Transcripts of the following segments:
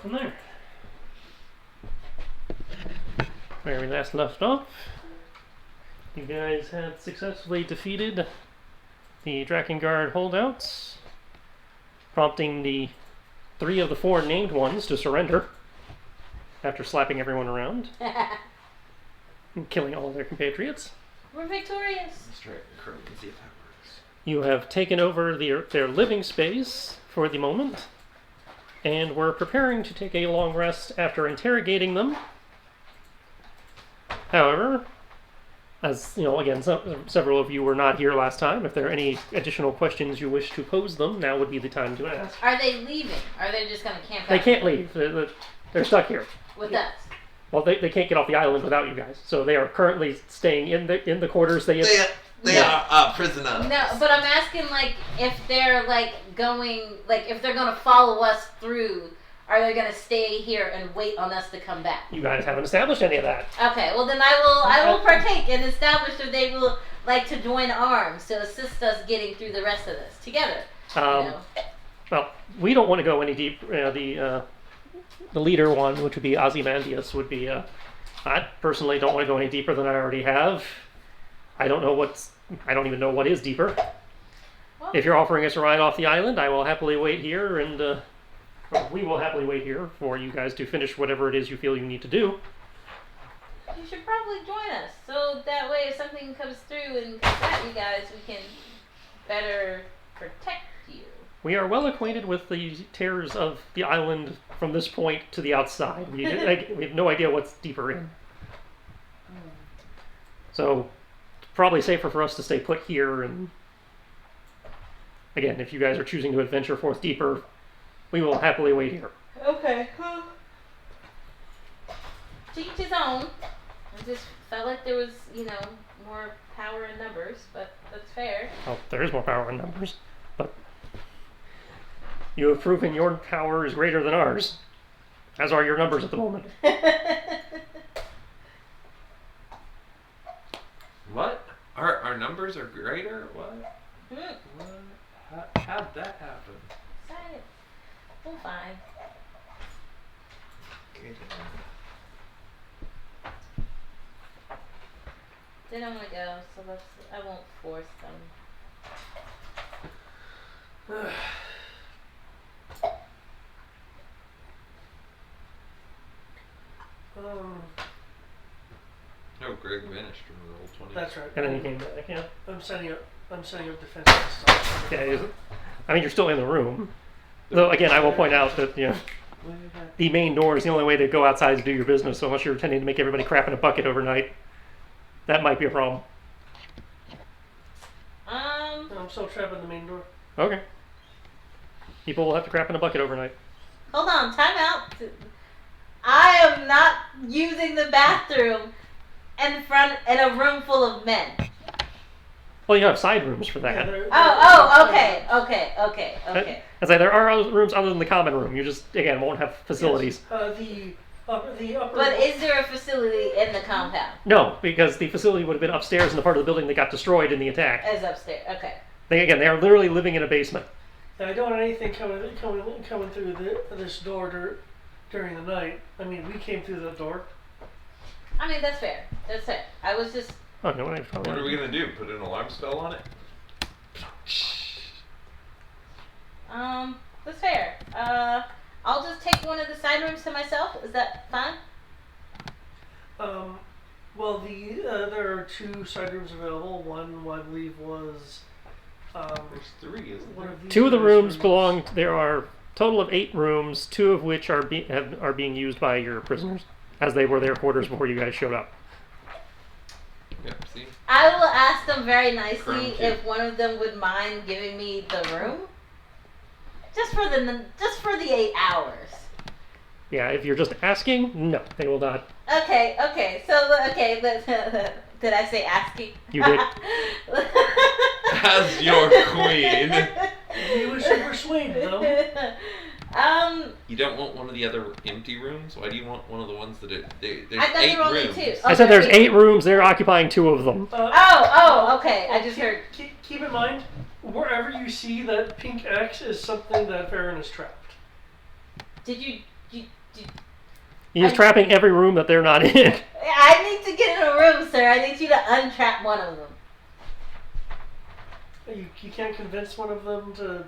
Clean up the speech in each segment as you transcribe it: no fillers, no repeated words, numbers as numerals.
from there. Where we last left off, you guys had successfully defeated the Drakengard holdouts, prompting the 3 of the 4 named ones to surrender after slapping everyone around and killing all of their compatriots. We're victorious. Let's try Chrome and see if that works. You have taken over their living space for the moment, and were preparing to take a long rest after interrogating them. However, as you know, again, several of you were not here last time. If there are any additional questions you wish to pose them, now would be the time to ask. Are they leaving? Are they just going to camp out? They can't leave. They're stuck here. With us? Well, they can't get off the island without you guys. So they are currently staying in the quarters. They are prisoners. No, but I'm asking, like, if they're, like, going, like, if they're going to follow us through, are they going to stay here and wait on us to come back? You guys haven't established any of that. Okay, well then I will partake and establish if they will like to join arms to assist us getting through the rest of this together. Well, we don't want to go any deep. The leader one, which would be Ozymandias, would be. I personally don't want to go any deeper than I already have. I don't even know what is deeper. Well, If you're offering us a ride off the island, I will happily wait here, and we will happily wait here for you guys to finish whatever it is you feel you need to do. you should probably join us, so that way if something comes through and comes at you guys, we can better protect you. We are well acquainted with the terrors of the island from this point to the outside. We have no idea what's deeper in. So, probably safer for us to stay put here. And again, if you guys are choosing to adventure forth deeper, we will happily wait here. Okay. To each his own. I just felt like there was, more power in numbers, but that's fair. Well, there is more power in numbers, but you have proven your power is greater than ours, as are your numbers at the moment. What? Our numbers are greater? What? What? How'd that happen? Excited. We'll find. Okay. They don't want to go, so I won't force them. No, Greg vanished from the old 20. That's right. And then you came back, yeah. I'm setting up defensive stuff. Yeah, I mean, you're still in the room. Though, again, I will point out that, the main door is the only way to go outside to do your business, so unless you're intending to make everybody crap in a bucket overnight, that might be a problem. I'm still trapped in the main door. Okay. People will have to crap in a bucket overnight. Hold on, time out. I am not using the bathroom in a room full of men. Well, you have side rooms for that. Okay. As I say, there are other rooms other than the common room. You just, again, won't have facilities. Yes. The upper. But is there a facility in the compound? No, because the facility would have been upstairs in the part of the building that got destroyed in the attack. It's upstairs. Okay. They are literally living in a basement. I don't want anything coming through this door during the night. I mean, we came through the door. I mean, that's fair. That's fair. I was just. Oh, no, What are we gonna do? Put an alarm spell on it? That's fair. I'll just take one of the side rooms to myself. Is that fine? Well, there are 2 side rooms available. One, I believe, was. There's 3, isn't there? 2 of the rooms belong. There are a total of 8 rooms, 2 of which are being used by your prisoners, as they were their quarters before you guys showed up. Yep, see? I will ask them very nicely if one of them would mind giving me the room. Just for the 8 hours. Yeah, if you're just asking, no, they will not. Okay. Did I say asking? You did. As your queen. You were super persuaded, though. You don't want one of the other empty rooms? Why do you want one of the ones that there's I thought 8 there were only rooms? 2. I said there's 8 rooms. They're occupying 2 of them. Okay. I just heard. Keep in mind, wherever you see that pink X is something that Farron is trapped. Did you He's trapping every room that they're not in. I need to get in a room, sir. I need you to untrap one of them. You can't convince one of them to...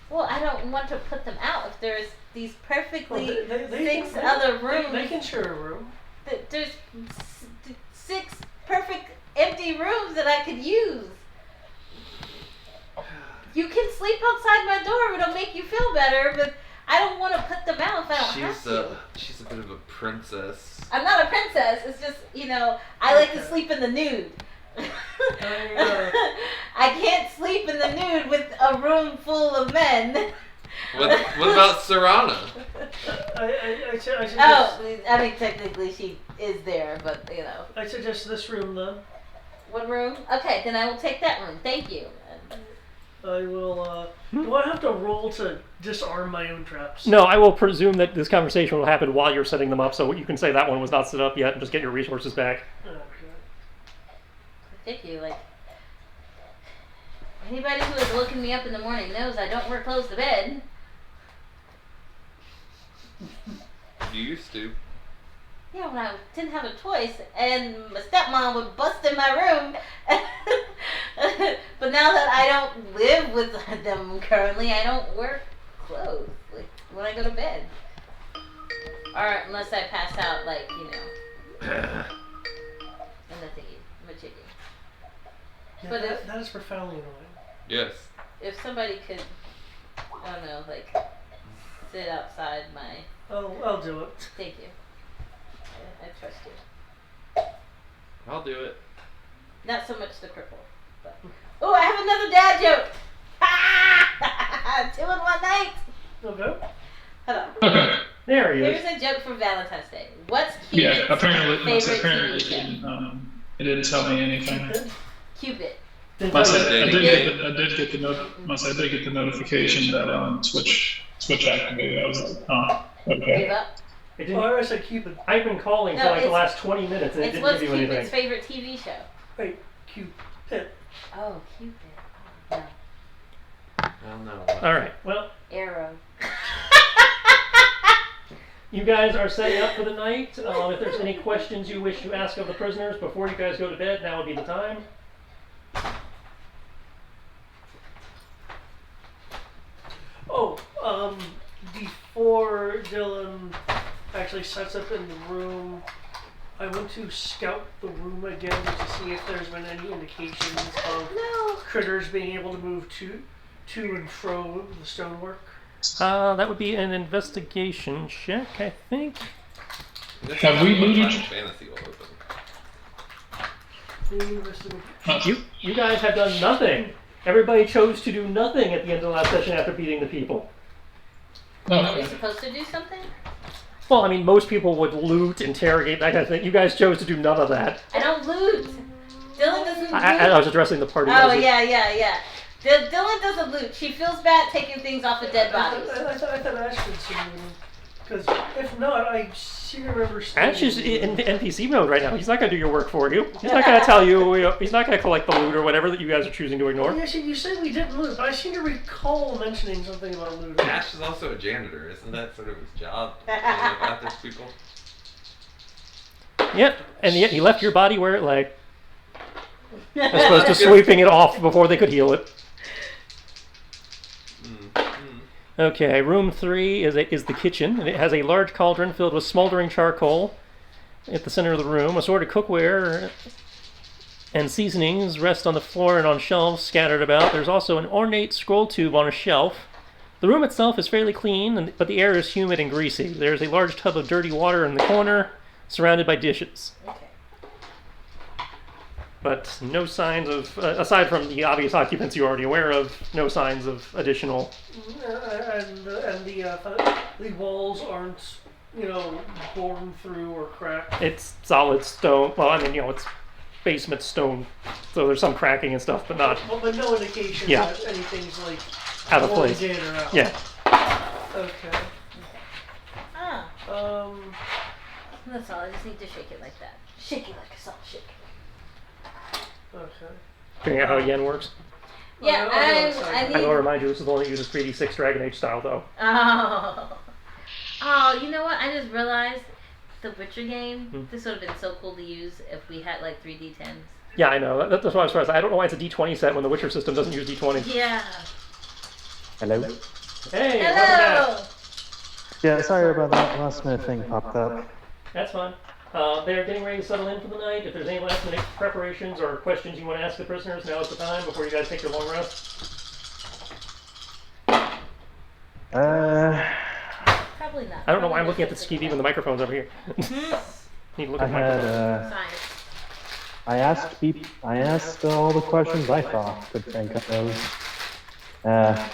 Well, I don't want to put them out if there's these perfectly they other rooms. They can share a room. There's 6 perfect empty rooms that I could use. You can sleep outside my door. It'll make you feel better, but I don't want to put them out if I don't have to. She's a bit of a princess. I'm not a princess. It's just, I like to sleep in the nude. I can't sleep in the nude with a room full of men. What about Serana? I mean, technically she is there, but I suggest this room then. One room? Okay, then I will take that room. Thank you. I will, do I have to roll to disarm my own traps? No, I will presume that this conversation will happen while you're setting them up, so you can say that one was not set up yet and just get your resources back. Okay. Thank you. Anybody who is looking me up in the morning knows I don't wear clothes to bed. You used to. Yeah, when I didn't have a choice, and my stepmom would bust in my room. But now that I don't live with them currently, I don't wear clothes when I go to bed. Or unless I pass out, in the thingy, I'm a chicken. Yeah, But that is profoundly annoying. Yes. If somebody could, I don't know, sit outside my... Oh, I'll do it. Thank you. I trust you. I'll do it. Not so much the cripple, but... Oh, I have another dad joke! 2 in 1 night! Okay. Hold on. Okay. There he is. Here's a joke for Valentine's Day. What's Cupid's Yeah, apparently favorite TV show? it didn't tell me anything. Cupid. I did get the notification that Switch activated. I was like, oh, Give okay. up? It Oh, didn't, I said Cupid. I've been calling No, for the it's- last 20 minutes and it It's didn't what's give you Cupid's anything. favorite TV show? Wait, Cupid. Oh, Cupid. Oh, no. Well, no. Alright, well, Arrow. you guys are setting up for the night. If there's any questions you wish to ask of the prisoners before you guys go to bed, now would be the time. Oh, before Dylan actually sets up in the room, I want to scout the room again just to see if there's been any indications of critters being able to move to and fro the stonework. That would be an investigation check, I think. Have we looted? Fantasy will open. You guys have done nothing. Everybody chose to do nothing at the end of the last session after beating the people. Are we supposed to do something? Well, I mean, most people would loot, interrogate, that kind of thing. You guys chose to do none of that. I don't loot. Dylan doesn't loot. I was addressing the party. Oh, yeah. Dylan doesn't loot. She feels bad taking things off of dead bodies. I thought Ash did some looting. Because if not, I seem to remember... Ash is in NPC mode right now. He's not going to do your work for you. He's not going to tell you, he's not going to collect the loot or whatever that you guys are choosing to ignore. Yes, you said we didn't loot, but I seem to recall mentioning something about looting. Ash is also a janitor. Isn't that sort of his job? Cleaning up after people? Yep, and yet he left your body where it lay. As opposed to sweeping it off before they could heal it. Okay, room 3 is the kitchen, and it has a large cauldron filled with smoldering charcoal at the center of the room. Assorted cookware and seasonings rest on the floor and on shelves scattered about. There's also an ornate scroll tube on a shelf. The room itself is fairly clean, but the air is humid and greasy. There's a large tub of dirty water in the corner, surrounded by dishes. Okay. But no signs of, aside from the obvious occupants you're already aware of, no signs of additional. And the walls aren't, bored through or cracked. It's solid stone. Well, I mean, it's basement stone, so there's some cracking and stuff, but not But no indication that anything's out of place. in or out. Yeah. Okay. That's all. I just need to shake it like that. Shake it like a salt shaker. Okay. Figuring out how yen works. Yeah, I I I will remind you, this is the one that uses 3d6 Dragon Age style, though. Oh. Oh, you know what? I just realized the Witcher game. This would have been so cool to use if we had like 3 D10s. Yeah, I know. That's why I was surprised. I don't know why it's a D20 set when the Witcher system doesn't use D20. Yeah. Hello? Hey, Hello. welcome back. Yeah, sorry about that. Last minute thing popped up. That's fine. They're getting ready to settle in for the night. If there's any last minute preparations or questions you want to ask the prisoners, now is the time before you guys take your long rest. Probably not. I don't know why I'm looking at the skeevy when the microphone's over here. Need to look I at the microphone. had, Science. I asked all the questions I thought could think of. I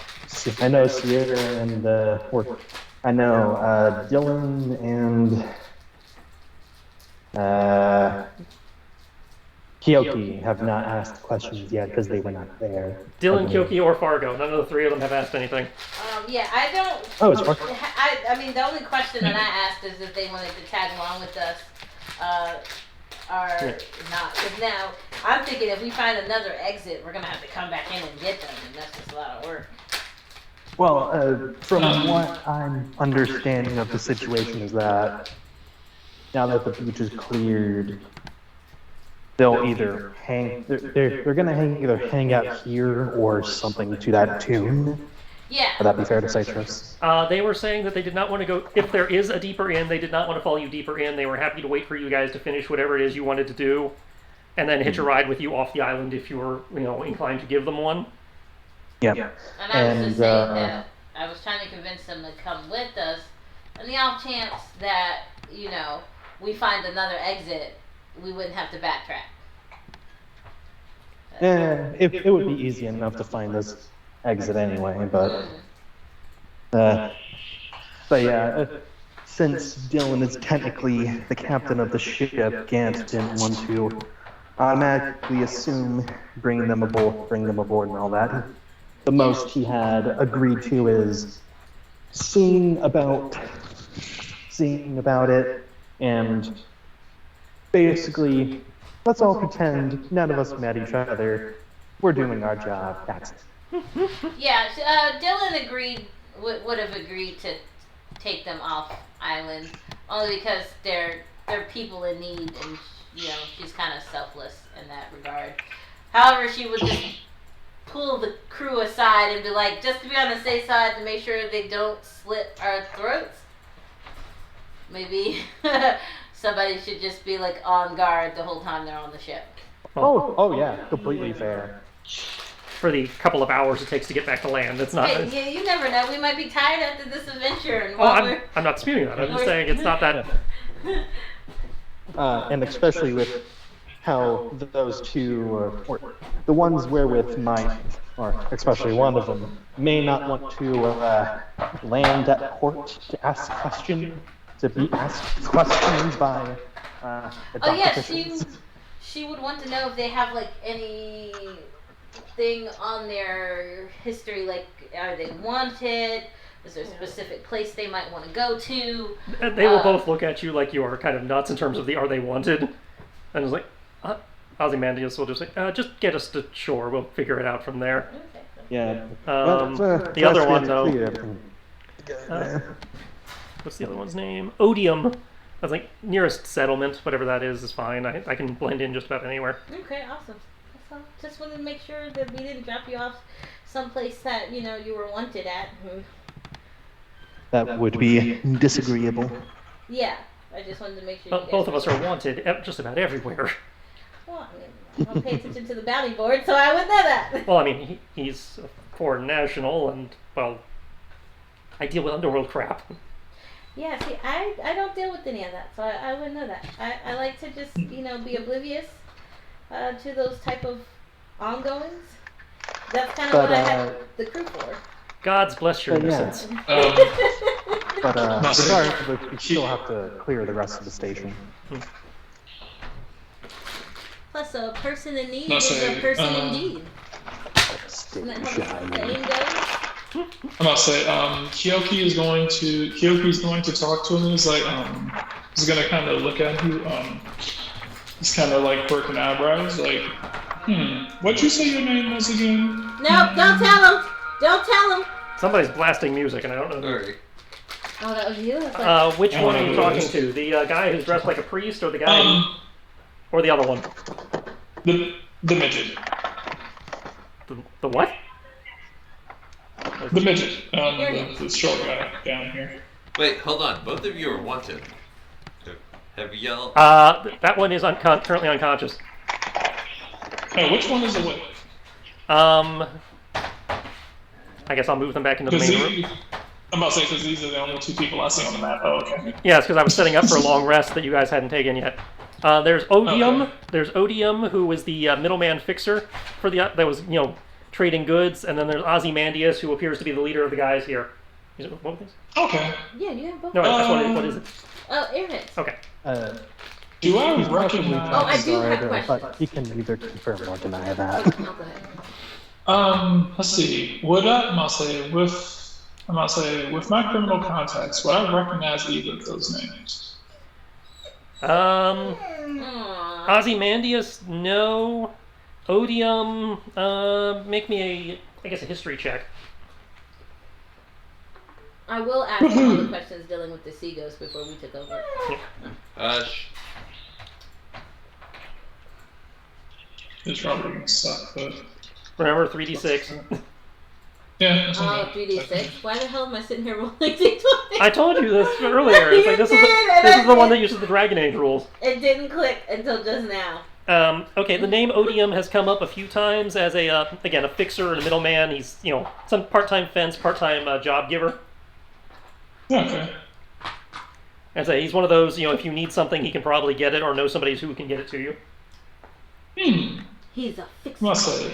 know Sierra and, I know, Dylan and, Kyoki have not asked questions yet because they were not there. Dylan, Kyoki, or Fargo. None of the 3 of them have asked anything. Yeah, I don't. Oh, it's Fargo. I mean, the only question that I asked is if they wanted to tag along with us, or not. Because now I'm thinking if we find another exit, we're gonna have to come back in and get them, and that's just a lot of work. Well, from what I'm understanding of the situation is that now that the beach is cleared, they'll either hang. They're gonna either hang out here or something to that tune. Yeah. Would that be fair to say, Tris? They were saying that they did not want to go, if there is a deeper inn, they did not want to follow you deeper in. They were happy to wait for you guys to finish whatever it is you wanted to do, and then hitch a ride with you off the island if you were, inclined to give them one. Yeah. And I was just saying that I was trying to convince them to come with us, and the off chance that, we find another exit, we wouldn't have to backtrack. It would be easy enough to find this exit anyway, but yeah, since Dylan is technically the captain of the ship, Gant didn't want to automatically assume bring them aboard and all that. The most he had agreed to is seeing about it, and basically, let's all pretend none of us met each other. We're doing our job. That's it. Yeah, Dylan would have agreed to take them off island, only because they're people in need, and she's kind of selfless in that regard. However, she would just pull the crew aside and be like, just to be on the safe side, to make sure they don't slit our throats. Maybe somebody should just be like on guard the whole time they're on the ship. Oh yeah, completely fair. For the couple of hours it takes to get back to land, it's not. Hey, you never know. We might be tired after this adventure. And I'm not disputing that. I'm just saying it's not that. And especially with how those two, or the ones wherewith might, or especially one of them, may not want to land at port to ask questions, to be asked questions by the dock officials. She would want to know if they have like any thing on their history, like are they wanted? Is there a specific place they might want to go to? And they will both look at you like you are kind of nuts in terms of the are they wanted? And it's like, Ozymandias will just say, just get us to shore. We'll figure it out from there. Okay. Yeah. The other one, though. What's the other one's name? Odium. I was like, nearest settlement, whatever that is fine. I can blend in just about anywhere. Okay, awesome. That's all. Just wanted to make sure that we didn't drop you off someplace that, you were wanted at. That would be disagreeable. Yeah, I just wanted to make sure you guys both of us are wanted just about everywhere. Well, I don't pay attention to the bounty board, so I would know that. Well, I mean, he's a foreign national, and, well, I deal with underworld crap. Yeah, see, I don't deal with any of that, so I wouldn't know that. I like to just, be oblivious to those type of ongoings. That's kind of what I have the crew for. God's bless your innocence. But regardless, we still have to clear the rest of the station. Plus, a person in need is a person indeed. Isn't that how the saying goes? I'm about to say, Kyoki's going to talk to him. He's like, he's gonna kind of look at you. He's kind of like quirking eyebrows, like, what'd you say your name was again? No, don't tell him. Don't tell him. Somebody's blasting music, and I don't know. Sorry. Oh, that was you? I was like, Which one are you talking to? The guy who's dressed like a priest, or the guy, or the other one? The midget. The what? The midget. The short guy down here. Wait, hold on. Both of you are wanted. Have y'all? That one is currently unconscious. Oh, which one is the what? I guess I'll move them back into the main room. I'm about to say, because these are the only two people I see on the map. Oh, okay. Yeah, it's because I was setting up for a long rest that you guys hadn't taken yet. There's Odium. Okay. There's Odium, who was the middleman fixer for the that was trading goods, and then there's Ozymandias, who appears to be the leader of the guys here. Is it both of these? Okay. yeah, you have both. No, what is it? Oh, airheads. Okay. Do I He's partially recognize? Oh, I do have guard, questions. but he can neither confirm nor deny that. Okay, no, go ahead. Let's see. I must say, with my criminal contacts, would I recognize either of those names? Aw. Ozymandias, no. Odium, make me a history check. I will ask all the questions dealing with the sea ghost before we took over. It's probably gonna suck, but Remember, 3d6. yeah. That's Oh, okay. 3d6? Why the hell am I sitting here rolling d20? I told you this earlier. It's like You this is did, and this I is the one did. that uses the Dragon Age rules. It didn't click until just now. Okay, the name Odium has come up a few times as a fixer and a middleman. He's some part-time fence, part-time job giver. Okay. As he's one of those if you need something, he can probably get it or know somebody who can get it to you. He's a I fixer. must say,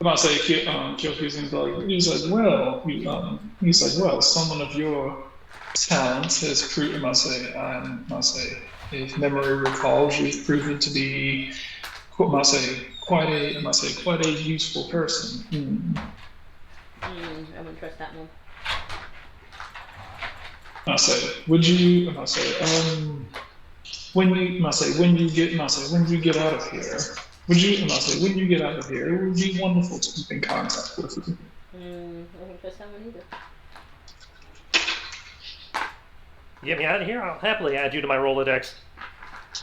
Kyoku's he's like, well, someone of your talents has proven, if memory recalls, you've proven to be, quite a useful person. I wouldn't trust that one. When you get out of here, it would be wonderful to keep in contact with you. I wouldn't trust that one either. Get me out of here, I'll happily add you to my Rolodex. A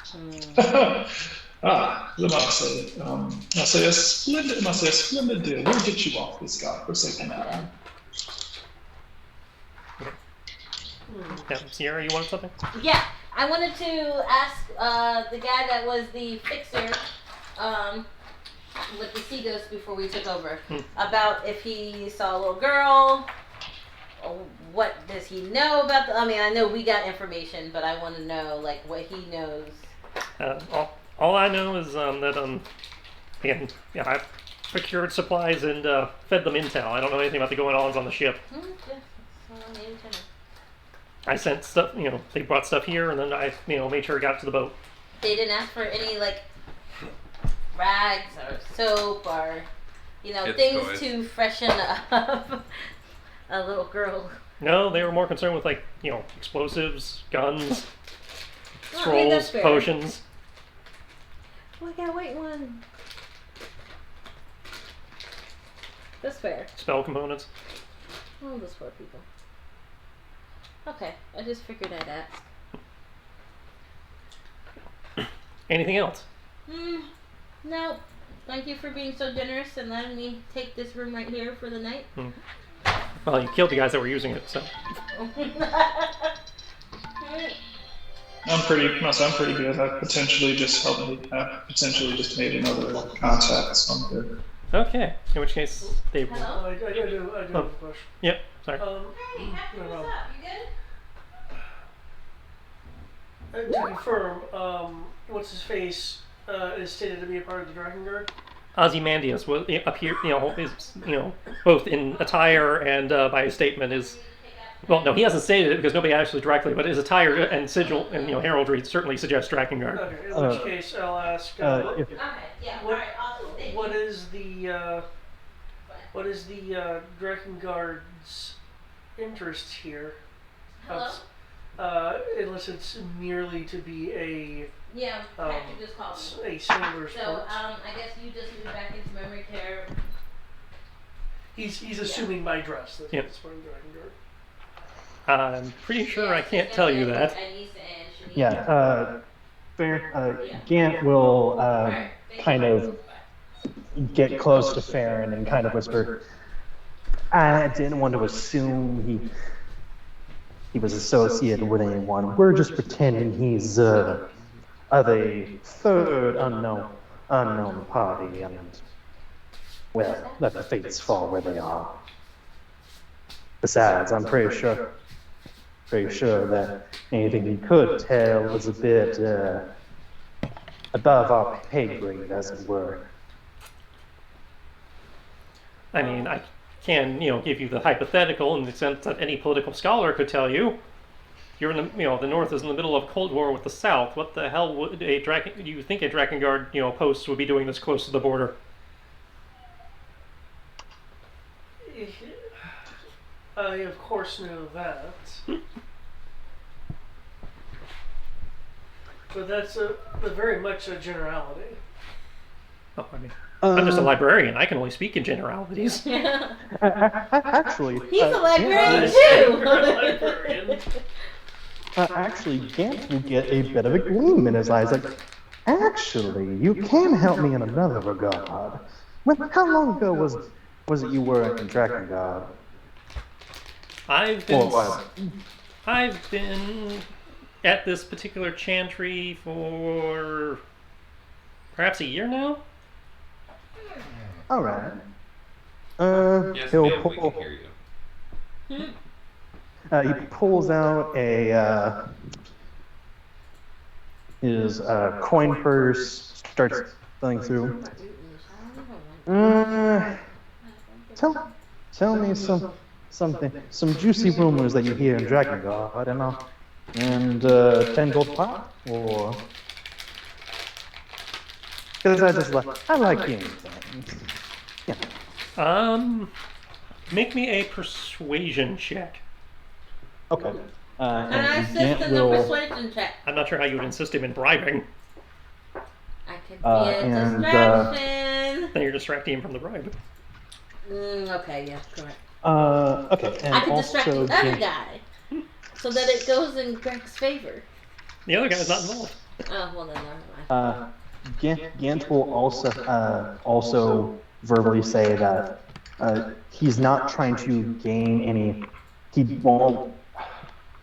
splendid deal. We'll get you off this godforsaken island. Yeah, Sierra, you wanted something? Yeah, I wanted to ask the guy that was the fixer with the sea ghost before we took over about if he saw a little girl. What does he know about the? I mean, I know we got information, but I want to know what he knows. All I know is that I procured supplies and fed them intel. I don't know anything about the going-ons on the ship. Yeah, that's all I needed to know. I sent stuff. They brought stuff here, and then I made sure it got to the boat. They didn't ask for any rags or soap or things toys. to freshen up a little girl. No, they were more concerned with explosives, guns, Oh, I mean, that's scrolls, fair. potions. Oh, I got a white one. That's fair. Spell components. Oh, those poor people. Okay, I just figured I'd ask. Anything else? No. Thank you for being so generous and letting me take this room right here for the night. Well, you killed the guys that were using it, so. I'm pretty good. I potentially just made another contact, so I'm good. Okay. In which case, they. Hello? I do have a question. Yep. Sorry. Hey, no what's problem. up? You good? To confirm, what's his face is stated to be a part of the Dragon Guard. Ozymandias will appear. Is both in attire and by his statement is. Well, no, he hasn't stated it because nobody actually directly, but his attire and sigil and heraldry certainly suggests Drakengard. Okay, in which case I'll ask. If, Okay, yeah. What- Alright, awesome. Thank What you. is the Drakengard's interest here? Hello? Unless it's merely to be a Yeah, Patrick just called me. sailor So, sport. I guess you just moved back into memory care. He's assuming my dress. That's Yep. what's part of the Dragon Guard. I'm pretty sure I can't tell you that. Yeah, Fair, Gant will kind of get close to Farron and kind of whisper, I didn't want to assume he was associated with anyone. We're just pretending he's of a third unknown party, and well, let the fates fall where they are. Besides, I'm pretty sure that anything he could tell was a bit above our pay grade, as it were. I mean, I can, give you the hypothetical in the sense that any political scholar could tell you. You're in the, the North is in the middle of a Cold War with the South. What the hell would do you think a Drakengard, post would be doing this close to the border? I, of course, know that. But that's very much a generality. Oh, I mean, I'm just a librarian. I can only speak in generalities. Actually, he's a librarian You're a too. librarian. Actually, Gant will get a bit of a gleam in his eyes. Like, actually, you can help me in another regard. How long ago was it you were in Drakengard? I've been at this particular Chantry for perhaps a year now. All right. Yes, He'll ma'am, we can pull. hear you. He pulls out his coin purse, starts going through. Tell me some juicy rumors that you hear in Drakengard, and 10 gold pop, or because I like hearing things. Yeah. Make me a persuasion check. Okay. And I and assist Gant in the will. persuasion check. I'm not sure how you would insist him in bribing. I could be a and, distraction. Then you're distracting him from the bribe. Okay, yeah, correct. Okay, and I could distract the also other Gant, guy so that it goes in Greg's favor. The other guy's not involved. Oh, well then, never mind. Gant will also verbally say that he's not trying to gain any. He won't.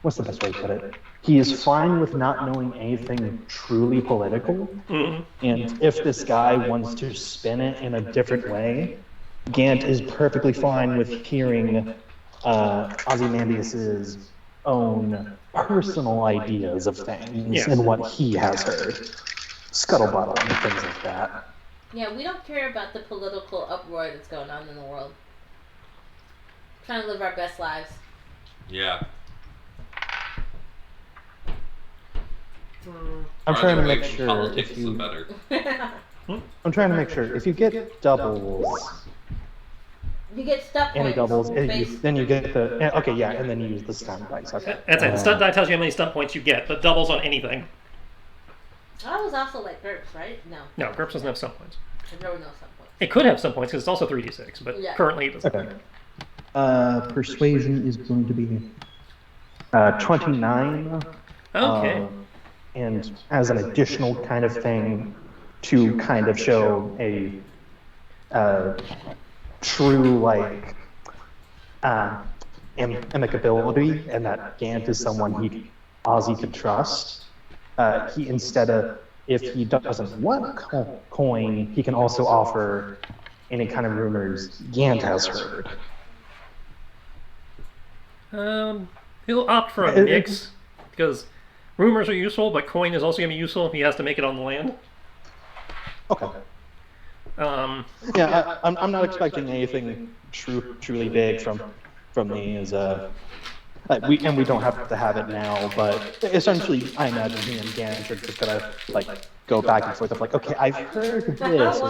What's the best way to put it? He is fine with not knowing anything truly political, Mm-hmm. and if this guy wants to spin it in a different way, Gant is perfectly fine with hearing Ozymandias's own personal ideas of things Yeah. and what he has heard. Scuttlebutt and things like that. Yeah, we don't care about the political uproar that's going on in the world. Trying to live our best lives. Yeah. I'm trying to make Farther away from sure politics, if the you. better. I'm trying to make sure if you get doubles, You get stuck any points. doubles, based- then you get the. Okay, yeah, and then you use the stun dice. Okay. That's it. The stunt die tells you how many stunt points you get, but doubles on anything. That was also like GURPS, right? No, No, GURPS doesn't have stunt points. there were no stuck points. It could have stunt points because it's also 3d6, but Yeah. currently it doesn't. Okay. Persuasion is going to be 29. Okay. And as an additional kind of thing to kind of show a true like amicability, and that Gant is someone Ozzy could trust. He instead of, if he doesn't want coin, he can also offer any kind of rumors Gant has heard. He'll opt for a mix because rumors are useful, but coin is also going to be useful if he has to make it on the land. Okay. Yeah, I'm not expecting anything truly big from these. We don't have to have it now, but essentially, I imagine he and Gant are just gonna like go back and forth of like, okay, I've heard this.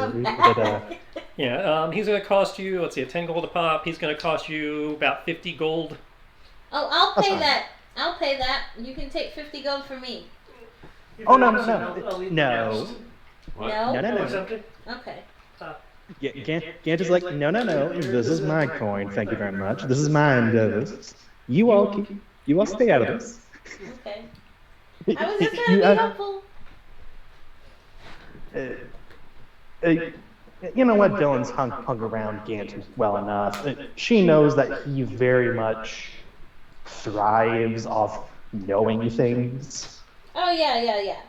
Yeah, he's going to cost you, let's see, a 10 gold a pop. He's going to cost you about 50 gold. Oh, I'll That's pay fine. that. I'll pay that. You can take 50 gold from me. Oh, no. I'll leave the No. guest. What? No? No. Oh, it's empty? Okay. Gant is like, no. This is my coin. Thank you very much. This is mine, Davis. You all keep. You all stay out of this. Okay. I was just trying to be helpful. You know what? Dylan's hung around Gant well enough. She knows that he very much thrives off knowing things. Oh, yeah.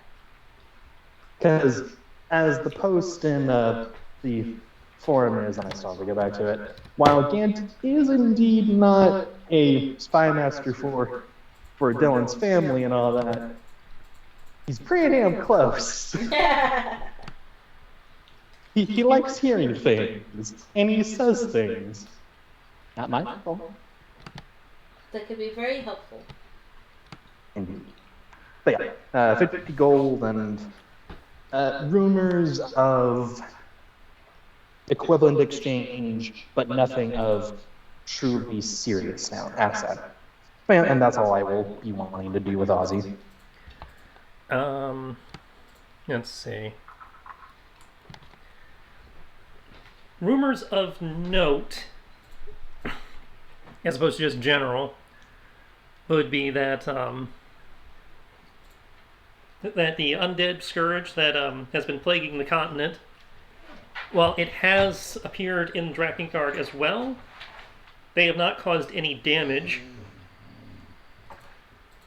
Because as the post in the forum is, and I still have to go back to it, while Gant is indeed not a spy master for Dylan's family and all that, he's pretty damn close. He likes hearing things, and he says things. Not my fault. That could be very helpful. Indeed. But yeah, 50 gold and rumors of equivalent exchange, but nothing of truly serious now asset. And that's all I will be wanting to do with Ozzy. Let's see. Rumors of note, as opposed to just general, would be that that the undead scourge that has been plaguing the continent, while it has appeared in Drakengard as well, they have not caused any damage,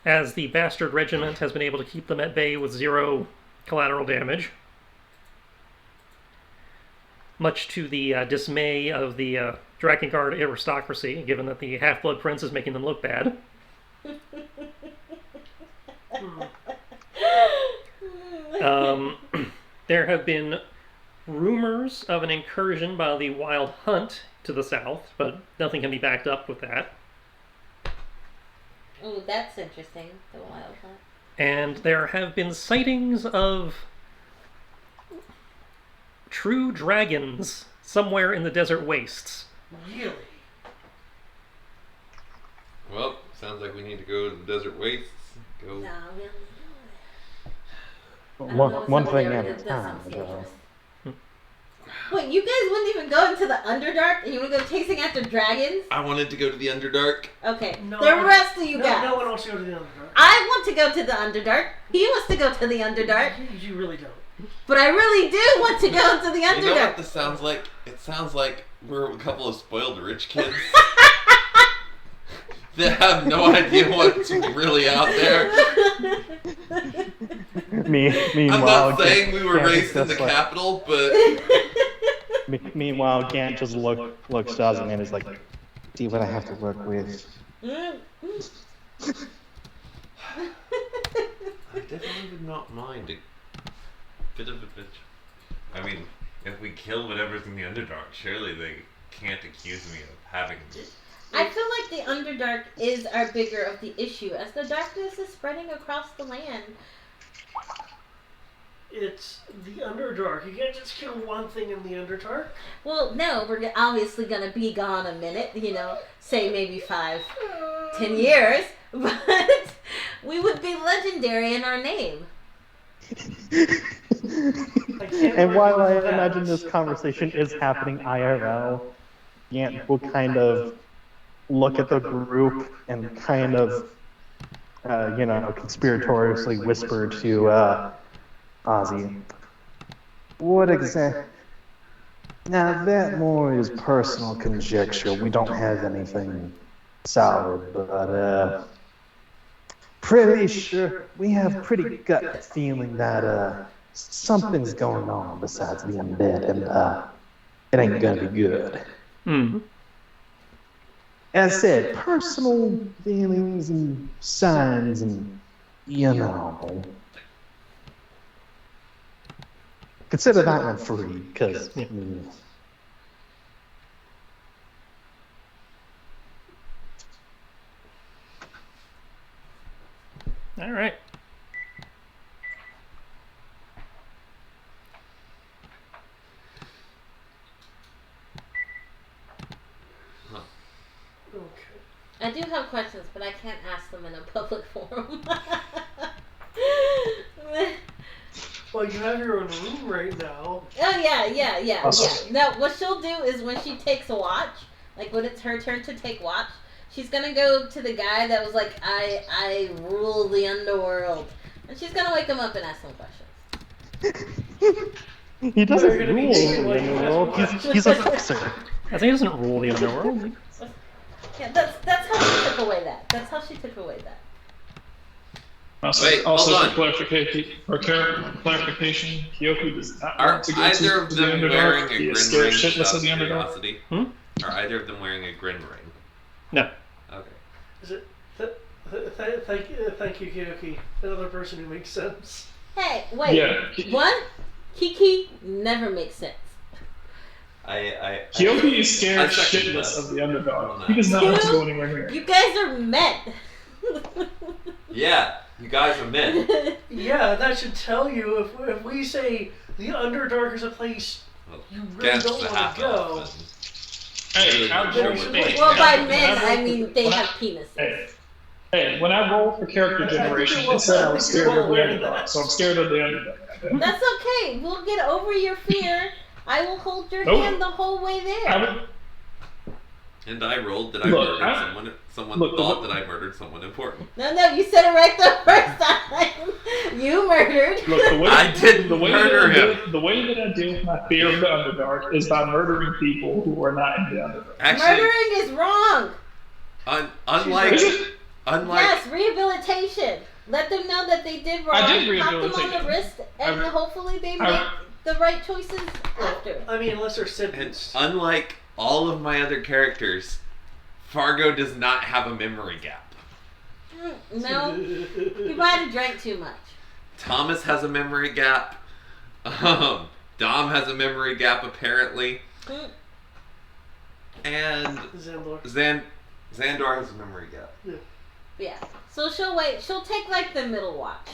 as the Bastard Regiment has been able to keep them at bay with 0 collateral damage. Much to the dismay of the Drakengard aristocracy, given that the Half-Blood Prince is making them look bad. There have been rumors of an incursion by the Wild Hunt to the south, but nothing can be backed up with that. Ooh, that's interesting, the Wild Hunt. And there have been sightings of true dragons somewhere in the desert wastes. Really? Well, sounds like we need to go to the desert wastes. Go. No, really. One thing at a time. Wait, you guys wouldn't even go into the Underdark and you would go chasing after dragons? I wanted to go to the Underdark. Okay, No, the rest of you guys. No one wants to go to the Underdark. I want to go to the Underdark. He wants to go to the Underdark. You really don't. But I really do want to go to the You know what Underdark. this sounds like? It sounds like we're a couple of spoiled rich kids that have no idea what's really out there. Meanwhile, I'm not saying we were Gant raised in just the like- capital, but Meanwhile, Gant just looks to Ozzy and is like, see what I have to work with. I definitely would not mind a bit of adventure. I mean, if we kill whatever's in the Underdark, surely they can't accuse me of having this. I feel like the Underdark is our bigger of the issue as the darkness is spreading across the land. It's the Underdark. You can't just kill one thing in the Underdark. Well, no, we're obviously going to be gone a minute, say maybe 5, 10 years, but we would be legendary in our name. And while I imagine this conversation is happening IRL, Gant will kind of look at the group and kind of, conspiratoriously whisper to Ozzy, what exactly? Now that more is personal conjecture. We don't have anything solid, but pretty sure we have pretty gut feeling that something's going on besides the undead, and it ain't gonna be good. Hmm. As I said, personal feelings and signs, and consider that one free, because. All right. Okay. I do have questions, but I can't ask them in a public forum. Well, you have your own room right now. Oh, yeah. Awesome. No, what she'll do is when she takes a watch, like when it's her turn to take watch, she's gonna go to the guy that was like, I rule the underworld. And she's gonna wake him up and ask him questions. He doesn't They're gonna be rule taken the away from underworld. us. He's a fixer. I think he doesn't rule the underworld. Yeah, that's how she took away that. That's how she took away that. Also, Wait, also hold for on. clarification, Kyoku does not Are want to go either to of the them Underdark. wearing a He grin is scared ring? shitless Out of of the Underdark. curiosity. Hmm? Are either of them wearing a grin ring? No. Okay. Is it? Thank you, Kyoki. Another person who makes sense. Hey, wait. Yeah. One, Kiki never makes sense. Kyoki is scared I second shitless that. of the Underdark. On He does not want to Two, go anywhere near it. You guys are men. Yeah, you guys are men. Yeah, that should tell you if we say the Underdark is a place Well, you really against don't the want half to go. elf, Hey, Really I'm sure going what to they- Well, by When men, I I roll- mean they when have I- penises. Hey, when I roll for character generation, it said I was scared of the Underdark, so I'm scared of the Underdark. That's okay. We'll get over your fear. I will hold your Nope. hand the whole way I there. would, And I rolled that I Look, murdered I- someone. Someone look, thought the- that I murdered someone important. No, you said it right the first time. You murdered. look, the way I didn't the way murder that I him. deal, the way that I deal with my fear of the Underdark is by murdering people who are not in the Underdark. Actually, Murdering is wrong. unlike Is it? Yes, rehabilitation. Let them know that they did wrong. I did Pop them on the rehabilitate. wrist, and I- hopefully they I- make the right choices after. I mean, unless they're and sentenced. unlike all of my other characters, Fargo does not have a memory gap. No, you might have drank too much. Thomas has a memory gap. Dom has a memory gap apparently, Mm. and Zandor. Xandor has a memory gap. Yeah. So she'll wait. She'll take like the middle watch,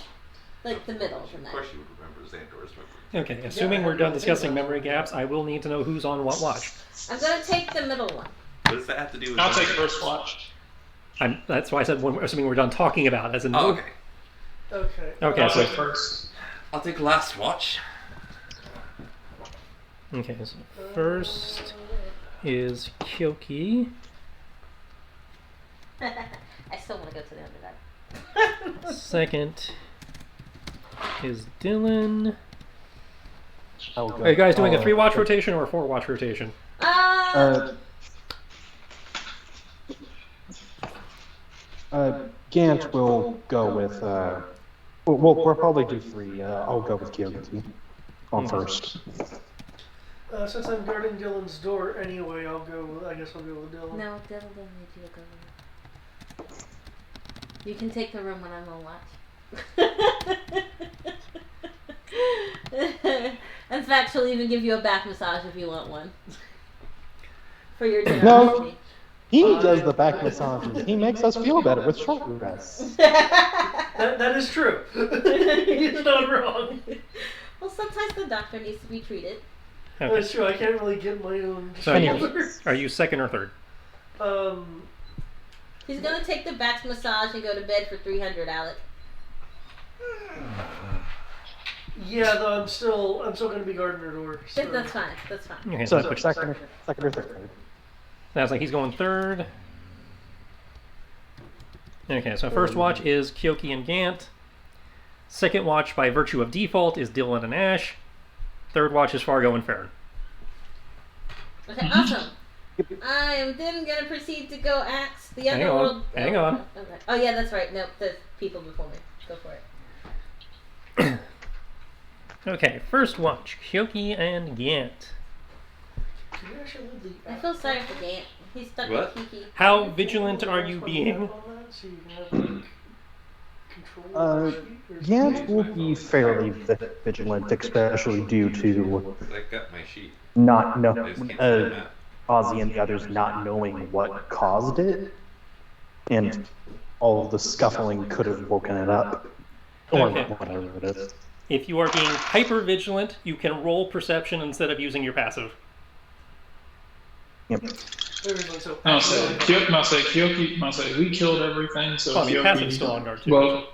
like the middle of the Of night. course, you would remember Xandor's memory. Okay, assuming we're done discussing memory gaps, I will need to know who's on what watch. I'm gonna take the middle one. What does that have to do with? I'll take memory? first watch. That's why I said assuming we're done talking about, as in. Oh, okay. Okay. Okay, I'll so take first. I'll take last watch. okay, so first is Kyoki. I still want to go to the Underdark. Second is Dylan. I'll go. Are you guys doing a Oh, 3-watch rotation or a 4-watch rotation? Gant will go with. We'll probably do 3. I'll go with Kyoki on first. Since I'm guarding Dylan's door anyway, I guess I'll go with Dylan. no, Dylan doesn't need you to go. You can take the room when I'm on watch. In fact, she'll even give you a back massage if you want one. For your generosity. He does the back massages. He makes us feel better with short rests. That is true. He's not wrong. Well, sometimes the doctor needs to be treated. Okay. That's true. I can't really get my own So are you, shoulders. are you second or third? He's gonna take the back massage and go to bed for 300, Alec. Yeah, though I'm still gonna be guarding her door. So. That's fine. That's fine. Okay, So that pushes- second or third. That's like he's going third. Okay, so first watch is Kyoki and Gant. Second watch, by virtue of default, is Dylan and Ash. Third watch is Fargo and Farron. Okay, awesome. I am then gonna proceed to go ask the Hang on, underworld. hang on. Okay. Oh yeah, that's right. Nope, the people before me. Go for it. Okay, first watch, Kyoki and Gant. Can you actually leave the I feel sorry for Gant. He's stuck What? with Kiki. How vigilant are you Put being? a map on that so you can have, like, control of the sheet, or Gant will be fairly vigilant, especially due to I got my sheet. not I know just can't see the map. Ozzy and the others not knowing what caused it, and all of the scuffling could have woken it up, or Okay. whatever it is. If you are being hyper vigilant, you can roll perception instead of using your passive. Yep. everything, so I'll say Kyoki. We killed everything, so Oh, your Kyoki. passive's still on guard too. Well,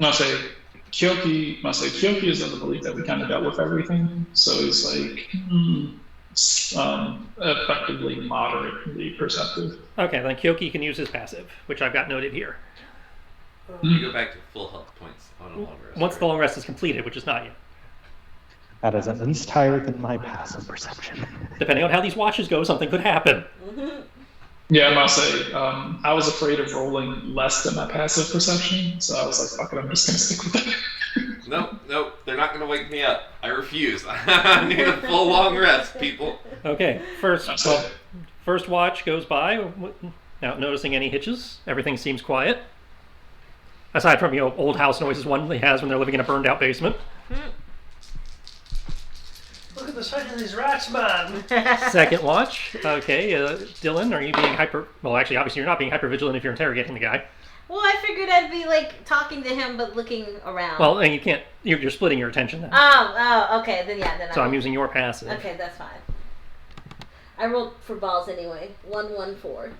I'll say Kyoki is of the belief that we kind of dealt with everything, so it's like effectively moderately perceptive. Okay, then Kyoki can use his passive, which I've got noted here. You go back to full health points on a long rest. Once the long rest is completed, which is not yet. That is at least higher than my passive perception. Depending on how these watches go, something could happen. Yeah, I must say, I was afraid of rolling less than my passive perception, so I was like, fuck it, I'm just gonna stick with that. Nope, they're not gonna wake me up. I refuse. I need a full long rest, people. Okay, first That's it. first watch goes by, not noticing any hitches. Everything seems quiet. Aside from, old house noises one has when they're living in a burned out basement. Look at the size of these rats, man. Second watch. Okay, Dylan, are you being hyper... Well, actually, obviously you're not being hyper vigilant if you're interrogating the guy. Well, I figured I'd be like talking to him, but looking around. Well, and you can't... You're splitting your attention then. Oh, okay. Then So I'm using your passive. Okay, that's fine. I rolled for balls anyway. 1, 1, 4.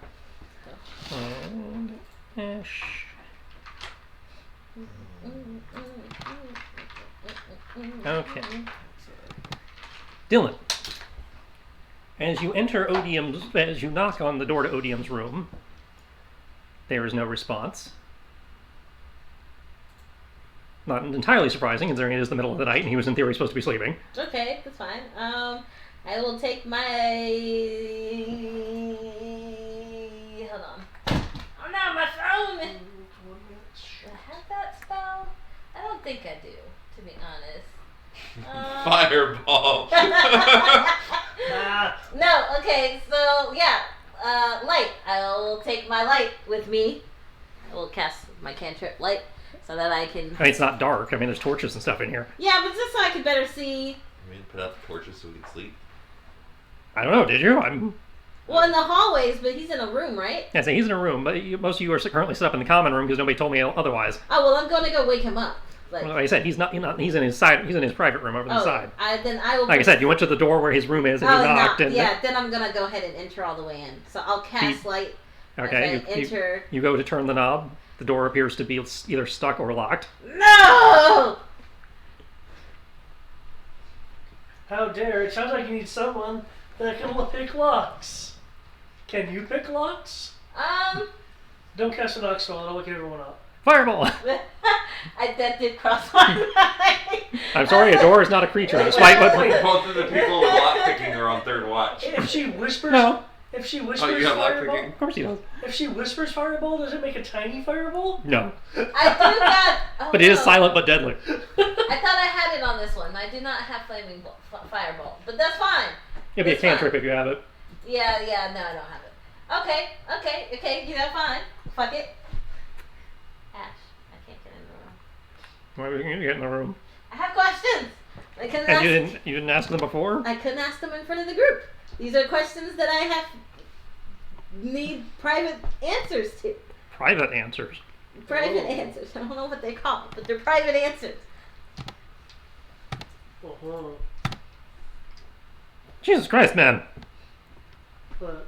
And Ash. Okay. Dylan, as you enter as you knock on the door to Odium's room, there is no response. Not entirely surprising, considering it is the middle of the night and he was in theory supposed to be sleeping. Okay, that's fine. I will take my... Hold on. Oh no, my phone! Do I have that spell? I don't think I do, to be honest. Fireball. No, okay, so yeah. Light. I will take my light with me. I will cast my cantrip light so that I can... I mean, it's not dark. I mean, there's torches and stuff in here. Yeah, but just so I can better see. I mean, put out the torches so we can sleep. I don't know, did you? Well, in the hallways, but he's in a room, right? Yeah, so he's in a room, but most of you are currently set up in the common room because nobody told me otherwise. Oh, well, I'm going to go wake him up. Like I said, he's in his side. He's in his private room over the side. Then I will. Like I said, you went to the door where his room is, and you knocked. And then I'm gonna go ahead and enter all the way in. So I'll cast light. Okay, enter. You go to turn the knob. The door appears to be either stuck or locked. No! How dare! It sounds like you need someone that can pick locks. Can you pick locks? Don't cast a knock spell. It'll wake everyone up. Fireball! That did cross my mind. I'm sorry, a door is not a creature, despite what... Both of the people with lockpicking are on third watch. If she whispers... No. If she whispers you have fireball... lockpicking? Of course he does. If she whispers fireball, does it make a tiny fireball? No. I do not... Oh, but it is silent but deadly. I thought I had it on this one. I do not have flaming fireball. But that's fine. It'd be a cantrip if you have it. Yeah, no, I don't have it. Okay, you know, fine. Fuck it. Ash, I can't get in the room. Why are we going to get in the room? I have questions. And you didn't ask them before? I couldn't ask them in front of the group. These are questions that I need private answers to. Private answers? Private answers. I don't know what they're called, but they're private answers. Jesus Christ, man. But...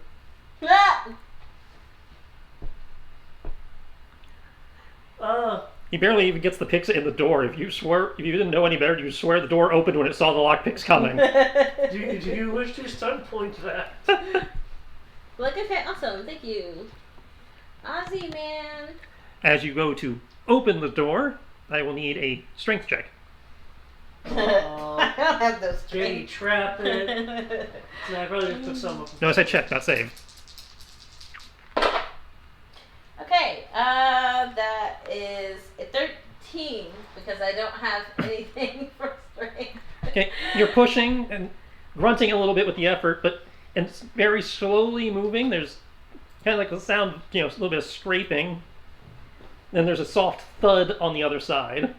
He barely even gets the picks in the door. If you didn't know any better, you swear the door opened when it saw the lockpicks coming. do you wish to stun point that? Look at that. Awesome. Thank you. Ozzy, man. As you go to open the door, I will need a strength check. I don't have those Can you trap it? I probably just took some of them. No, I said check, not save. Okay, that is a 13 because I don't have anything for strength. Okay, you're pushing and grunting a little bit with the effort, and it's very slowly moving. There's kind of like the sound, a little bit of scraping. Then there's a soft thud on the other side.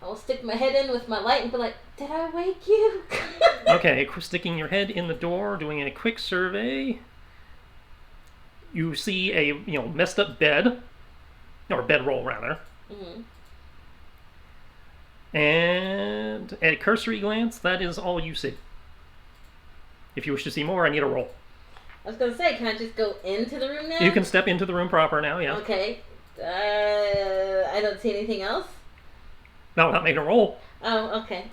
I'll stick my head in with my light and be like, "Did I wake you?" Okay, sticking your head in the door, doing a quick survey. You see a messed up bed, or bedroll rather. Mm-hmm. And at a cursory glance, that is all you see. If you wish to see more, I need a roll. I was gonna say, can I just go into the room now? You can step into the room proper now, yeah. Okay. I don't see anything else. No, not making a roll. Oh, okay.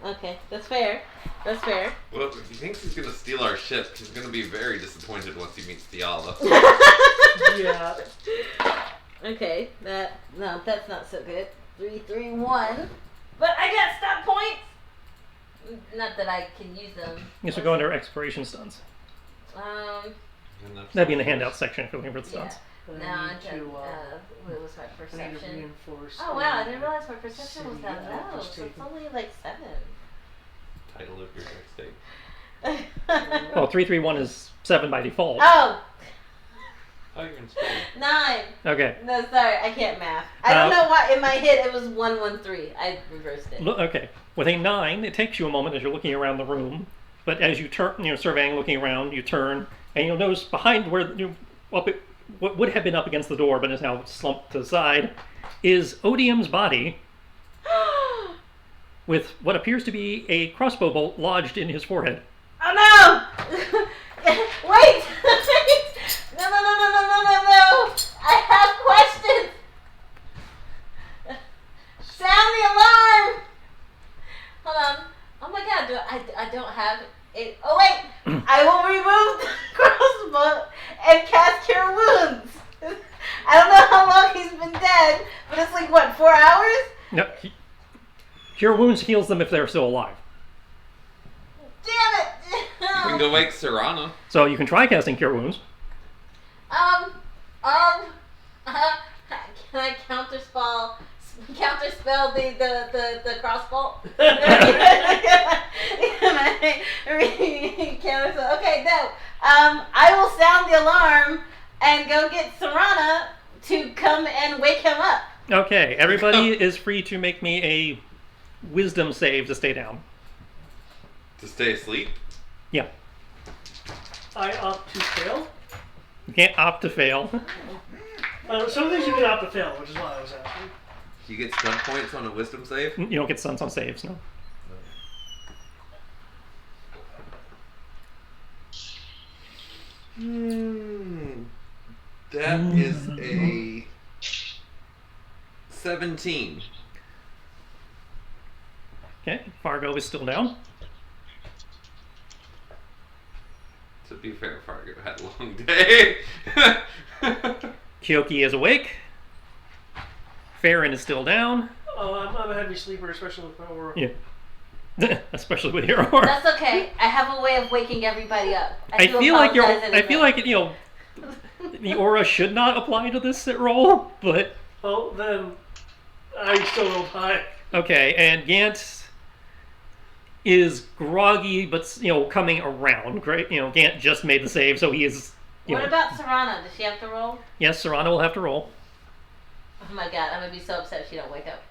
That's fair. Well, if he thinks he's gonna steal our ship, he's gonna be very disappointed once he meets Diala. Yeah. Okay, that's not so good. 3, 3, 1. But I got stop points. Not that I can use them. Yes, we go under exploration stunts. That'd be in the handout section if you're looking for the stunts. No, what was my I need to perception? reinforce. Oh wow, I didn't realize my perception was that low. just So it's taking- only like 7. Title of your next state. Well, 331 is 7 by default. Oh, Oh, you're in school. 9. Okay. No, sorry, I can't math. I don't know why in my head it was 113. I reversed it. Okay. With a 9, it takes you a moment as you're looking around the room. But as you turn, surveying, looking around, you turn, and you'll notice behind where what would have been up against the door, but is now slumped to the side, is Odium's body with what appears to be a crossbow bolt lodged in his forehead. Oh no! Wait! No! I have questions. Sound the alarm! Hold on. Oh my god, I don't have it. Oh wait! I will remove the crossbow and cast Cure Wounds. I don't know how long he's been dead, but it's like, what, 4 hours? No, Cure Wounds heals them if they're still alive. Damn it! You can go wake Serana. So you can try casting Cure Wounds. Can I counterspell the crossbow? Okay, no. I will sound the alarm and go get Serana to come and wake him up. Okay, everybody is free to make me a wisdom save to stay down. To stay asleep? Yeah. I opt to fail. You can't opt to fail. Some things you can opt to fail, which is why I was asking. You get stun points on a wisdom save? You don't get stuns on saves, no. That is a 17. Okay, Fargo is still down. To be fair, Fargo had a long day. Kyoki is awake. Farron is still down. Oh, I'm a heavy sleeper, especially with my aura. Yeah. Especially with your aura. That's okay. I have a way of waking everybody up. I do feel like apologize in the aura should not apply to this roll, but Well, then I still rolled high. okay. And Gant is groggy, but coming around. Great, Gant just made the save, so he is. What about Serana? Does she have to roll? Yes, Serana will have to roll. Oh my god, I'm gonna be so upset if she don't wake up.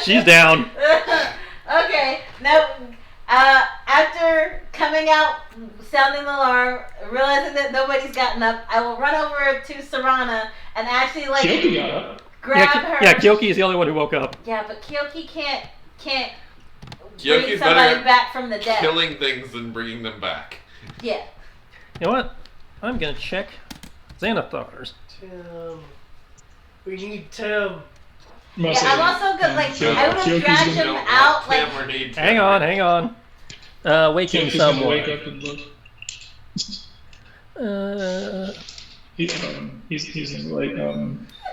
She's down. Okay, now after coming out, sounding the alarm, realizing that nobody's gotten up, I will run over to Serana and actually Kyoki got up. grab her. Yeah, Kyoki is the only one who woke up. Yeah, but Kyoki can't bring Kyoki's somebody better back from the dead. killing things than bringing them back. Yeah. You know what? I'm gonna check Xanathars. Tim. We need Tim. Yeah, I'm also good. Like, I would have Kyoki's dragged gonna him out. Like, Tim or need Hang on. Waking Kyoki's gonna someone. wake up and look.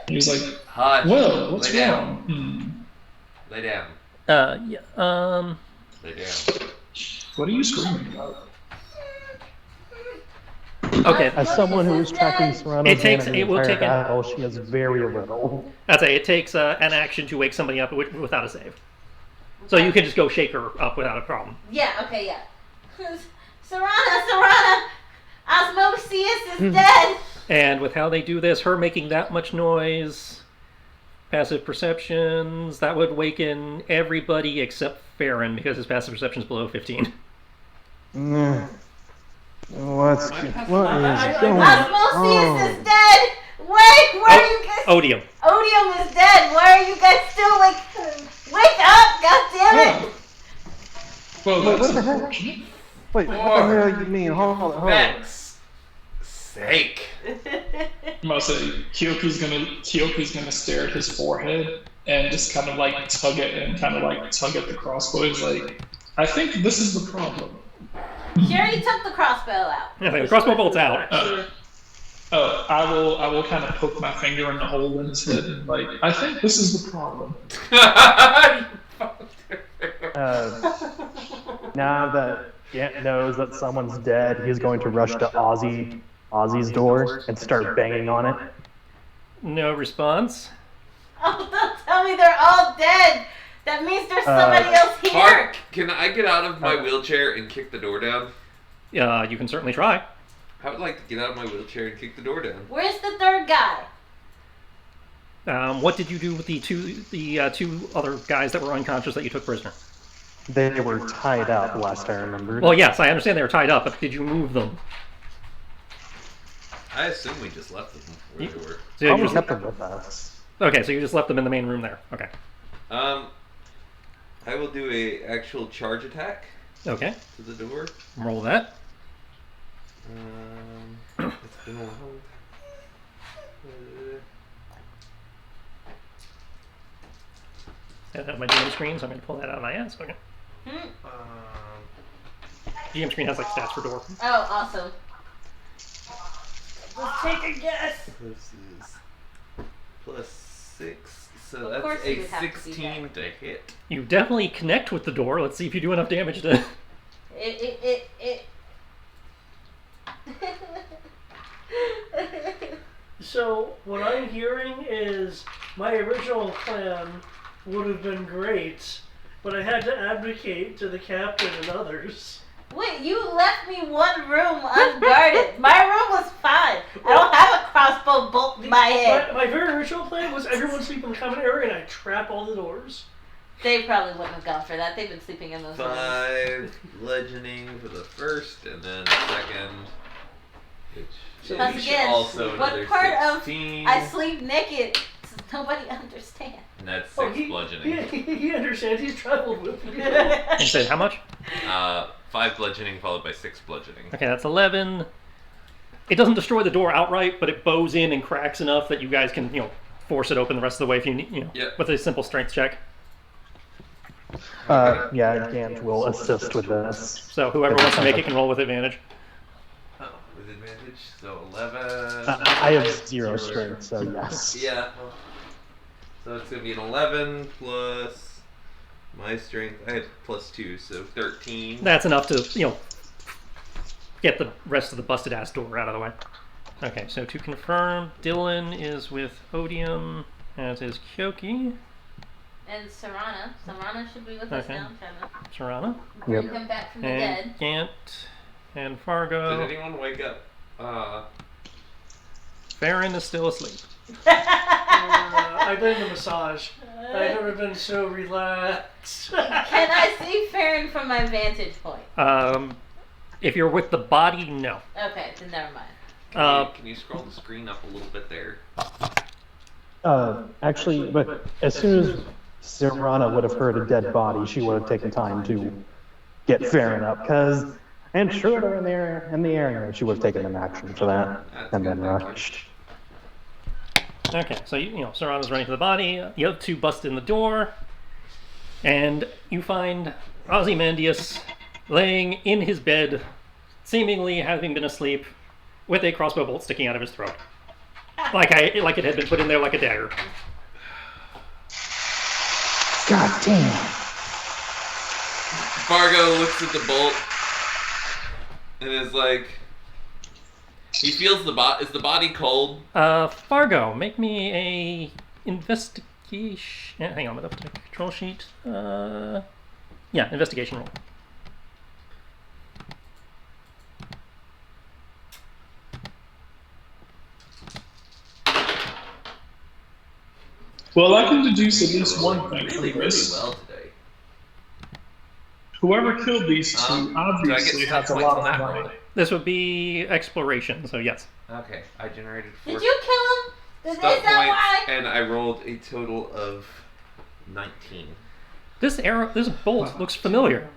He's like, Hush. whoa, what's Lay down. wrong? Lay down. Yeah. Lay down. What are you screaming about? Okay. As someone who is tracking Serrano's It will take battle, she has very little. I'd say it takes an action to wake somebody up without a save. So you can just go shake her up without a problem. yeah, okay, yeah. Serana! Osmosis is dead! And with how they do this, her making that much noise, passive perceptions, that would waken everybody except Farron because his passive perception is below 15. What is going Osmosis is dead! Wait, where are you guys? Odium. Odium is dead! Why are you guys still like... Wake up! God damn it! Well, Wait, that's what the heck? unfortunate. Wait, what the hell you mean? Hold on. Vex. Sake. I'm about to say, Kyoki's gonna stare at his forehead and just kind of like tug it and kind of like tug at the crossbow. He's like, I think this is the problem. She already took the crossbow out. Yeah, the crossbow bolt's out. I will kind of poke my finger in the hole in his head and like, I think this is the problem. Now that Gant knows that someone's dead, he's going to rush to Ozzy's door and start banging on it. No response. Oh, don't tell me they're all dead. That means there's somebody else here. Mark, can I get out of my wheelchair and kick the door down? Yeah, you can certainly try. I would like to get out of my wheelchair and kick the door down. Where's the third guy? What did you do with the two other guys that were unconscious that you took prisoner? They were tied up, last I remember. Well, yes, I understand they were tied up, but did you move them? I assume we just left them where they were. So you we just- kept them with us. okay, so you just left them in the main room there. Okay. I will do a actual charge attack Okay. to the door. Roll that. It's been a while. I have my GM screen, so I'm going to pull that out of my ass. Okay. GM screen has like stats for door. Oh, awesome. Let's take a guess. This is plus 6, so Of course that's you a would have to be 16 to hit. You definitely connect with the door. Let's see if you do enough damage to. It. So what I'm hearing is my original plan would have been great, but I had to abdicate to the captain and others. Wait, you left me one room unguarded. My room was fine. I don't have a crossbow bolt in my head. My very original plan was everyone sleep in the common area and I trap all the doors. They probably wouldn't have gone for that. They've been sleeping in those rooms. 5 bludgeoning for the first, and then the second, which Once is again, also what another part 16. of I sleep naked does nobody understand? And that's 6 he bludgeoning. he understands. He's traveled with me. You said how much? 5 bludgeoning followed by 6 bludgeoning. Okay, that's 11. It doesn't destroy the door outright, but it bows in and cracks enough that you guys can, force it open the rest of the way if you need, Yep. with a simple strength check. Yeah, Gant will assist with this. So whoever wants to make it can roll with advantage. Oh, with advantage, so 11. I have 0 strength, so yes. Yeah. So it's going to be an 11 plus my strength. I have plus 2, so 13. That's enough to, get the rest of the busted ass door out of the way. Okay, so to confirm, Dylan is with Odium, as is Kyoki. And Sarana. Sarana should be with us Okay. now. Trying to Sarana. bring Yep. him back from the And dead. Gant. And Fargo. Did anyone wake up? Farron is still asleep. I've been in the massage. I've never been so relaxed. Can I see Farron from my vantage point? If you're with the body, no. Okay, then never mind. Can you scroll the screen up a little bit there? Actually, but as soon as Sirana would have heard a dead body, she would have taken time to get Farron up, because and Schroeder in the area, she would have taken an action for that, That's and good, then thank you. rushed. Okay, so Sarana's running to the body. The other two bust in the door, and you find Ozymandias laying in his bed, seemingly having been asleep, with a crossbow bolt sticking out of his throat, like it had been put in there like a dagger. God damn. Fargo looks at the bolt and is like, he feels is the body cold? Fargo, make me a investigation. Hang on, I'm up to the control sheet. Yeah, investigation roll. Well, I can deduce at least one thing really, from really this. well today. Whoever killed these two Do I get obviously stat has a points lot on that of money. roll? This would be exploration, so yes. Okay, I generated 4 Did you kill him? Is stuff that points, why? and I rolled a total of 19. This bolt looks familiar.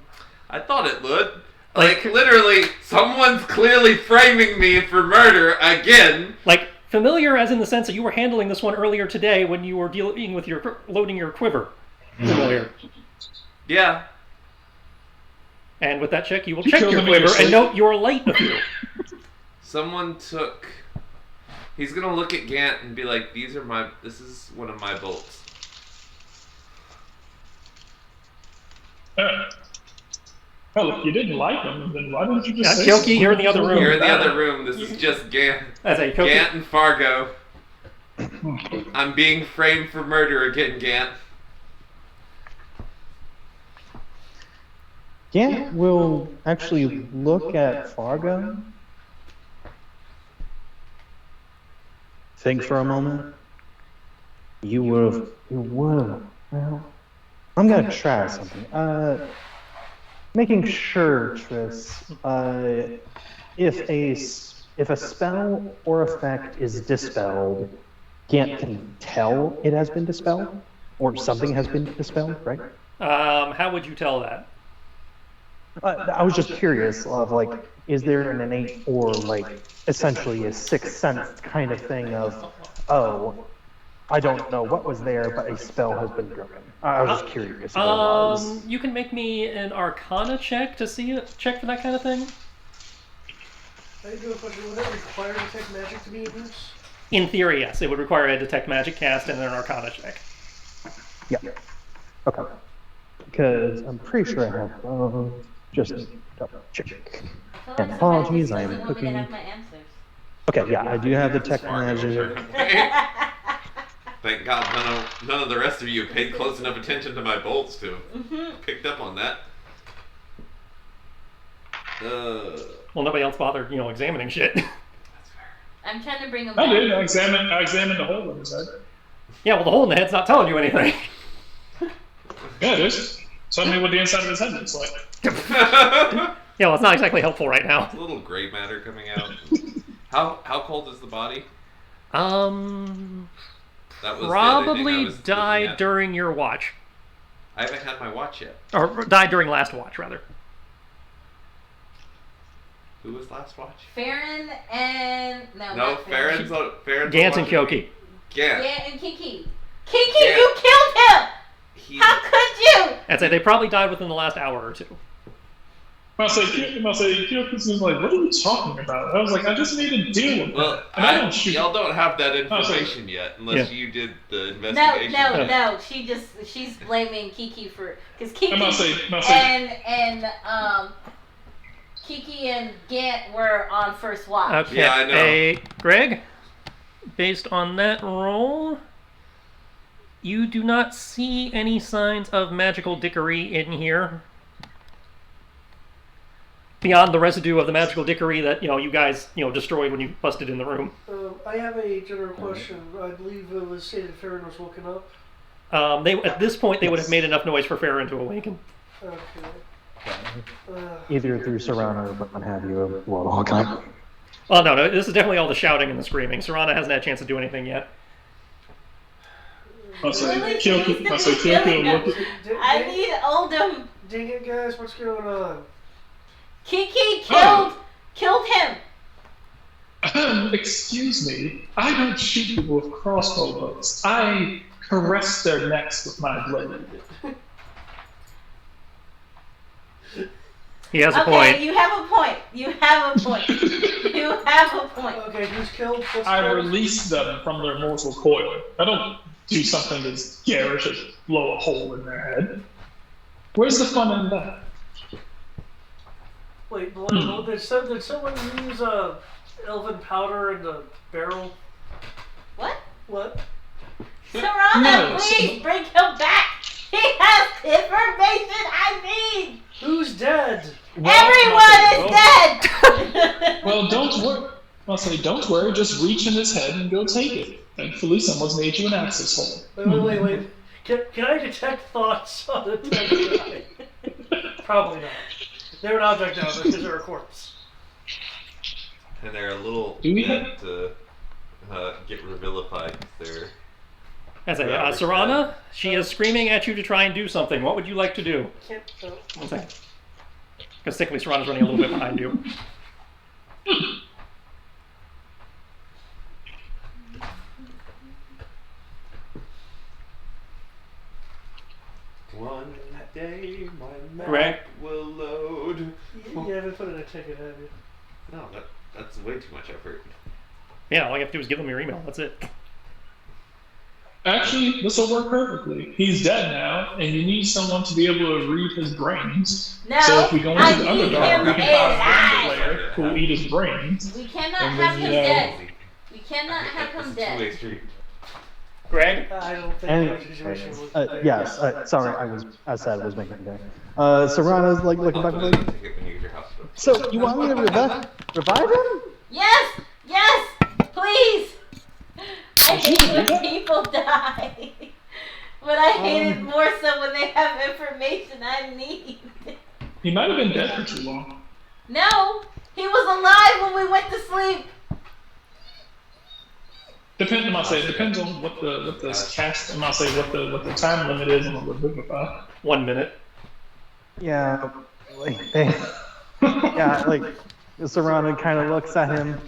I thought it would. Like, literally, someone's clearly framing me for murder again. Like, Familiar as in the sense that you were handling this one earlier today when you were dealing with loading your quiver. Familiar. Yeah. And with that check, you will check killed your him in your quiver and sleep? note your light of you. Someone took. He's gonna look at Gant and be like, this is one of my bolts. Well, if you didn't like him, then why don't you just say Kyoki, you're in the other room. You're in the other room. This is just Gant. As a Kyoki, Gant and Fargo. I'm being framed for murder again, Gant. Gant will actually look at Fargo. Think for a moment. You would. Well, I'm gonna try something. Making sure, Tris, if a spell or effect is dispelled, Gant can tell it has been dispelled, or something has been dispelled, right? how would you tell that? I was just curious of like, is there an innate or like essentially a sixth sense kind of thing of, oh, I don't know what was there, but a spell has been broken. I was just curious if it was. You can make me an Arcana check to check for that kind of thing. I do a question. Would that require detect magic to be in use? In theory, yes. It would require a detect magic cast and then an Arcana check. Yeah. Okay. Because I'm pretty sure I have. Just double check. And apologies, I am cooking. Have my answers. Okay, yeah, I do have detect magic. Thank God none of the rest of you paid close enough attention to my bolts to have picked up on that. Well, nobody else bothered, examining shit. I'm trying to bring them I back. did. I examined the hole in his head. Yeah, well, the hole in the head's not telling you anything. Yeah, it is. Tell me what the inside of his head looks like. Yeah, well, it's not exactly helpful right now. A little gray matter coming out. How cold is the body? That was Probably the died during your watch. I haven't had my watch yet. Or died during last watch, rather. Who was last watch? Farron and No, Farron's Gant and Kyoki. Gant. Gant and Kiki. Kiki, you killed him! How could you? I'd say they probably died within the last hour or two. Kyoki's like, what are you talking about? I was like, I just made a deal with Well, that. And I don't shoot. y'all don't have that information yet, unless you did the investigation. No. She's blaming Kiki for because Kiki Kiki and Gant were on first watch. Okay. Yeah, I know. Hey, Greg, based on that roll, you do not see any signs of magical dickery in here. Beyond the residue of the magical dickery that, you guys, destroyed when you busted in the room. I have a general question. I believe it was stated Farron was woken up. At this point, they would have made enough noise for Farron to awaken. Okay. Either through Serrano or what have you. Well, okay. Oh, no, this is definitely all the shouting and the screaming. Serana hasn't had a chance to do anything yet. Kyoki will look at... I need Oldham. Dang it, guys, what's going on? Kiki killed him. Excuse me, I don't shoot people with crossbow bolts. I caress their necks with my blade. He has a Okay, point. you have a point. You have a point. Okay, who's killed? I release them from their mortal coil. I don't do something as garish as blow a hole in their head. Where's the fun in that? Wait, did someone use elven powder in the barrel? What? What? Serrano, please bring him back. He has information I need. Who's dead? Everyone is dead. Well, don't worry. I'll say, don't worry. Just reach in his head and go take it. Thankfully, someone's made you an access hole. Wait. Can I detect thoughts on the dead guy? Probably not. They're an object now because they're a corpse. And they're a little Do we bit to get revilified. They're As a Serana, she is screaming at you to try and do something. What would you like to do? Can't. One second. Because technically Serana's running a little bit behind you. day my map Greg? will load. You haven't put in a ticket, have you? No, that's way too much effort. Yeah, all you have to do is give them your email. That's it. Actually, this will work perfectly. He's dead now, and you need someone to be able to read his brains. No, So if we go into I the need Underdark, him we can find alive. a player who will eat his brains. We cannot And have then, him you know- dead. We cannot have him It's a dead. two-way street. Greg? I don't think And that situation was. yes, sorry, I said I was making it. Serrano's like looking I'll back, put it like, in the ticket when you get your house built. so you want me to revive him? Yes, yes, please. I hate when people die, but I hate it more so when they have information I need. He might have been dead for too long. No, he was alive when we went to sleep. Depends on what the cast. I'm not saying what the time limit is on the Vivify. 1 minute. Yeah, like Serrano kind of looks at him.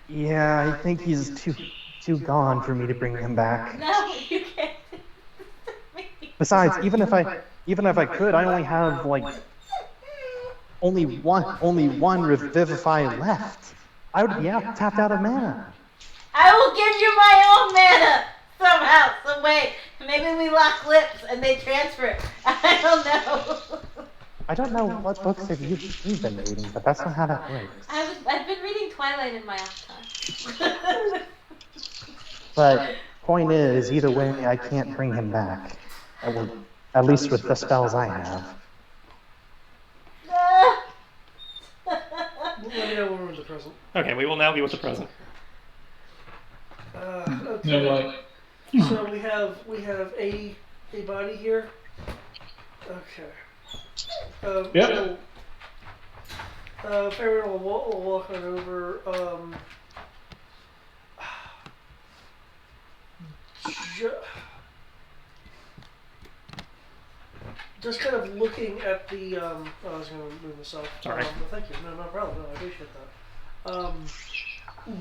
Yeah, I think he's too gone for me to bring him back. No, you can't. Besides, even if I could, I only have like only one Revivify left. I would be tapped out of mana. I will give you my own mana somehow, some way. Maybe we lock lips and they transfer. I don't know. I don't know what books have you've been reading, but that's not how that works. I've been reading Twilight in my off time. But point is, either way, I can't bring him back. At least with the spells I have. Let me know when we're in the present. Okay, we will now be with the present. Okay. You know, like So we have a body here. Okay. Yep. Farron will walk on over. Just kind of looking at the. I was going to move myself. Sorry. Thank you. No problem. No, I appreciate that.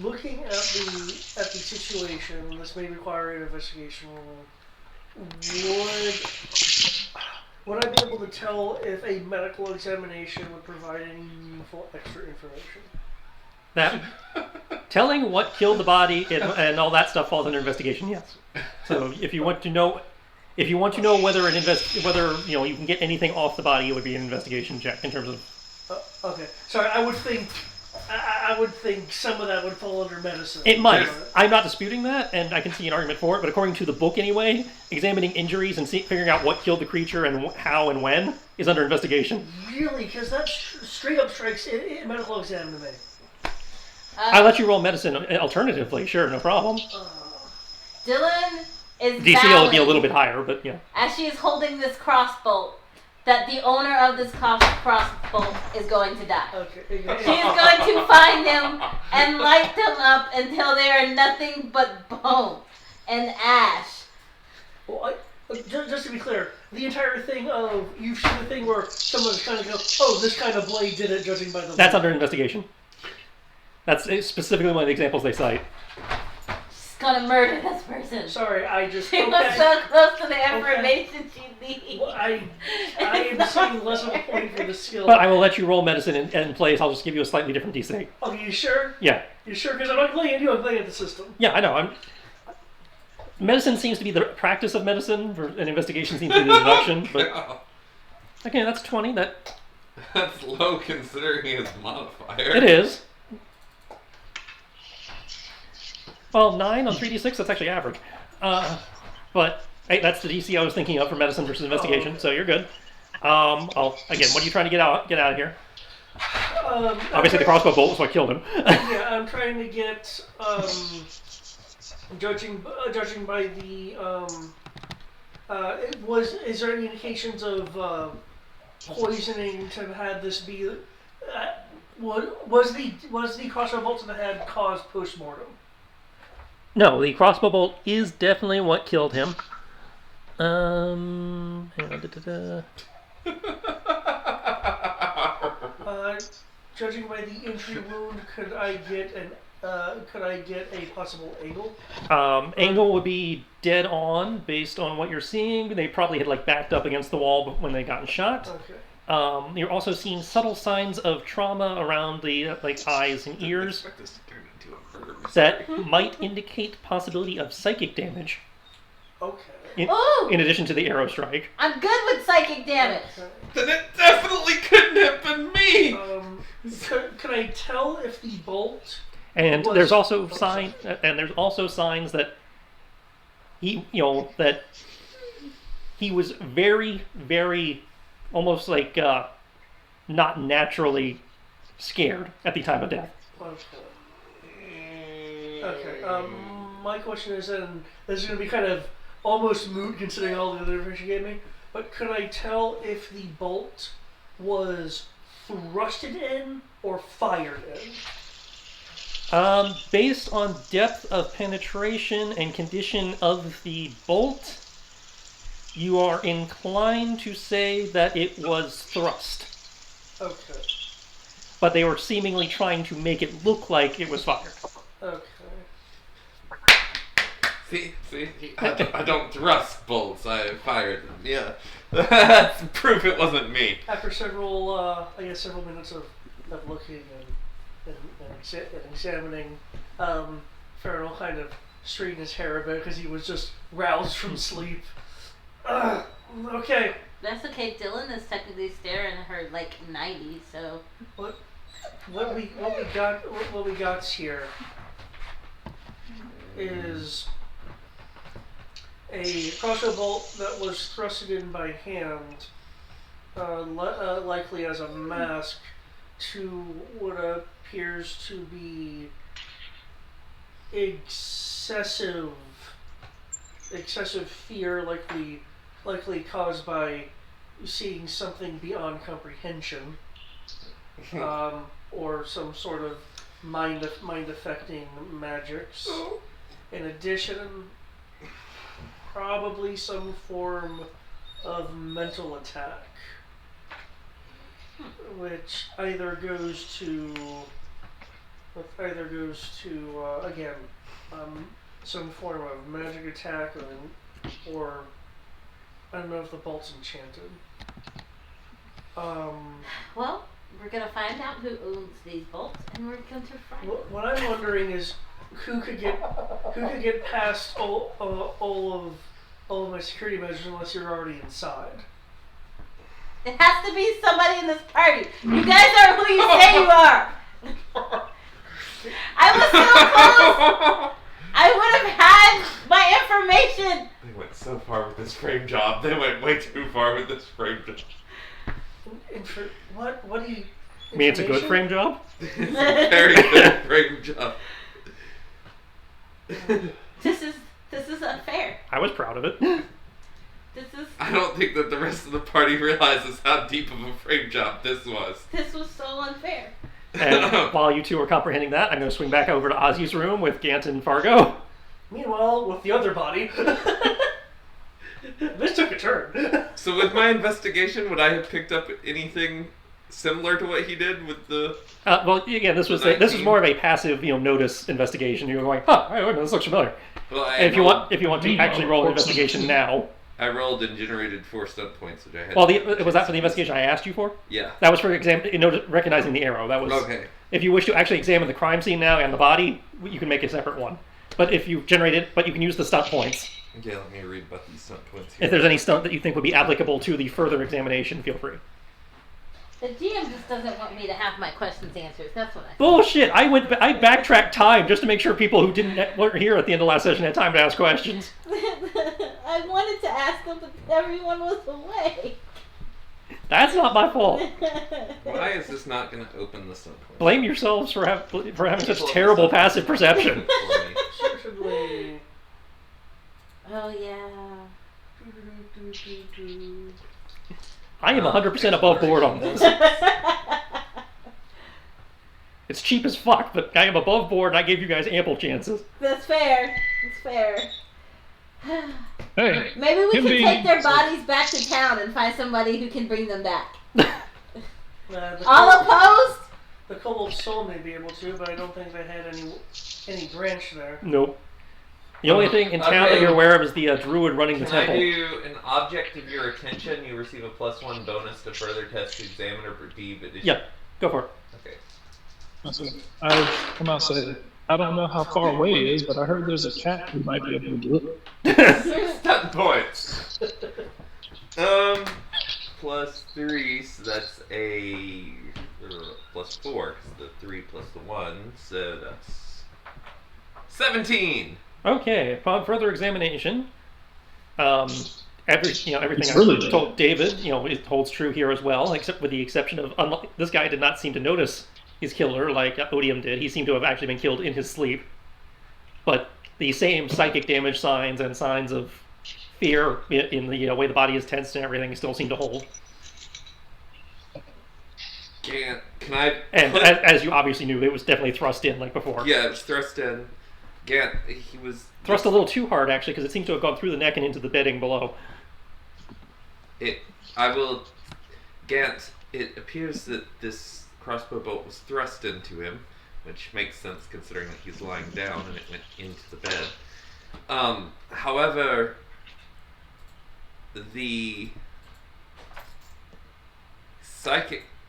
Looking at the situation, this may require an investigation roll. Would I be able to tell if a medical examination would provide any meaningful extra information? That telling what killed the body and all that stuff falls under investigation. Yes. So if you want to know whether whether you can get anything off the body, it would be an investigation check in terms of. Okay. Sorry, I would think some of that would fall under medicine. It might. I'm not disputing that, and I can see an argument for it. But according to the book, anyway, examining injuries and figuring out what killed the creature and how and when is under investigation. Really? Because that straight up strikes in medical exam to me. I'll let you roll medicine alternatively. Sure, no problem. Dylan is DC will be a vowing, little bit higher, but yeah. as she is holding this crossbow, that the owner of this crossbow is going to die. Okay. She is going to find them and light them up until they are nothing but bone and ash. Well, just to be clear, the entire thing of you've seen the thing where someone's kind of go, oh, this kind of blade did it, judging by the. That's under investigation. That's specifically one of the examples they cite. She's gonna murder this person. Sorry, I just. She was so close to the information she needs. Well, I am seeing less of a point for the skill. But I will let you roll medicine in place. I'll just give you a slightly different DC. Oh, you sure? Yeah. You sure? Because I'm not playing at you, I'm playing at the system. Yeah, I know. Medicine seems to be the practice of medicine, and investigation seems to be the deduction. But okay, that's 20. That's low considering his modifier. It is. Well, 9 on 3d6, that's actually average. But hey, that's the DC I was thinking of for medicine versus investigation, so you're good. Again, what are you trying to get out of here? Obviously, the crossbow bolt was what killed him. Yeah, I'm trying to get, judging by the, is there any indications of poisoning to have had this be, was the crossbow bolt to the head caused post-mortem? No, the crossbow bolt is definitely what killed him. Hang on. Judging by the entry wound, could I get Could I get a possible angle? Angle would be dead on based on what you're seeing. They probably had like backed up against the wall when they got shot. Okay. You're also seeing subtle signs of trauma around the like eyes and ears Expect this to turn into a murder that might indicate possibility of psychic damage. Okay. In addition to the arrow strike. I'm good with psychic damage. Then it definitely couldn't have been me! Can I tell if the bolt? And was- there's also signs that that he was very, very, almost like not naturally scared at the time of death. Okay. My question is, and this is going to be kind of almost moot considering all the other information you gave me, but could I tell if the bolt was thrusted in or fired in? Based on depth of penetration and condition of the bolt, you are inclined to say that it was thrust. Okay. But they were seemingly trying to make it look like it was fired. Okay. See, I don't thrust bolts, I fired them, yeah. That's proof it wasn't me. After several minutes of looking and examining, Farrell will kind of straighten his hair a bit because he was just roused from sleep. Okay. That's okay. Dylan is technically staring at her like 90, so. What we got here is a crossbow bolt that was thrusted in by hand, likely as a mask to what appears to be excessive fear, likely caused by seeing something beyond comprehension, or some sort of mind affecting magics. In addition, probably some form of mental attack, which either goes to again, some form of magic attack, or I don't know if the bolt's enchanted. Well, we're gonna find out who owns these bolts, and we're going to find. What I'm wondering is who could get past all of my security measures unless you're already inside. It has to be somebody in this party. You guys are who you say you are. I was so close. I would have had my information. They went so far with this frame job. They went way too far with this frame job. What do you? You mean it's a good frame job? It's a very good frame job. This is unfair. I was proud of it. This is. I don't think that the rest of the party realizes how deep of a frame job this was. This was so unfair. And while you two are comprehending that, I'm going to swing back over to Ozzy's room with Gant and Fargo. Meanwhile, with the other body, this took a turn. So with my investigation, would I have picked up anything similar to what he did with the... Well, again, this was more of a passive, notice investigation. You were going, this looks familiar. Well, And if you want to actually roll an investigation now. I rolled and generated 4 stunt points, which I had. Well, was that for the investigation I asked you for? Yeah. That was for recognizing the arrow. That was Okay. If you wish to actually examine the crime scene now and the body, you can make a separate one. But if you generate it, but you can use the stunt points. Okay, let me read about these stunt points here. If there's any stunt that you think would be applicable to the further examination, feel free. The GM just doesn't want me to have my questions answered. That's what I. Bullshit! I backtracked time just to make sure people who weren't here at the end of last session had time to ask questions. I wanted to ask them, but everyone was away. That's not my fault. Why is this not going to open the stunt points? Blame yourselves for having such terrible passive perception. Certainly. Oh yeah. I am 100% above board on this. It's cheap as fuck, but I am above board and I gave you guys ample chances. That's fair. That's fair. Hey, Maybe we can Indeed. take their bodies back to town and find somebody who can bring them back. The All opposed? The Kobold Soul may be able to, but I don't think they had any branch there. Nope. The only thing in town that you're aware of is the druid running the Can temple. I do an object of your attention? You receive a +1 bonus to further test, examine, or perceive addition. Yeah, go for it. Okay. I come out and say, I don't know how far away he is, but I heard there's a cat who might be able to do it. 6 10 points. +3, so that's a +4. The 3 plus the 1, so that's 17. Okay, upon further examination, everything It's I really told David, it holds true here as well, except with the exception of this guy did not seem to notice his killer like Odium did. He seemed to have actually been killed in his sleep. But the same psychic damage signs and signs of fear in the way the body is tensed and everything still seem to hold. Can I? And as you obviously knew, it was definitely thrust in like before. Yeah, it was thrust in. Gant, he was Thrust a little too hard, actually, because it seems to have gone through the neck and into the bedding below. Gant, it appears that this crossbow bolt was thrust into him, which makes sense considering that he's lying down and it went into the bed. However, the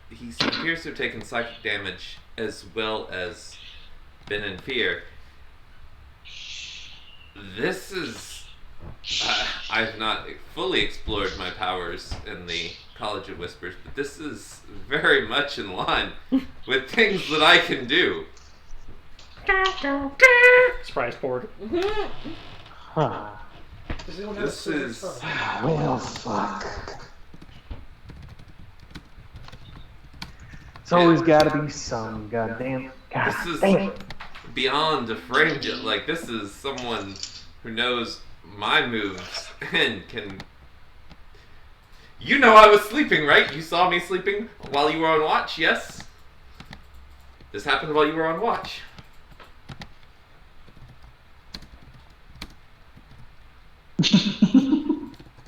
he appears to have taken psychic damage as well as been in fear. This is... I've not fully explored my powers in the College of Whispers, but this is very much in line with things that I can do. Surprise board. Huh. Does anyone have This a silver is... tongue? Well, fuck. It's always gotta be some goddamn. This is Damn. beyond a frame. Like, this is someone who knows my moves and can... You know I was sleeping, right? You saw me sleeping while you were on watch, yes? This happened while you were on watch.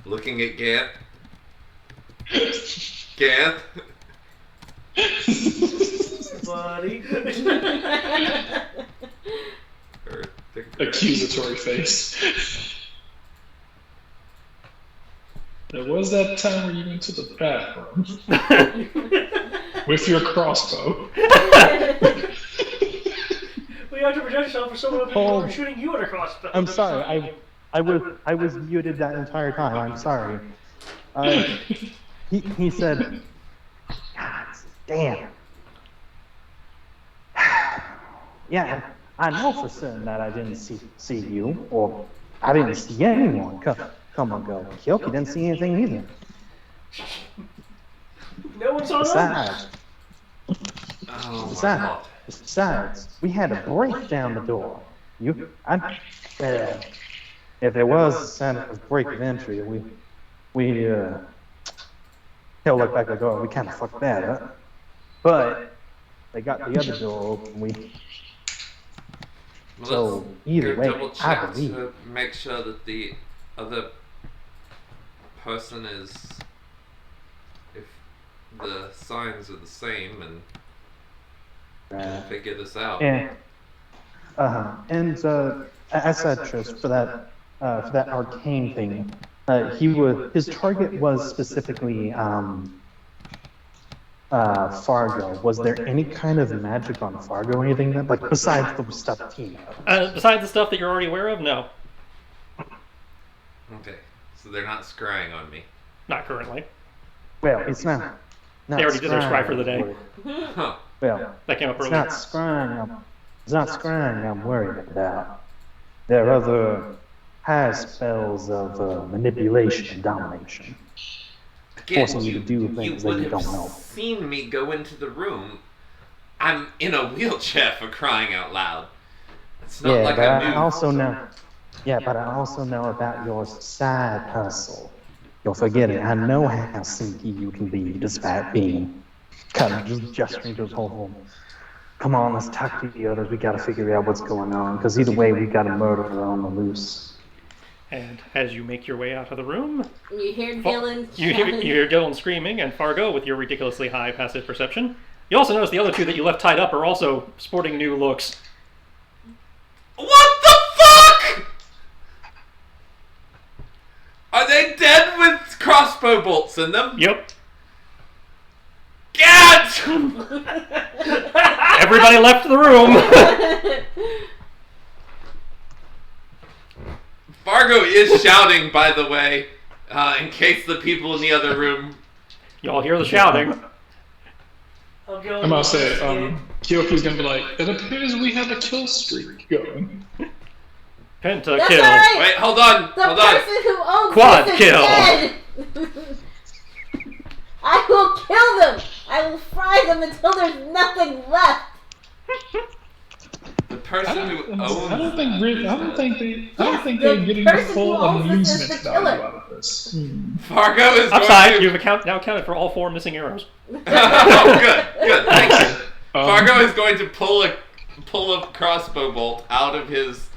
Looking at Gant. Gant. Buddy. Accusatory face. There was that time where you went to the bathroom with your crossbow. Well, you have to protect yourself from someone Hold. who's shooting you at a crossbow. I'm sorry. I was muted that entire time. I'm sorry. He said, God damn. Yeah, I know for certain that I didn't see you, or I didn't see anyone come and go. Kyoki didn't see anything either. No one saw that. Besides, we had to break down the door. If there was a sign of break of entry, we look back at the door. We kind of fucked that up. But they got the other door open. So either way, double I check believe. to make sure that the other person is, if the signs are the same, and figure this out. And as such, just for that arcane thing, his target was specifically Fargo. Was there any kind of magic on Fargo or anything that, like, besides the stuff Tina? Besides the stuff that you're already aware of, no. Okay, so they're not scrying on me. Not currently. Well, it's not. They already did their scry for the day. Huh. Well, That came up it's earlier. not scrying. It's not scrying I'm worried about. There are other high spells of manipulation and domination. Again, Forcing you to do things that would you have don't know. seen me go into the room. I'm in a wheelchair, for crying out loud. It's not Yeah, like but I I moved. also know. Yeah, but I also know about your side hustle. You're forgetting. I know how sneaky you can be, despite being kind of just gesturing to his whole home. Come on, let's talk to the others. We gotta figure out what's going on, because either way, we got a murderer on the loose. And as you make your way out of the room, You hear Dylan. you hear Dylan screaming, and Fargo, with your ridiculously high passive perception, You also notice the other two that you left tied up are also sporting new looks. What the fuck? Are they dead with crossbow bolts in them? Yep. Get! Everybody left the room. Fargo is shouting, by the way, in case the people in the other room. Y'all hear the shouting. I'll go. I'm about to say, Kyoki's gonna be like, it appears we have a kill streak going. Penta That's kill. alright. Wait, hold on, The hold on. person who owns Quad this is kill. dead. I will kill them. I will fry them until there's nothing left. The person who owns. I don't think Yes, they're the getting the person full who owns this is amusement the value killer. out of this. Fargo is Upside, going you've now accounted for all 4 missing arrows. to. Oh, good, thank you. Um, Fargo is going to pull a crossbow bolt out of his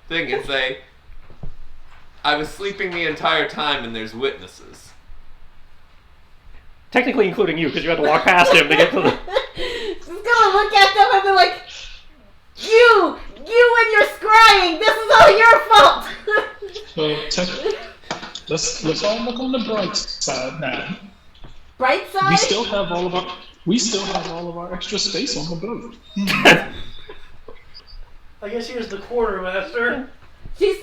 thing and say, "I was sleeping the entire time, and there's witnesses." Technically including you, because you had to walk past him to get to the... Just gonna look at them and be like, you and your scrying, this is all your fault. Well, let's all look on the bright side now. Bright side? We still have all of our extra space on the boat. I guess he was the quartermaster. She's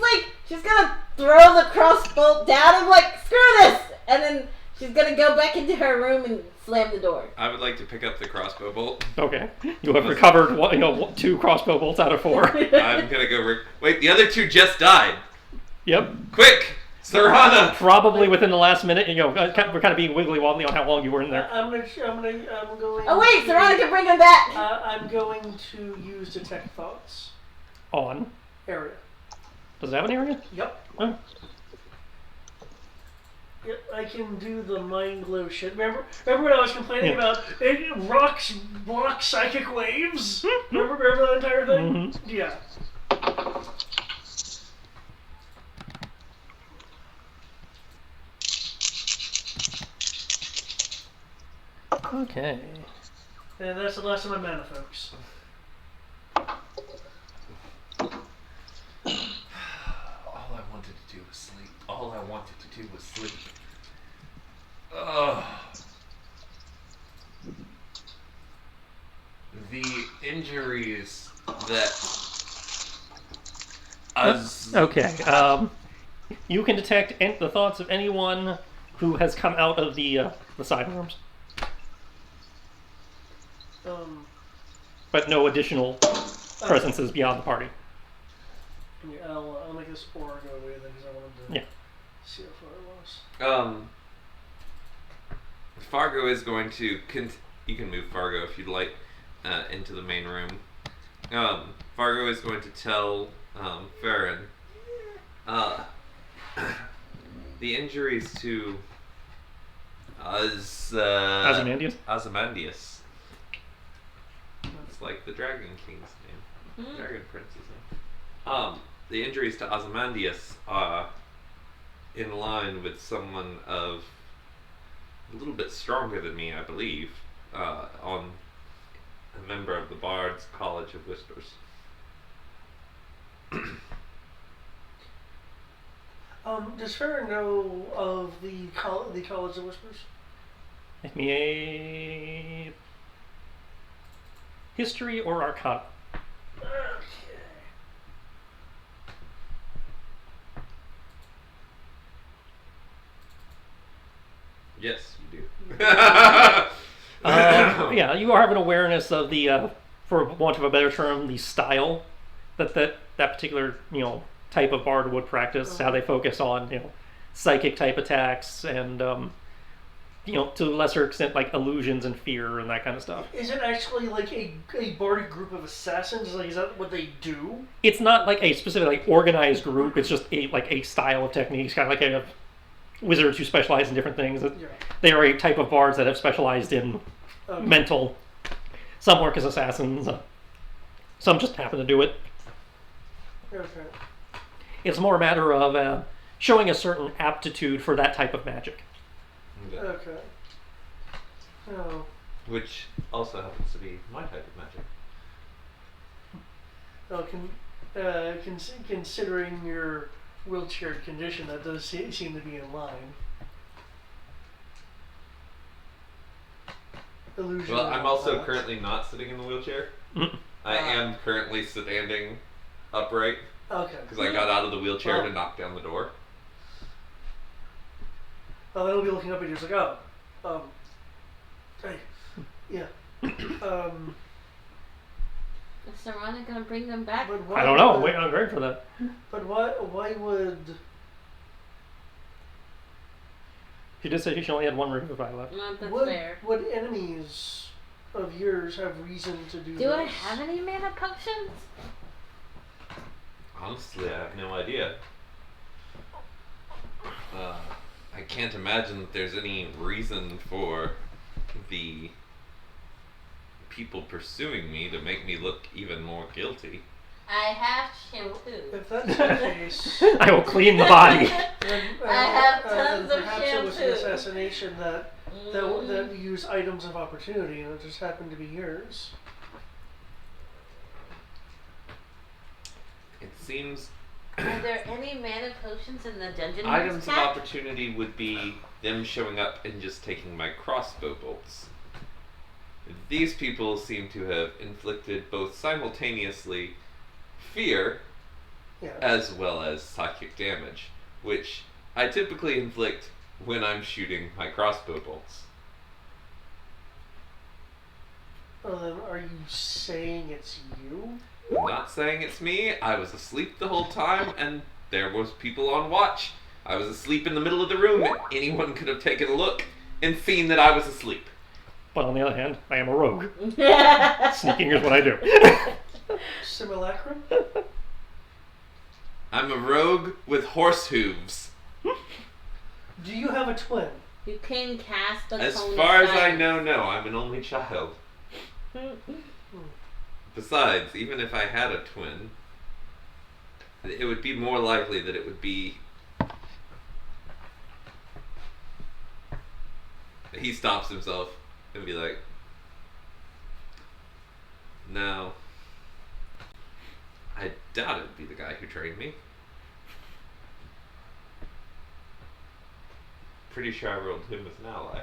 gonna throw the crossbow down and like, screw this! And then she's gonna go back into her room and slam the door. I would like to pick up the crossbow bolt. Okay. You have recovered 2 crossbow bolts out of 4. I'm gonna go. Wait, the other 2 just died. Yep. Quick, Serana. Probably within the last minute, we're kind of being wiggly wobbly on how long you were in there. I'm going. Oh wait, Serana can bring him back! I'm going to use detect thoughts On. area. Does it have an area? Yep. Oh. Yep, I can do the mind glow shit. Remember when I was complaining about rocks block psychic waves? remember that entire thing? Mm-hmm. Yeah. Okay. And that's the last of my mana, folks. All I wanted to do was sleep. All I wanted to do was sleep. Ugh. The injuries that Okay. You can detect the thoughts of anyone who has come out of the sidearms, but no additional presences beyond the party. Yeah, I'll make this aura go away then because I wanted to see how far it was. Fargo is going to. You can move Fargo if you'd like into the main room. Fargo is going to tell Farron the injuries to Ozymandias? Ozymandias. That's like the Dragon King's name. Dragon Prince's name. The injuries to Ozymandias are in line with someone of a little bit stronger than me, I believe, on a member of the Bard's College of Whispers. Does Farron know of the College of Whispers? Make me a history or arcana. Yes, you do. Yeah, you have an awareness of the, for want of a better term, the style that particular type of bard would practice. How they focus on psychic type attacks and to a lesser extent like illusions and fear and that kind of stuff. Is it actually like a bardic group of assassins? Like, is that what they do? It's not like a specific organized group. It's just a style of techniques, kind of like a wizards who specialize in different things. Yeah. They are a type of bards that have specialized in mental. Some work as assassins. Some just happen to do it. Okay. It's more a matter of showing a certain aptitude for that type of magic. Okay. Oh. Which also happens to be my type of magic. Well, considering your wheelchair condition, that does seem to be in line. Illusion. Well, I'm also that. currently not sitting in the wheelchair. Mm. I am currently standing upright Okay. because I got out of the wheelchair Oh. to knock down the door. Oh, then we'll be looking up at you. It's like, hey, yeah. Is Serana gonna bring them back? But why I don't know. I'm would- waiting on Greg for that. But why would? She did say she only had one revivify left. No, that's Would, fair. would enemies of yours have reason to do Do this? I have any mana potions? Honestly, I have no idea. I can't imagine that there's any reason for the people pursuing me to make me look even more guilty. I have shampoo. If that's the case, I will clean the body. then, I have then tons of perhaps it was an shampoo. assassination that that use items of opportunity, and it just happened to be yours. It seems Are there any mana potions in the dungeon? items of pack? opportunity would be them showing up and just taking my crossbow bolts. These people seem to have inflicted both simultaneously fear Yeah. as well as psychic damage, which I typically inflict when I'm shooting my crossbow bolts. Then are you saying it's you? I'm not saying it's me. I was asleep the whole time, and there was people on watch. I was asleep in the middle of the room, and anyone could have taken a look and seen that I was asleep. But on the other hand, I am a rogue. Sneaking is what I do. Simulacrum? I'm a rogue with horse hooves. Do you have a twin? You can cast the As cone of far as I silence. know, no. I'm an only child. Besides, even if I had a twin, it would be more likely that it would be... He stops himself and be like, no. I doubt it'd be the guy who trained me. Pretty sure I rolled him as an ally.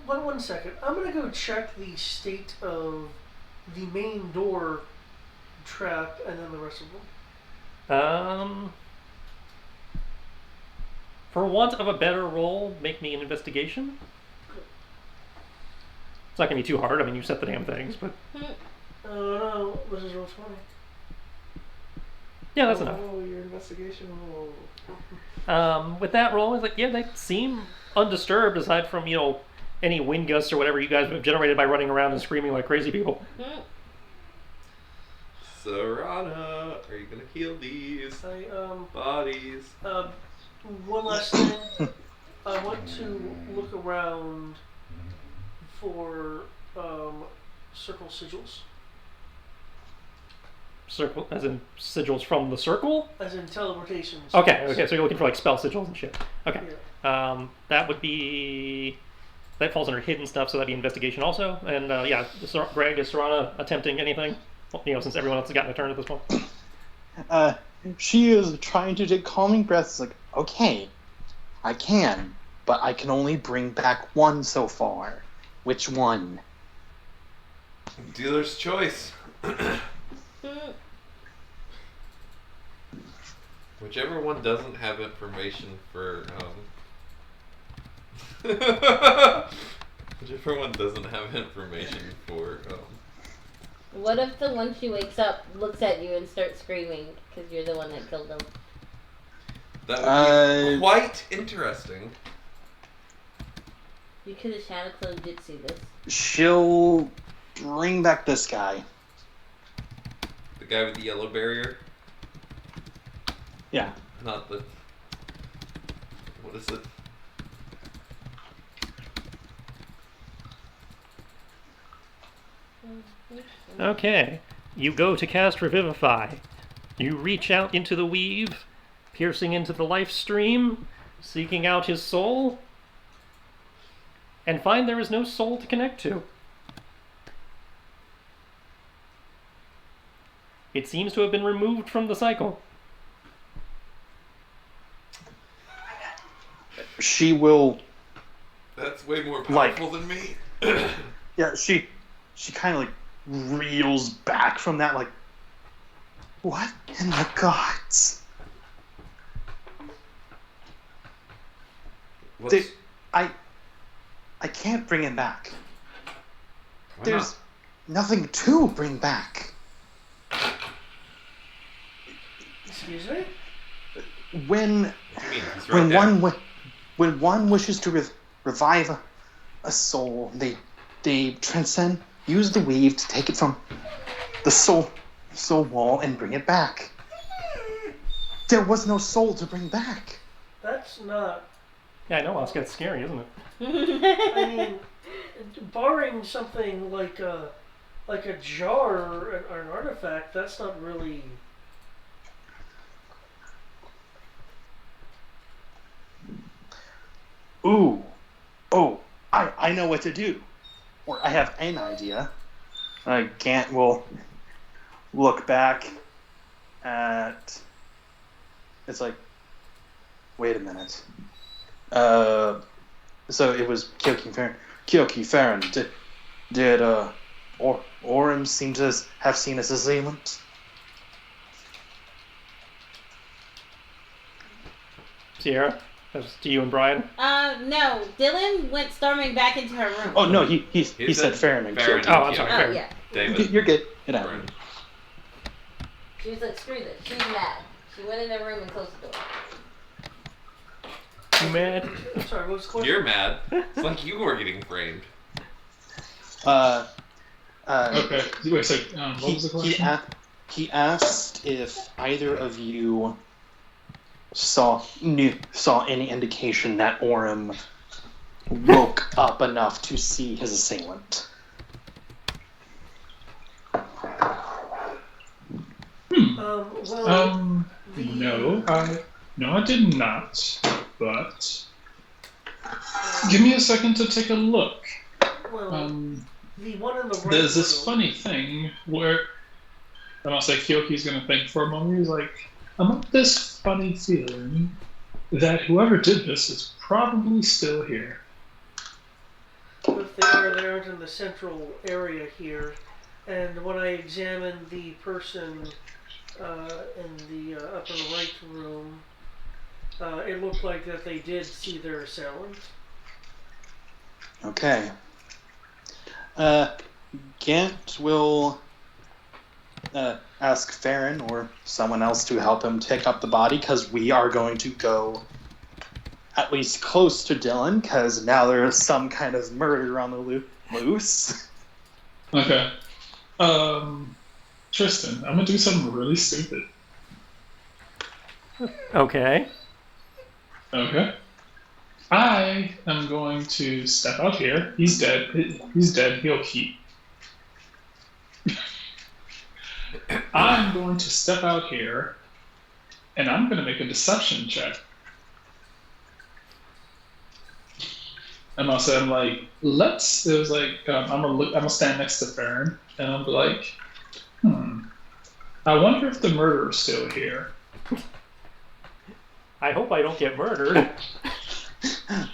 One second. I'm gonna go check the state of the main door trap and then the rest of them. For want of a better roll, make me an investigation. It's not gonna be too hard. I mean, you set the damn things, but Oh no, this is roll 20. yeah, that's enough. Oh, your investigation roll. With that roll, it's like, yeah, they seem undisturbed aside from, any wind gusts or whatever you guys have generated by running around and screaming like crazy people. Serana, are you gonna heal these bodies? One last thing. I want to look around for circle sigils. Circle, as in sigils from the circle? As in teleportation. Okay, sigils. so you're looking for like spell sigils and shit. Okay. Yeah. That would be... That falls under hidden stuff, so that'd be investigation also. And yeah, Greg, is Serana attempting anything? Well, since everyone else has gotten a turn at this point. She is trying to take calming breaths, like, okay, I can, but I can only bring back one so far. Which one? Dealer's choice. Whichever one doesn't have information for whichever one doesn't have information for What if the one she wakes up looks at you and starts screaming because you're the one that killed them? that would be quite interesting. You could have shadow clone Jitsu this. She'll bring back this guy. The guy with the yellow barrier, Yeah. not the what is it? Okay. You go to cast Revivify. You reach out into the weave, piercing into the life stream, seeking out his soul, and find there is no soul to connect to. It seems to have been removed from the cycle. She will. That's way more powerful than me. Yeah, she kind of like reels back from that, like, what in the gods? What's, I can't bring him back. why There's nothing to bring back. Excuse me? When not? What do you mean? He's right there. when one wishes to revive a soul, they transcend, use the weave to take it from the soul wall and bring it back. There was no soul to bring back. That's not. Yeah, I know, it's getting scary, isn't it? I mean, barring something like a jar or an artifact, that's not really. Ooh. Oh, I know what to do. Or I have an idea. Gant will look back at... It's like, wait a minute. So it was Kyoki Farron. Did Orim seem to have seen his assailant? Sierra, that's to you and Brian. No. Dylan went storming back into her room. Oh no, he said Farron and Farron Kyoki. Oh, I'm sorry. Oh, Fair. yeah. David. You're good. Get out. Brian. She was like, screw this. She was mad. She went in her room and closed the door. You mad? I'm sorry, what was the question? You're mad. It's like you were getting framed. Okay. Wait a sec. What was the question? He asked if either of you saw any indication that Orim woke up enough to see his assailant. Well, No, I did not. But give me a second to take a look. well, the one in the right There's this room- funny thing where, and I'll say Kyoki's gonna think for a moment. He's like, I'm of this funny feeling that whoever did this is probably still here. If they aren't in the central area here. And when I examined the person in the upper right room, it looked like that they did see their assailant. Okay. Gant will ask Farron or someone else to help him pick up the body, because we are going to go at least close to Dylan, because now there is some kind of murder on the loose. Okay. Tristan, I'm gonna do something really stupid. Okay. Okay. I am going to step out here. He's dead. He's dead. He'll keep. I'm going to step out here, and I'm going to make a deception check. And also, I'm like, let's. It was like, I'm gonna stand next to Farron, and I'm like, I wonder if the murderer's still here. I hope I don't get murdered.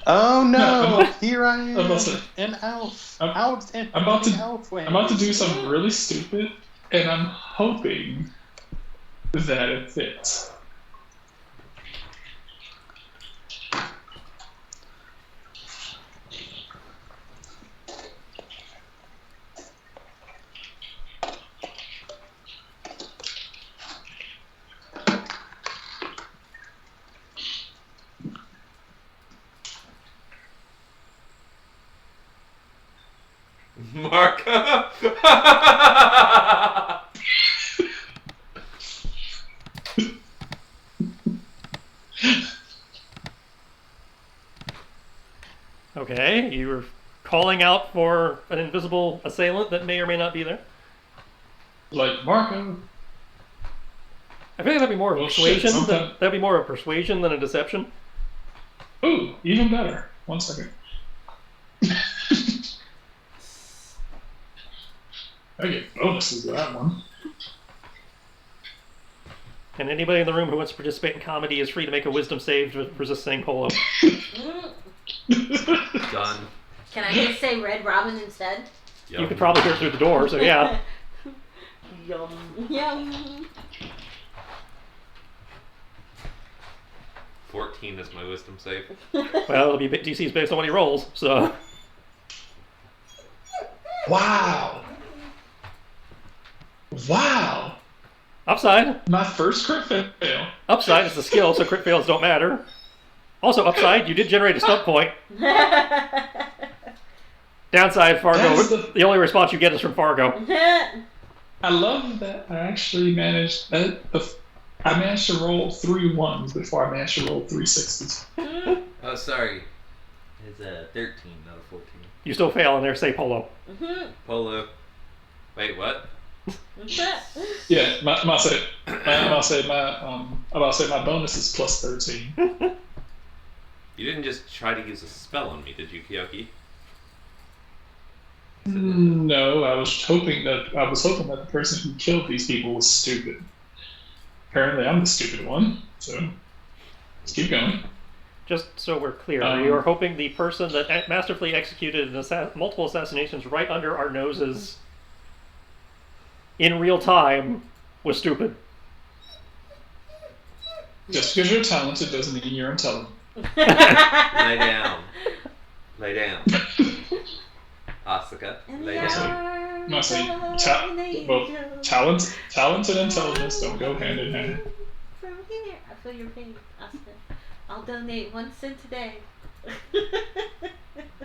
Oh no! No, Here I am, about an elf. I'm Out in about to- the elf way. I'm about to do something really stupid, and I'm hoping that it fits. Marka. Okay, you were calling out for an invisible assailant that may or may not be there. Like, Marco. I feel like that'd be more of a Well, shit, persuasion. sometime- That'd be more of a persuasion than a deception. Ooh, even better. 1 second. I get bonuses to that one. And anybody in the room who wants to participate in comedy is free to make a wisdom save to resist saying polo. Done. Can I just say Red Robin instead? Yum. You could probably hear it through the door, so yeah. Yum. Yum. 14 is my wisdom save. Well, it'll be DC's based on what he rolls, so. Wow. Wow. Upside. My first crit fail. Upside is the skill, so crit fails don't matter. Also, upside, you did generate a stub point. Downside, Fargo, That's the only response you get is from Fargo. I love that I actually managed I managed to roll 3 1s before I managed to roll 3 6s. Oh, sorry. It's 13, not a 14. You still fail, and there say polo. Polo. Wait, what? Yeah, my bonus is plus 13. You didn't just try to use a spell on me, did you, Kyoki? No, I was hoping that the person who killed these people was stupid. Apparently, I'm the stupid one. So let's keep going. Just so we're clear, you are hoping the person that masterfully executed multiple assassinations right under our noses in real time was stupid. Just because you're talented doesn't mean you're intelligent. Lay down. Lay down. Asuka, lay down. No, see, talent and intelligence don't go hand in hand. From here, I feel your pain, Oscar. I'll donate 1 cent today.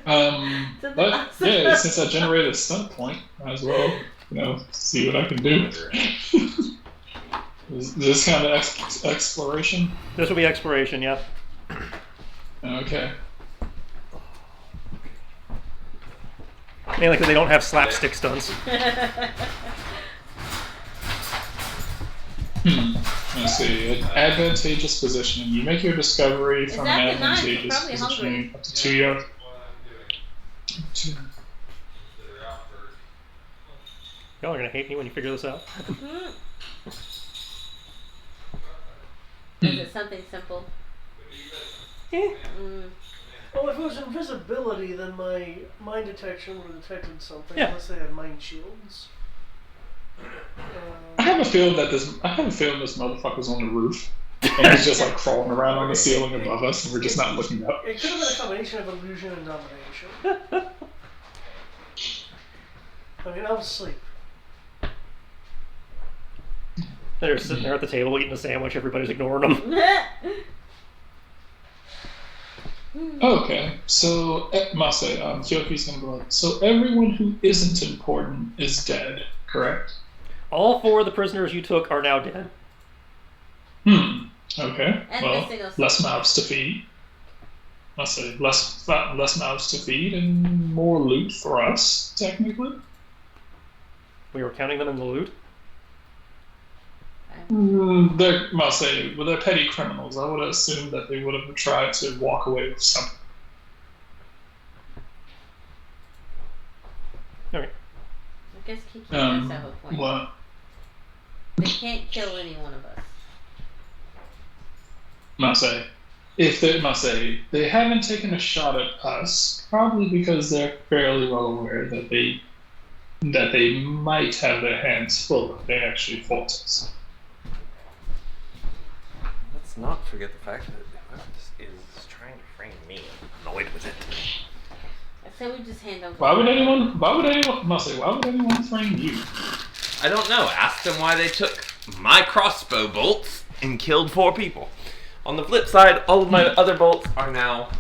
But yeah, since I generated a stunt point, might as well, see what I can do. Is this kind of exploration? This will be exploration, yeah. Okay. Mainly because they don't have slapstick stunts. Let's see. Advantageous positioning. You make your discovery from an that the knife? You're advantageous probably positioning hungry. up to 2 yards. Y'all are gonna hate me when you figure this out. Is it something simple? Well, if it was invisibility, then my mind detection would have detected something, Yeah. unless they had mind shields. I have a feeling this motherfucker's on the roof, and he's just like crawling around on the ceiling above us, and we're just not looking up. It could have been a combination of illusion and domination. I mean, I was asleep. They're sitting there at the table eating a sandwich, everybody's ignoring them. Okay, so Mase, Kyoki's gonna be like, so everyone who isn't important is dead, correct? All 4 of the prisoners you took are now dead. Okay. And Well, missing a less mouths to feed. I'll say less mouths to feed and more loot for us, technically. We were counting them in the loot. They're petty criminals. I would have assumed that they would have tried to walk away with something. Okay. I guess Kiki does have a point. What? They can't kill any one of us. They haven't taken a shot at us, probably because they're fairly well aware that they might have their hands full if they actually fought us. Let's not forget the fact that whoever this is trying to frame me. I'm annoyed with it. I said we just hand over. Why would anyone frame you? I don't know. Ask them why they took my crossbow bolts and killed 4 people. On the flip side, all of my other bolts are now...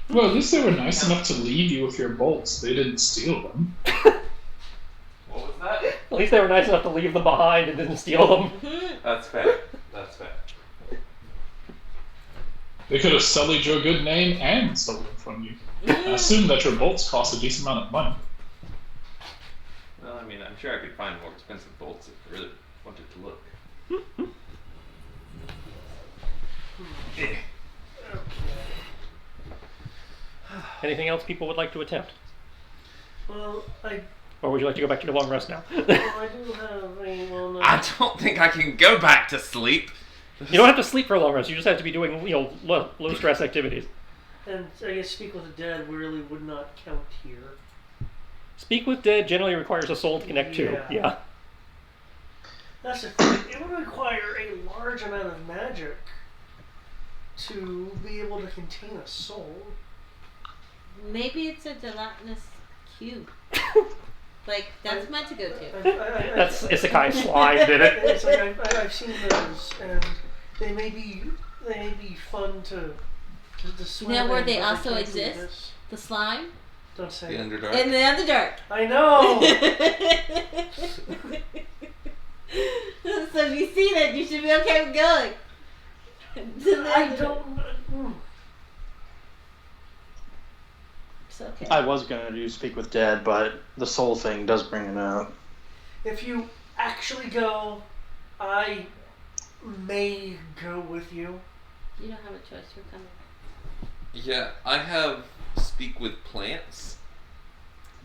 Well, at least they were nice enough to leave you with your bolts. They didn't steal them. What was that? At least they were nice enough to leave them behind and didn't steal them. That's fair. That's fair. They could have sullied your good name and stolen from you. I assume that your bolts cost a decent amount of money. Well, I mean, I'm sure I could find more expensive bolts if really want it to look. Anything else people would like to attempt? Well, Or would you like to go back to your long rest now? I do have a no. I don't think I can go back to sleep. You don't have to sleep for a long rest. You just have to be doing, low stress activities. And I guess Speak with the Dead really would not count here. Speak with Dead generally requires a soul to connect to. Yeah. That's the thing. It would require a large amount of magic to be able to contain a soul. Maybe it's a gelatinous cube. Like, that's meant to go to. That's Isekai slime, did it? It's like I've seen those, and they may be fun to swim. You know where in, they but also can't do exist? this. The slime? Don't say The it. Underdark. In the Underdark. I know. So if you see that, you should be okay with going. I don't. It's okay. I was gonna do Speak with Dead, but the soul thing does bring it up. If you actually go, I may go with you. You don't have a choice. You're coming. Yeah, I have speak with plants.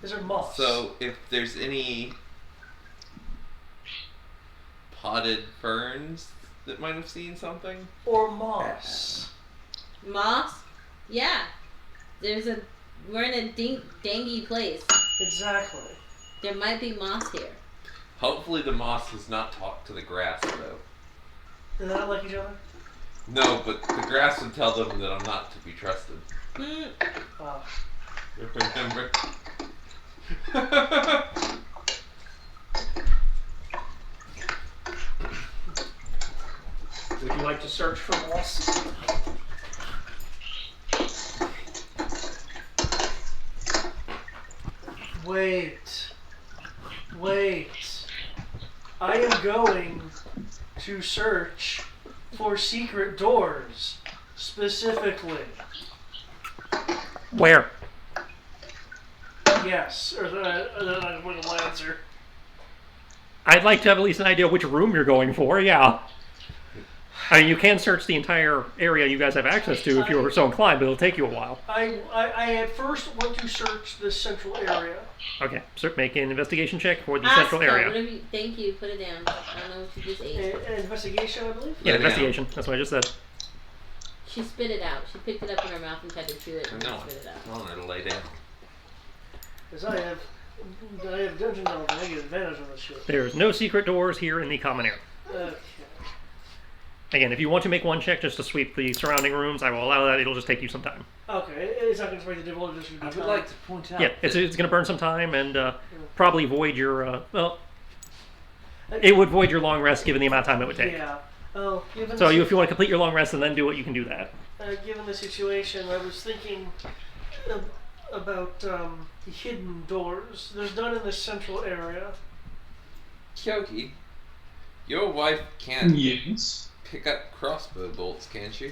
These are moths. So if there's any potted ferns that might have seen something. Or moss. Moss? Yeah. We're in a dangy place. Exactly. There might be moss here. Hopefully the moss does not talk to the grass though. Do they not like each other? No, but the grass would tell them that I'm not to be trusted. Ah. Remember? Would you like to search for moss? Wait. I am going to search for secret doors, specifically. Where? Yes, or then I will answer. I'd like to have at least an idea of which room you're going for, yeah. I mean, you can search the entire area you guys have access to if you were so inclined, but it'll take you a while. I at first want to search this central area. Okay, so make an investigation check for the Oscar, central area. Whatever thank you. Put it down. I don't know what you just ate. An investigation, I believe. Yeah, Yeah. investigation. That's what I just said. She spit it out. She picked it up in her mouth and tried to chew it and No, spit it out. I want her to lay down. Because I have dungeon knowledge. I get advantage on this shit. There's no secret doors here in the common area. Okay. Again, if you want to make one check just to sweep the surrounding rooms, I will allow that. It'll just take you some time. Okay, it's not going to break the difficulty. Just I would like to point out. Yeah, it's going to burn some time and probably void your, it would void your long rest given the amount of time it would take. Yeah. Oh, So if you want to complete your long rest and then do it, you can do that. given the situation, I was thinking about the hidden doors. There's none in the central area. Kyoki, your wife can't Yes. pick up crossbow bolts, can she?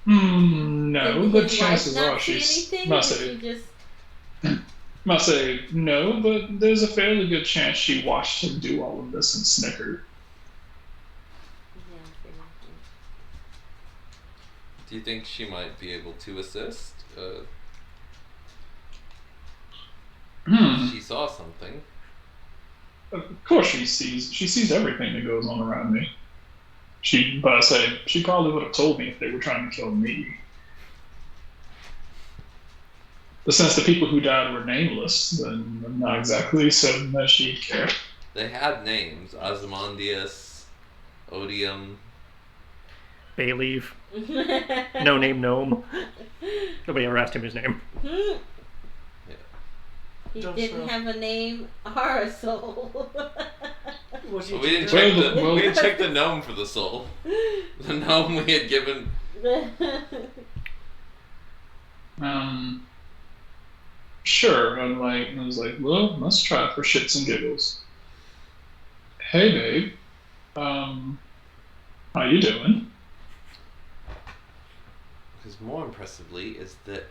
No, Did the his chances wife are not see she's anything? must Did say she just must say no, but there's a fairly good chance she watched him do all of this and snickered. Do you think she might be able to assist? She saw something. Of course she sees everything that goes on around me. But I say she probably would have told me if they were trying to kill me. But since the people who died were nameless, then I'm not exactly certain that she'd care. They had names: Ozymandias, Odium. Bayleaf. No name gnome. Nobody ever asked him his name. He Don't didn't know. have a name or a soul. Was he We didn't Well, check the well- we didn't check the gnome for the soul. The gnome we had given. Sure. I was like, well, let's try it for shits and giggles. Hey, babe. How you doing? Because more impressively is that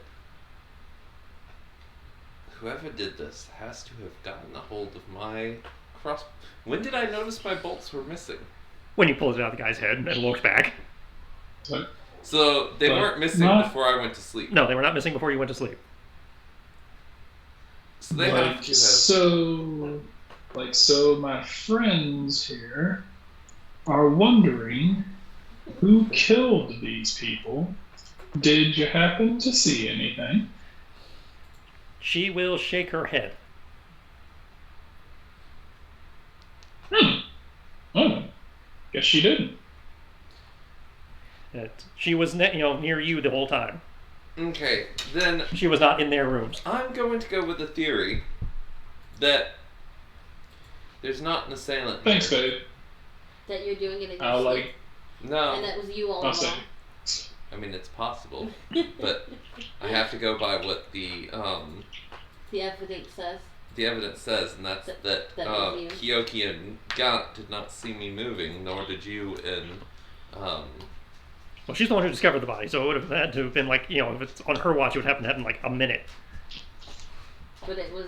whoever did this has to have gotten a hold of my cross. When did I notice my bolts were missing? When you pulled it out of the guy's head and looked back. So they weren't missing before I went to sleep. No, they were not missing before you went to sleep. So they have to have. So my friends here are wondering who killed these people. Did you happen to see anything? She will shake her head. Oh, guess she didn't. She was near you the whole time. Okay, then She was not in their rooms. I'm going to go with the theory that there's not an assailant. Thanks, here. babe. That you're doing it in I'll your sleep. No, And that was you all I'll along. say. I mean it's possible, but I have to go by what the evidence says. and that's That was you. Kyoki and Gant did not see me moving, nor did you and Well, she's the one who discovered the body, so it would have had to have been like, if it's on her watch, it would have happened in like a minute. But it was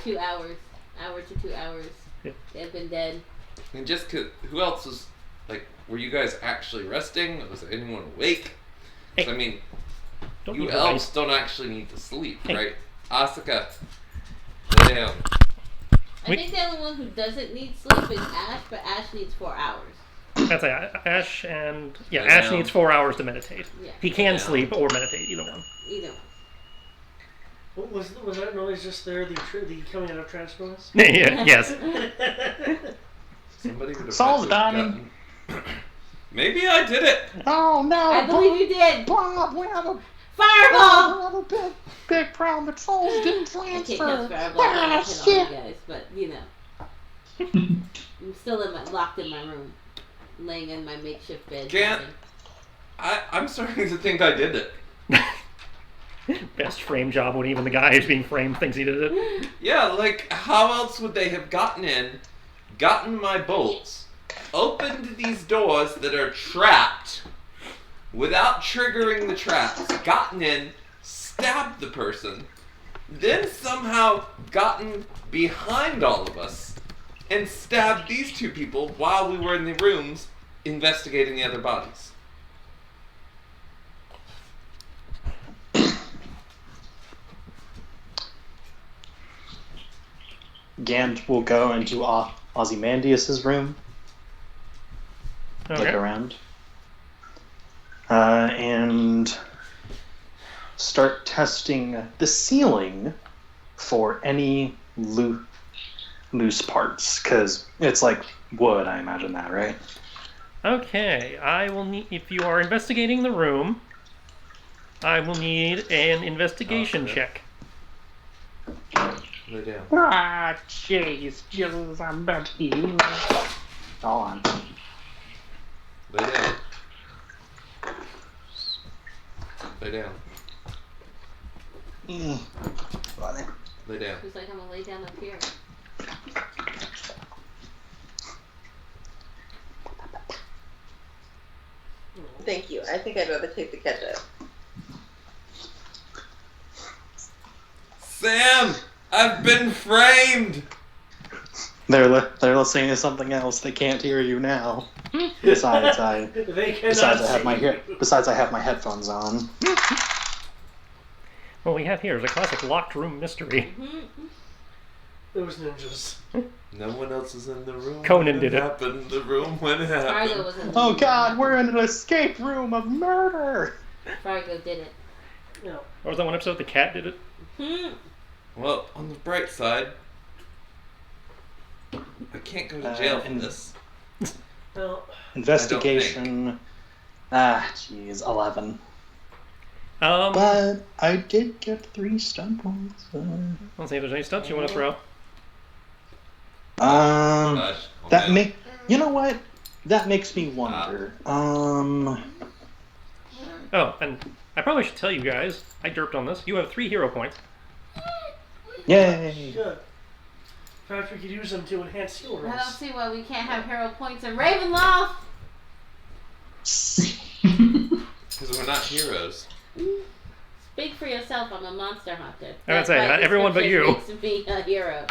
2 hours. Hour to 2 hours. Yeah. They had been dead. and just 'cause who else was like? Were you guys actually resting? Was anyone awake? 'Cause, Hey, I mean, Don't you need elves advice. don't actually need to sleep, Hey. right? Asuka, lay down. I think the only one who doesn't need sleep is Ash, but Ash needs 4 hours. That's Ash and Lay Ash down. needs 4 hours to meditate. Yeah. He can Lay down. sleep or meditate, either one. Either one. What was that noise just there? The coming out of trance noise? Yeah, yes. Somebody would have Solved, had to Donnie. have gotten- Maybe I did it. Oh no! I believe you did! Bob, we have a Fireball! big problem. The souls didn't I can't transfer. cast Fireball. I Ah, can't hit all shit. you guys, but I'm still locked in my room. Laying in my makeshift bed. Can't- I'm starting to think I did it. Best frame job when even the guy who's being framed thinks he did it. Yeah, like how else would they have gotten my bolts, opened these doors that are trapped without triggering the traps, gotten in, stabbed the person, then somehow gotten behind all of us and stabbed these two people while we were in the rooms investigating the other bodies. Gant will go into Ozymandias' room, look Okay. around, and start testing the ceiling for any loose parts, because it's like wood, I imagine that, right? Okay, I will need, if you are investigating the room, I will need an investigation Okay. check. Lay down. Ah, jeez, Jesus, I'm about to eat. Hold on. Lay down. Lay down. Lay down. She's like, I'm gonna lay down up here. Thank you. I think I'd rather take the ketchup. Sam! I've been framed! They're listening to something else. They can't hear you now. Besides, I have my headphones on. What we have here is a classic locked room mystery. Those ninjas. No one else is in the room. Conan when did it. happened. The room when it Fargo happened. was in the Oh God, we're in an escape room of murder. Fargo did it. No. Or was that one episode the cat did it? Well, on the bright side, I can't go to jail for this. Well, Investigation. Jeez, 11. Um, But I did get 3 stunt points. let's see if there's any stunts you want to throw. Gosh, That man. make you know what? That makes me wonder. Oh, and I probably should tell you guys, I derped on this. You have 3 hero points. Yay! good. Perhaps we could use them to enhance heal I don't rolls. see why we can't have hero points in Ravenloft. Because we're not heroes. Speak for yourself. I'm a monster hunter. I would say, That's not why everyone but description you. Makes me a hero.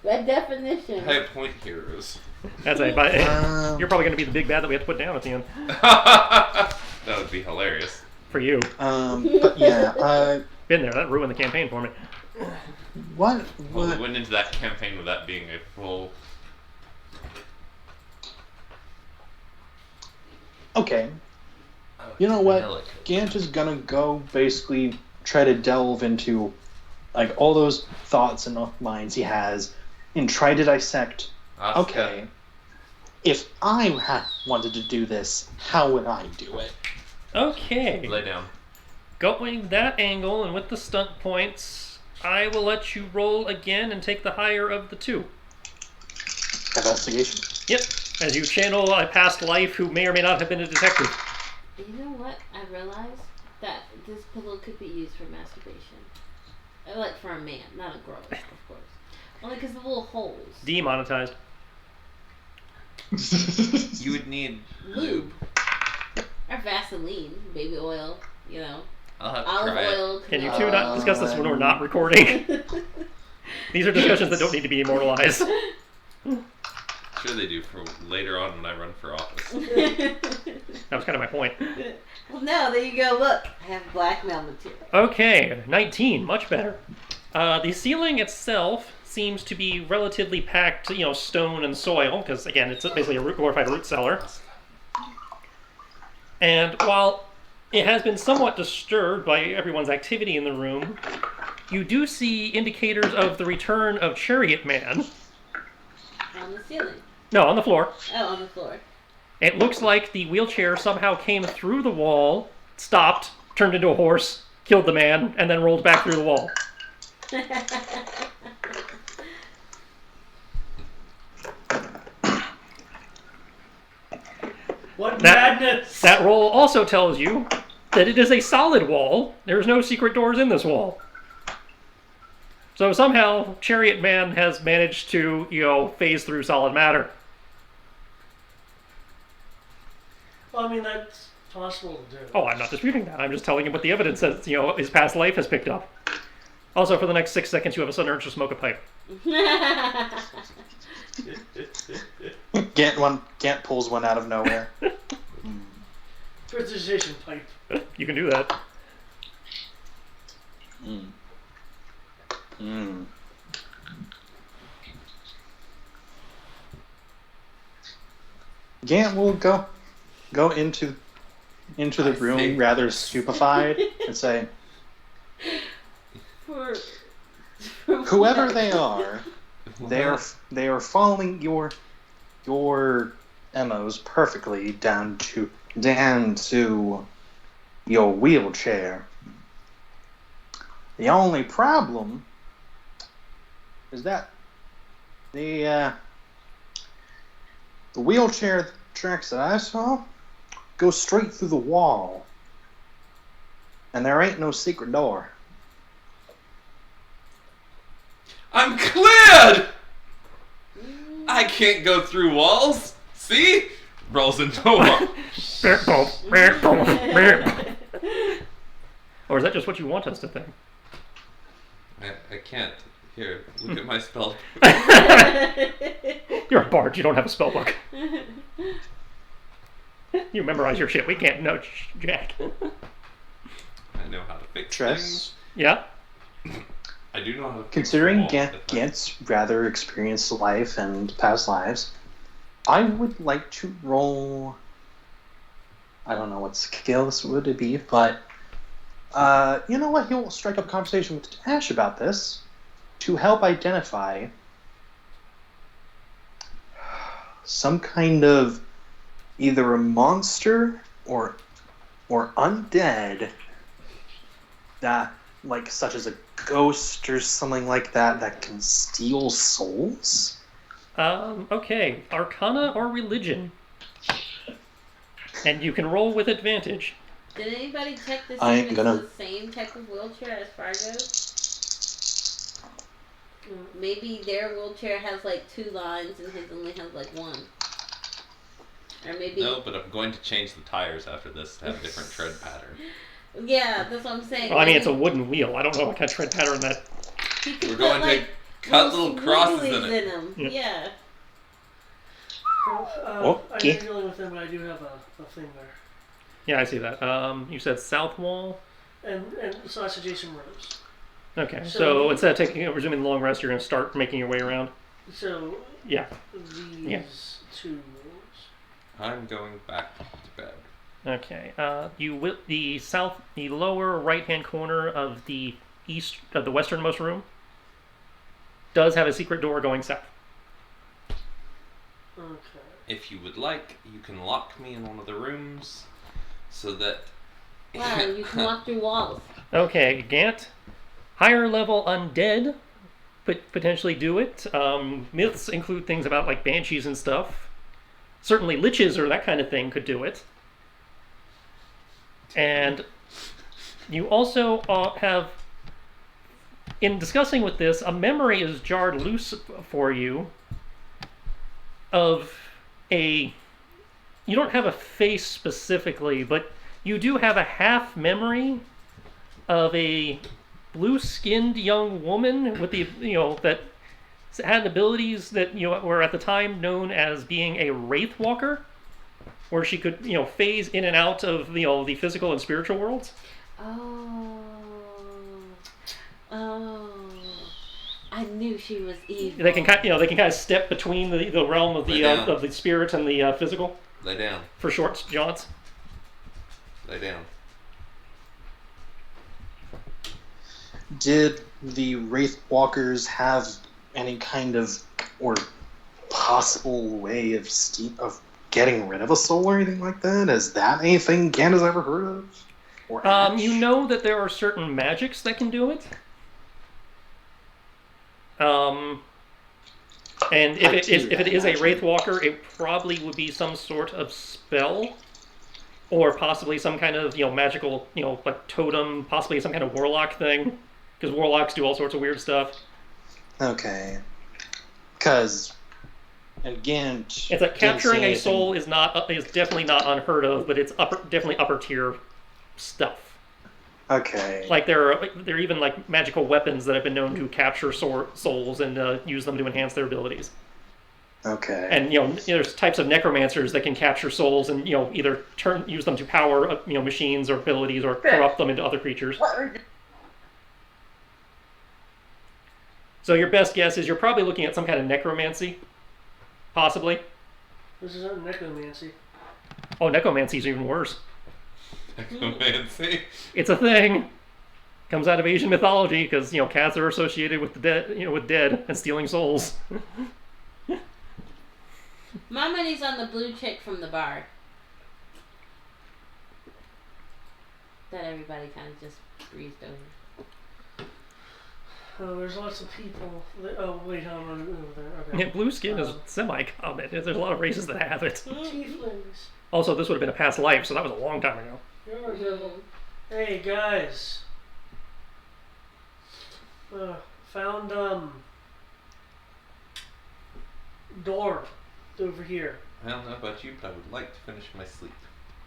That definition. I appoint heroes. That's a. You're probably going to be the big bad that we have to put down at the end. That would be hilarious. For you. But yeah, Been there. That ruined the campaign for me. what? Well, we went into that campaign with that being a full. Okay. You know what? Gant is gonna go basically try to delve into like all those thoughts and minds he has and try to dissect. Okay, if I wanted to do this, how would I do it? Okay. Lay down. Going that angle and with the stunt points, I will let you roll again and take the higher of the two. Investigation. Yep. As you channel a past life who may or may not have been a detective. You know what? I realized that this pillow could be used for masturbation. Like for a man, not a girl, of course. Only because the little holes. Demonetized. You would need Lube. Or Vaseline, baby oil, you know. I'll have to Olive try oil. it. Can you two not discuss this when we're not recording? These are discussions that don't need to be immortalized. Sure they do for later on when I run for office. That was kind of my point. Well, no, there you go. Look, I have blackmail material. Okay, 19, much better. The ceiling itself seems to be relatively packed, stone and soil, because again, it's basically a glorified root cellar. And while it has been somewhat disturbed by everyone's activity in the room, you do see indicators of the return of Chariot Man. On the ceiling. No, on the floor. Oh, on the floor. It looks like the wheelchair somehow came through the wall, stopped, turned into a horse, killed the man, and then rolled back through the wall. What madness! That roll also tells you that it is a solid wall. There's no secret doors in this wall. So somehow, Chariot Man has managed to, phase through solid matter. Well, I mean, that's possible to do. Oh, I'm not disputing that. I'm just telling you what the evidence says, his past life has picked up. Also, for the next 6 seconds, you have a sudden urge to smoke a pipe. Gant pulls one out of nowhere. Precision pipe. You can do that. Gant will go into the room rather stupefied and say, "Whoever they are, they are following your MOs perfectly down to your wheelchair. The only problem is that the wheelchair tracks that I saw go straight through the wall, and there ain't no secret door." I'm cleared! I can't go through walls. See? Rolls into a wall. Or is that just what you want us to think? I can't. Here, look at my spell. You're a bard. You don't have a spell book. You memorize your shit. We can't know Jack. I know how to fix Tress? things. Yeah? I do know how to fix Considering the wall. Gant's rather experienced life and past lives, I would like to roll. I don't know what skill this would be, but you know what? He'll strike up a conversation with Ash about this to help identify some kind of either a monster or undead that, like, such as a ghost or something like that can steal souls. Okay. Arcana or religion? And you can roll with advantage. Did anybody check this I'm if gonna- it's the same type of wheelchair as Fargo's? Maybe their wheelchair has like 2 lines and his only has like 1. Or maybe... No, but I'm going to change the tires after this to have a different tread pattern. Yeah, that's what I'm saying. Well, I mean, it's a wooden wheel. I don't know what kind of tread pattern that... He could We're put going to- cut little crosses in wigglies it. in them. Yeah. Yeah. Well, I Okay. am dealing with them, but I do have a thing there. Yeah, I see that. You said south wall. And so that's adjacent rooms. Okay, So- so instead of resuming the long rest, you're going to start making your way around. So Yeah. these two rooms. I'm going back to bed. Okay. You will the lower right-hand corner of the westernmost room does have a secret door going south. Okay. If you would like, you can lock me in one of the rooms so that. Wow, you can walk through walls. Okay, Gant. Higher level undead potentially do it. Myths include things about like banshees and stuff. Certainly liches or that kind of thing could do it. And you also have, in discussing with this, a memory is jarred loose for you of you don't have a face specifically, but you do have a half memory of a blue-skinned young woman with that had abilities that were at the time known as being a wraith walker, where she could phase in and out of the physical and spiritual worlds. Oh, I knew she was evil. They can kind of step between the realm of the spirit and the physical Lay down. for short jaunts. Lay down. Did the Wraith Walkers have any kind of or possible way of getting rid of a soul or anything like that? Is that anything Gan has ever heard of? Or Ash? You know that there are certain magics that can do it. And if it is a Wraith Walker, it probably would be some sort of spell, or possibly some kind of magical like totem, possibly some kind of warlock thing, because warlocks do all sorts of weird stuff. Okay. Because, again, It's like capturing a soul is definitely not unheard of, but it's definitely upper tier stuff. Okay. Like there are even like magical weapons that have been known to capture souls and use them to enhance their abilities. Okay. And there's types of necromancers that can capture souls and either use them to power machines or abilities or corrupt them into other creatures. So your best guess is you're probably looking at some kind of necromancy, possibly. This isn't necromancy. Oh, necromancy is even worse. Necromancy. It's a thing. Comes out of Asian mythology because cats are associated with the dead, with dead and stealing souls. My money's on the blue chick from the bar. That everybody kind of just breezed over. Oh, there's lots of people. Oh, wait, I'm over there. Okay. Yeah, blue skin is semi-common. There's a lot of races that have it. Tieflings. Also, this would have been a past life, so that was a long time ago. Hey, guys. Found, door over here. I don't know about you, but I would like to finish my sleep.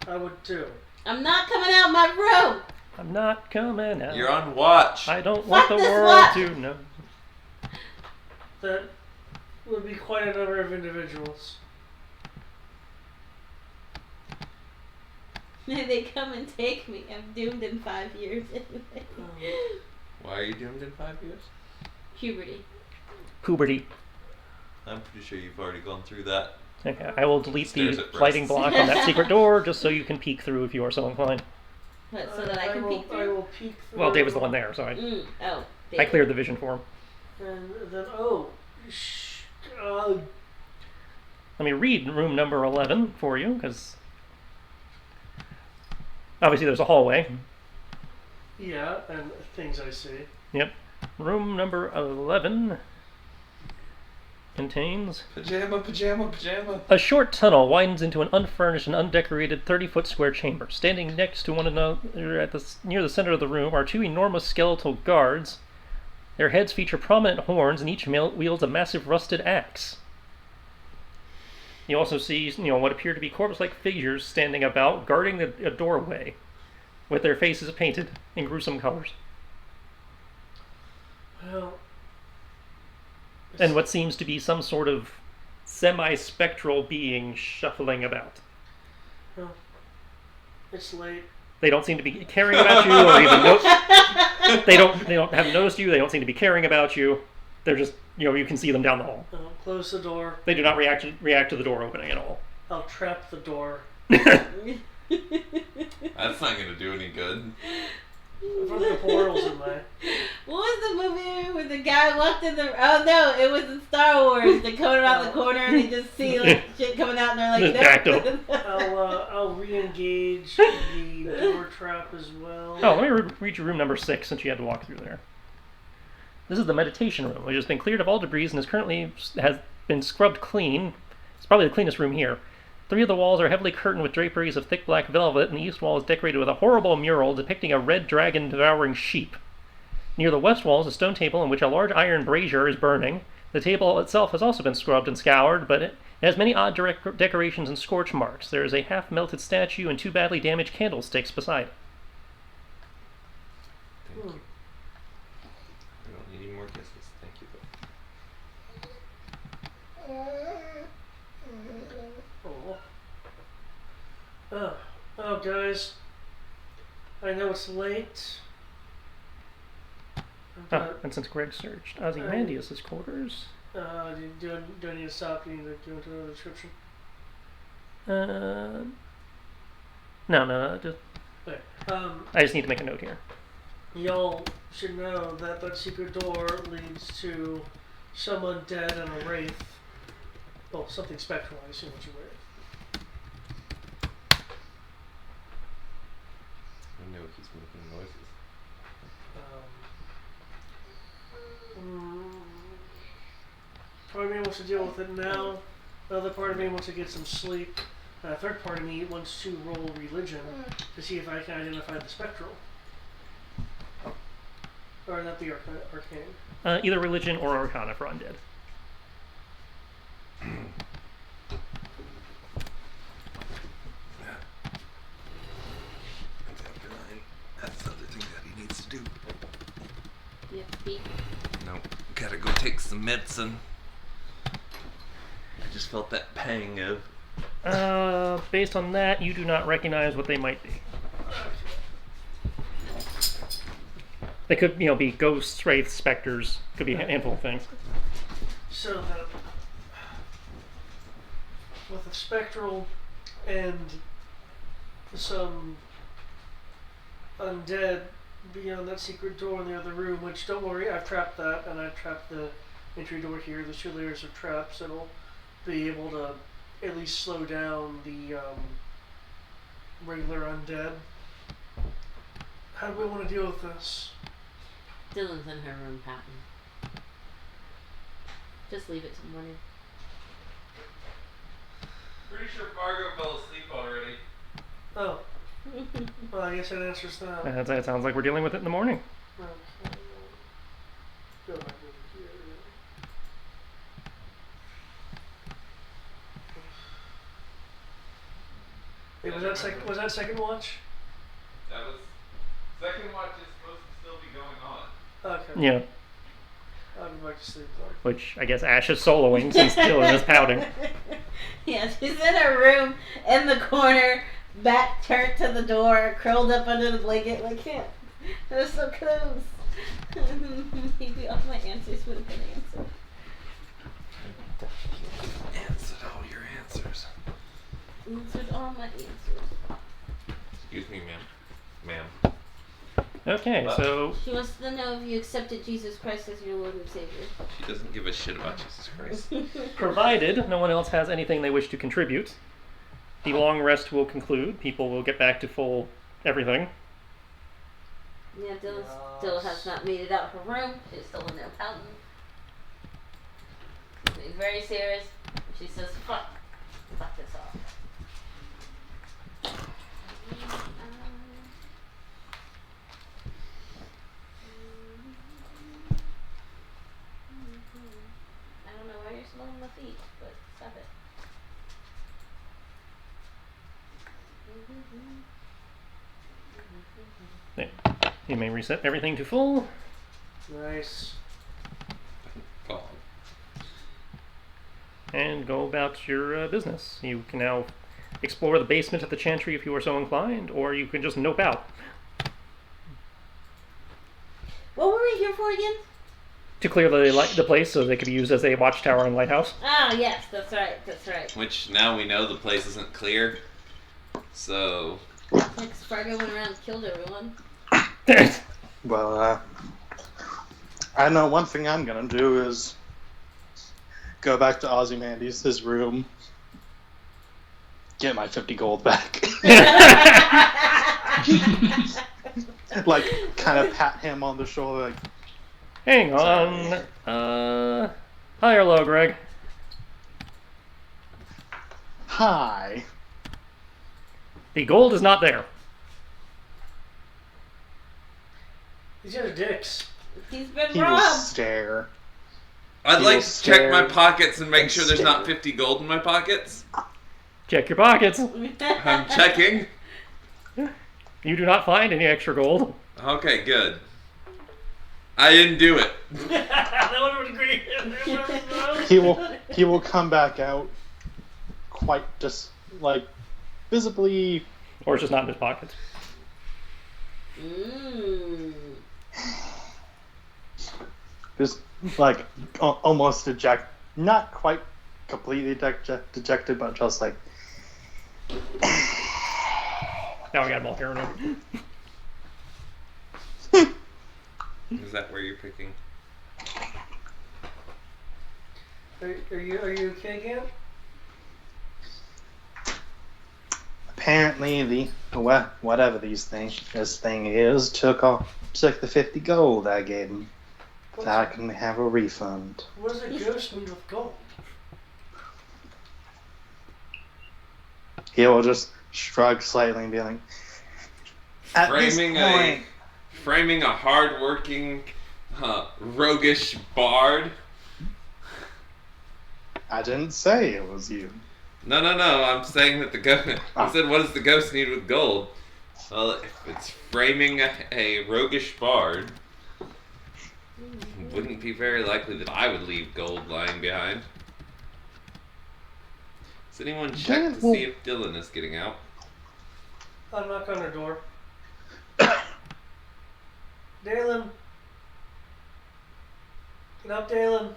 I would too. I'm not coming out my room. I'm not coming out. You're on watch. I don't want the this world watch. to know. That would be quite a number of individuals. May they come and take me. I'm doomed in 5 years anyway. Why are you doomed in 5 years? Puberty. Puberty. I'm pretty sure you've already gone through that. Okay, I will delete Stares the at lighting breasts. block on that secret door just so you can peek through if you are so inclined. What, so that I can peek I through? will peek through. Well, Dave was the one there, so I Oh, I David. cleared the vision for him. And then, Let me read room number 11 for you, because obviously there's a hallway. yeah, and things I see. Yep. Room number 11 contains... Pajama. A short tunnel widens into an unfurnished and undecorated 30-foot square chamber. Standing next to one another near the center of the room are two enormous skeletal guards. Their heads feature prominent horns, and each male wields a massive rusted axe. You also see, what appear to be corpse-like figures standing about, guarding a doorway, with their faces painted in gruesome colors. Well, and what seems to be some sort of semi-spectral being shuffling about. Oh, it's late. They don't seem to be caring about you, or even they don't have noticed you. They don't seem to be caring about you. They're just, you can see them down the hall. Close the door. They do not react to the door opening at all. I'll trap the door. That's not gonna do any good. I've run the portals in my. What was the movie where the guy walked in the? Oh no, it was in Star Wars. They come around the corner and they just see like shit coming out, and they're like, Just backed up. I'll re-engage the door trap as well. Oh, let me read you room number 6 since you had to walk through there. This is the meditation room, which has been cleared of all debris and has been scrubbed clean. It's probably the cleanest room here. 3 of the walls are heavily curtained with draperies of thick black velvet, and the east wall is decorated with a horrible mural depicting a red dragon devouring sheep. Near the west wall is a stone table in which a large iron brazier is burning. The table itself has also been scrubbed and scoured, but it has many odd decorations and scorch marks. There is a half-melted statue and 2 badly damaged candlesticks beside it. Thank you. I don't need any more kisses. Thank you, though. Oh, guys. I know it's late. And since Greg searched Ozymandias' quarters... Do I need to stop? You need to go into the description? No, just... Okay. I just need to make a note here. Y'all should know that secret door leads to some undead and a wraith. Well, something spectral, I assume, what you wraith. I know he's making noises. Part of me wants to deal with it now. The other part of me wants to get some sleep. Third part of me wants to roll religion to see if I can identify the spectral. Or not the arcane. Either religion or arcana for undead. That's the other thing that he needs to do. You have to pee. No, gotta go take some medicine. I just felt that pang of... Based on that, you do not recognize what they might be. They could, be ghosts, wraiths, specters. Could be a handful of things. So with a spectral and some undead beyond that secret door in the other room, which don't worry, I've trapped that, and I've trapped the entry door here. There's 2 layers of traps that'll be able to at least slow down the regular undead. How do we want to deal with this? Dylan's in her room pouting. Just leave it till morning. Pretty sure Fargo fell asleep already. Oh. Well, I guess that answers that. That sounds like we're dealing with it in the morning. Go back over here. Hey, was that second watch? That was... Second watch is supposed to still be going on. Okay. Yeah. I'll go back to sleep Which, I guess Ash is soloing since Dylan is pouting. Yeah, she's in her room, in the corner, back turned to the door, curled up under the blanket, like, yeah, it was so close. Maybe all my answers would have been answered. Answered all your answers. Answered all my answers. Excuse me, ma'am. Ma'am. Okay, so... She wants to know if you accepted Jesus Christ as your Lord and Savior. She doesn't give a shit about Jesus Christ. Provided no one else has anything they wish to contribute, the long rest will conclude. People will get back to full everything. Yeah, Dylan still has not made it out her room. She's still in there pouting. Being very serious. She says, fuck this off. I don't know why you're smelling my feet, but stop it. Yeah. You may reset everything to full. Nice. God. and go about your business. You can now explore the basement of the Chantry if you are so inclined, or you can just nope out. What were we here for again? To clear the place so they could be used as a watchtower and lighthouse. Ah, yes, that's right, that's right. Which now we know the place isn't clear. So. Like Spargo went around and killed everyone. Well, I know one thing I'm gonna do is go back to Ozymandias' room, get my 50 gold back. Like, kind of pat him on the shoulder, like, Hang on. High or low, Greg? hi. The gold is not there. These guys are dicks. He's been He will robbed. stare. I'd He like will to check my stare pockets and make and sure there's not stare. 50 gold in my pockets. Check your pockets. I'm checking. You do not find any extra gold. Okay, good. I didn't do it. That one would agree. He will come back out quite just like visibly Or it's just not in his pockets. Mmm. just like almost dejected, not quite completely dejected, but just like Now we got them all paranoid. Is that where you're picking? Are you okay again? apparently whatever this thing is took the 50 gold I gave him. So I can have a refund. What does a ghost need with gold? He will just shrug slightly and be like, at Framing a hard-working, roguish bard. I didn't say it was you. No. I'm saying that the ghost. I said, what does the ghost need with gold? Well, if it's framing a roguish bard, it wouldn't be very likely that I would leave gold lying behind. Does anyone check to see if Dylan is getting out? I'll knock on her door. Dalen. Get up, Dalen.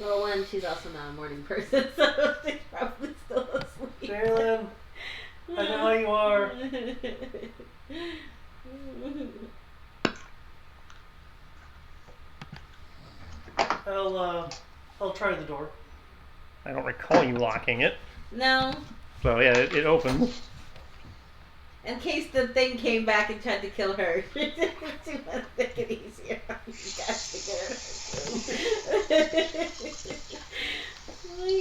Well, one, she's also not a morning person, so she's probably still asleep. Dalen. I know how you are. I'll try the door. I don't recall you locking it. No, So yeah, it opens. in case the thing came back and tried to kill her. She wants to make it easier on you guys to get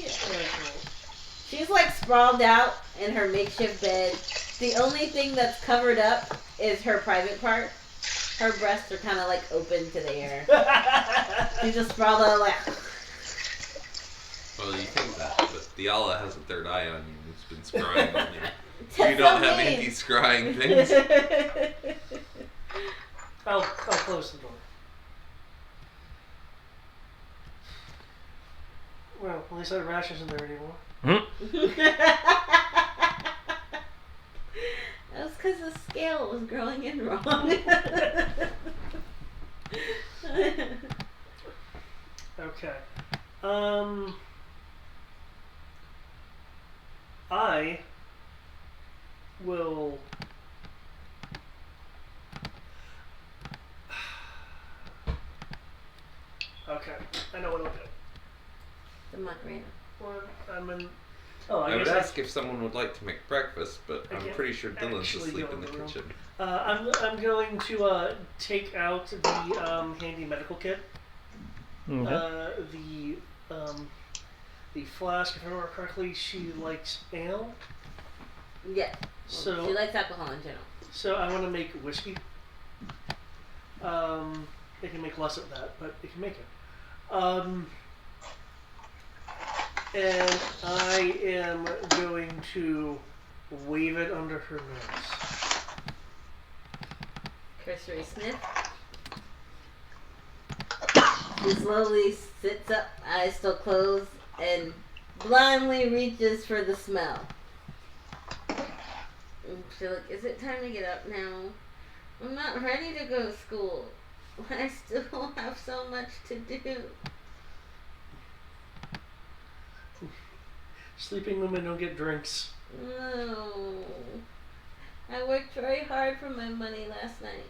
her. She's like sprawled out in her makeshift bed. The only thing that's covered up is her private part. Her breasts are kind of like open to the air. She's just sprawled out like. Well, you think that, but Diala has a third eye on you and it's been scrying on you. That's You don't so have mean. any scrying things. I'll close the door. Well, at least that rash isn't there anymore. That was because the scale was growing in wrong. Okay. I will. Okay, I know what I'll do. The Macarena. I'm in. Oh, I would guess ask if someone would like to make breakfast, but I I'm can't pretty sure Dylan's actually asleep go in the in the room. kitchen. I'm going to take out the handy medical kit. Okay. The flask, if I remember correctly, she likes ale. Yeah. So She likes alcohol in general. So I want to make whiskey. It can make less of that, but it can make it. And I am going to wave it under her nose. Cursory sniff. She slowly sits up, eyes still closed, and blindly reaches for the smell. And she's like, is it time to get up now? I'm not ready to go to school. I still have so much to do. Sleeping women don't get drinks. No. I worked very hard for my money last night.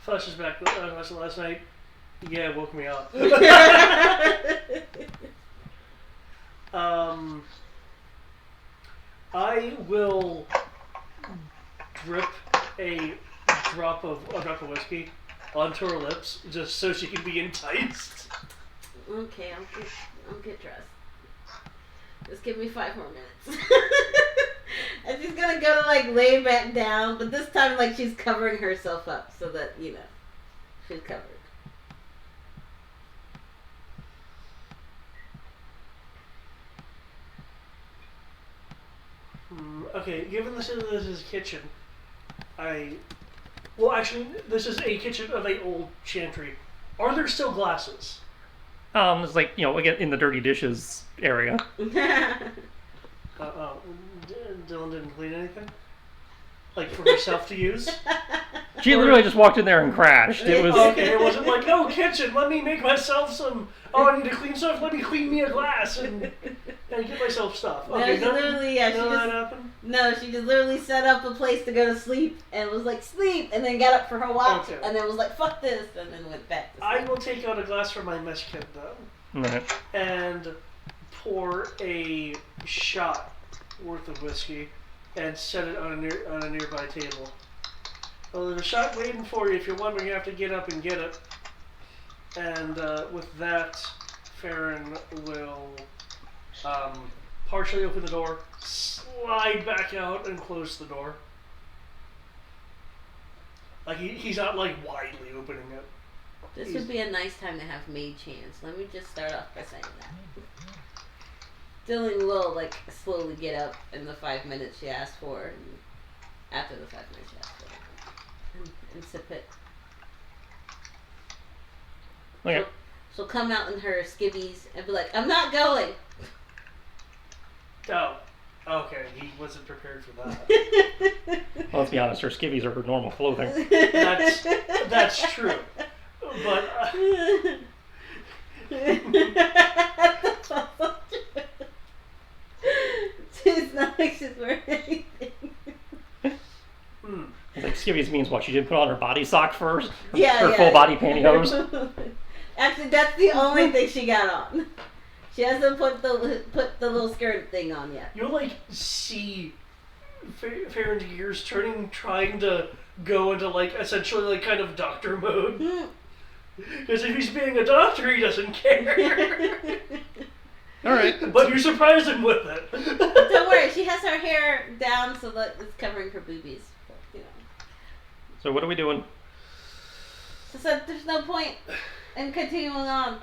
Flashback last night. Yeah, it woke me up. I will drip a drop of whiskey onto her lips just so she can be enticed. Okay, I'll get dressed. Just give me 5 more minutes. And she's gonna go to like lay back down, but this time like she's covering herself up so that, you know, she's covered. Okay, given this is a kitchen, well, actually, this is a kitchen of a old chantry. Are there still glasses? It's like, you know, again, in the dirty dishes area. Dylan didn't clean anything? Like, for herself to use? She literally just walked in there and crashed. It was... Okay, it wasn't like, oh, kitchen, let me make myself some... Oh, I need to clean stuff, let me clean me a glass and get myself stuff. Okay, no, she literally, yeah, she just literally set up a place to go to sleep and was like, sleep, and then got up for her watch, and then was like, fuck this, and then went back to sleep. I will take out a glass from my mess kit, though, Right. and pour a shot worth of whiskey and set it on a nearby table. Well, there's a shot waiting for you. If you're wondering, you have to get up and get it. And with that, Farron will partially open the door, slide back out, and close the door. Like he's not like widely opening it. This would be a nice time to have mage hands. Let me just start off by saying that. Dylan will like slowly get up in the 5 minutes she asked for, and after the 5 minutes she asked for, and sip it. Okay. She'll come out in her skivvies and be like, I'm not going. Oh, okay. He wasn't prepared for that. Well, let's be honest, her skivvies are her normal clothing. That's true. But That's also true. It's not like she's wearing anything. Like, skivvies means what? She didn't put on her body sock first? Yeah, her full body pantyhose? Actually, that's the only thing she got on. She hasn't put the little skirt thing on yet. you'll like see Farron's gears turning, trying to go into like essentially like kind of doctor mode. Because if he's being a doctor, he doesn't care. Alright. But you surprise him with it. Don't worry, she has her hair down so that it's covering her boobies. You know. So what are we doing? So there's no point in continuing on.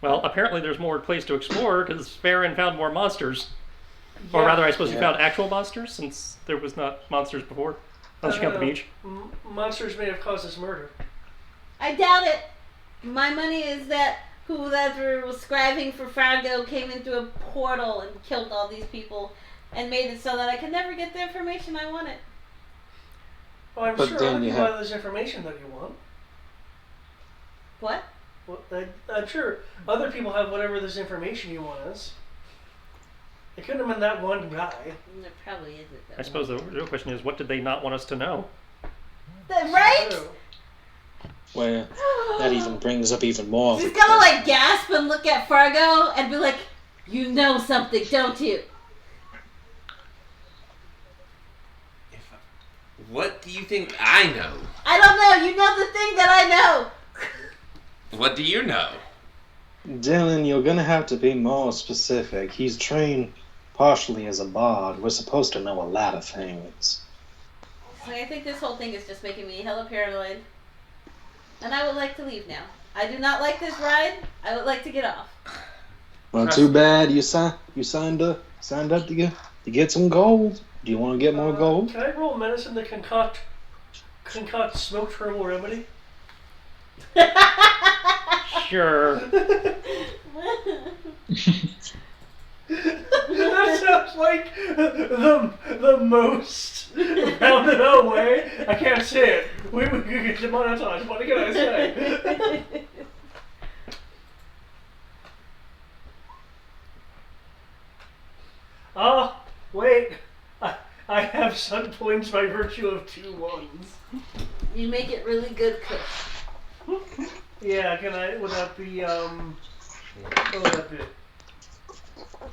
Well, apparently there's more place to explore because Farron found more monsters. Or rather, I suppose you found actual monsters since there was not monsters before. Unless you count the beach. Monsters may have caused this murder. I doubt it. My money is that whoever was scribing for Fargo came in through a portal and killed all these people and made it so that I could never get the information I wanted. Well, I'm But sure then other you people have- have this information that you want. What? Well, I'm sure other people have whatever this information you want is. It couldn't have been that one guy. There probably isn't. That I suppose the real question is, what did they not want us to know? Right? Oh. Well, that even brings up even more. of She's a gonna question. like gasp and look at Fargo and be like, you know something, don't you? What do you think I know? I don't know, you know the thing that I know. What do you know? Dylan, you're gonna have to be more specific. He's trained partially as a bard. We're supposed to know a lot of things. Like, I think this whole thing is just making me hella paranoid. And I would like to leave now. I do not like this ride. I would like to get off. Well, too bad you signed up to get some gold. Do you want to get more gold? Can I roll medicine to concoct smoked herbal remedy? Sure. That sounds like the most roundabout way. I can't say it. We could get demonetized. What can I say? Ah, wait. I have sun points by virtue of 2 ones. You make it really good, Kush. Yeah, can I? Would that be what would that be?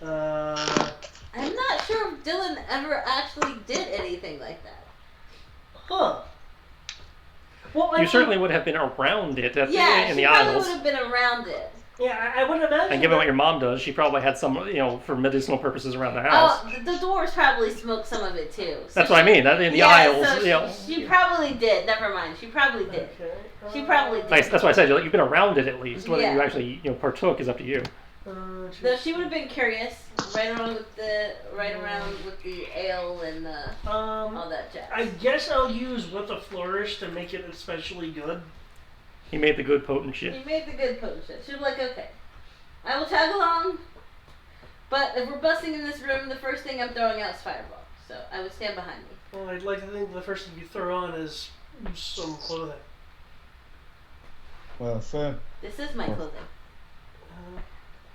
I'm not sure if Dylan ever actually did anything like that. Huh. Well, You certainly would have been around it in the she probably Isles. would have been around it. Yeah, I would imagine. And given what your mom does, she probably had some, for medicinal purposes around the house. Oh, the dwarves probably smoked some of it too. So That's what I mean. In the Isles, so she probably did. Never mind. She probably did. Okay. She probably did. Nice. That's why I said you've been around it at least. Whether you Yeah. actually partook is up to you. Though she would have been curious, right around with the ale and all that jazz. I guess I'll use with a flourish to make it especially good. He made the good potent shit. He made the good potion. She was like, okay, I will tag along, but if we're busting in this room, the first thing I'm throwing out is fireball. So I would stand behind me. Well, I'd like to think the first thing you throw on is some clothing. Well, This is my clothing.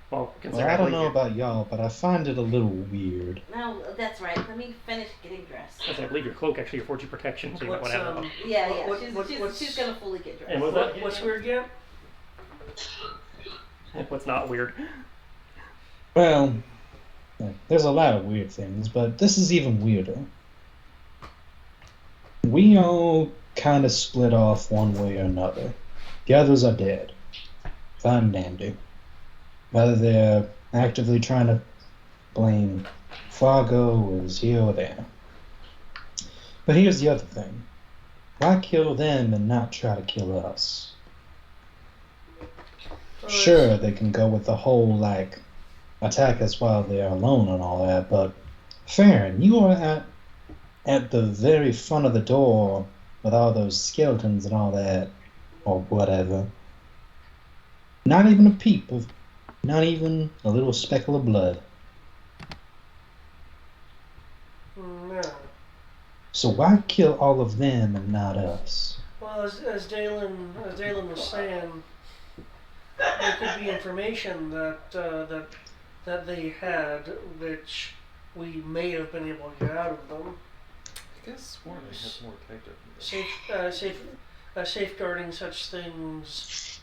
Well, I don't know about y'all, but I find it a little weird. No, that's right. Let me finish getting dressed. I believe your cloak actually affords you protection, so you might want to have it on. Yeah. She's gonna fully get dressed. And What's weird again? What's not weird? Well, there's a lot of weird things, but this is even weirder. We all kind of split off one way or another. The others are dead. Fine and dandy. Whether they're actively trying to blame Fargo or is here or there. But here's the other thing. Why kill them and not try to kill us? Sure, they can go with the whole, attack us while they're alone and all that, but Farron, you are at the very front of the door with all those skeletons and all that, or whatever. Not even a peep of, not even a little speckle of blood. No. So why kill all of them and not us? Well, as Dalen was saying, there could be information that they had, which we may have been able to get out of them. I guess sworn I have more character. Safeguarding such things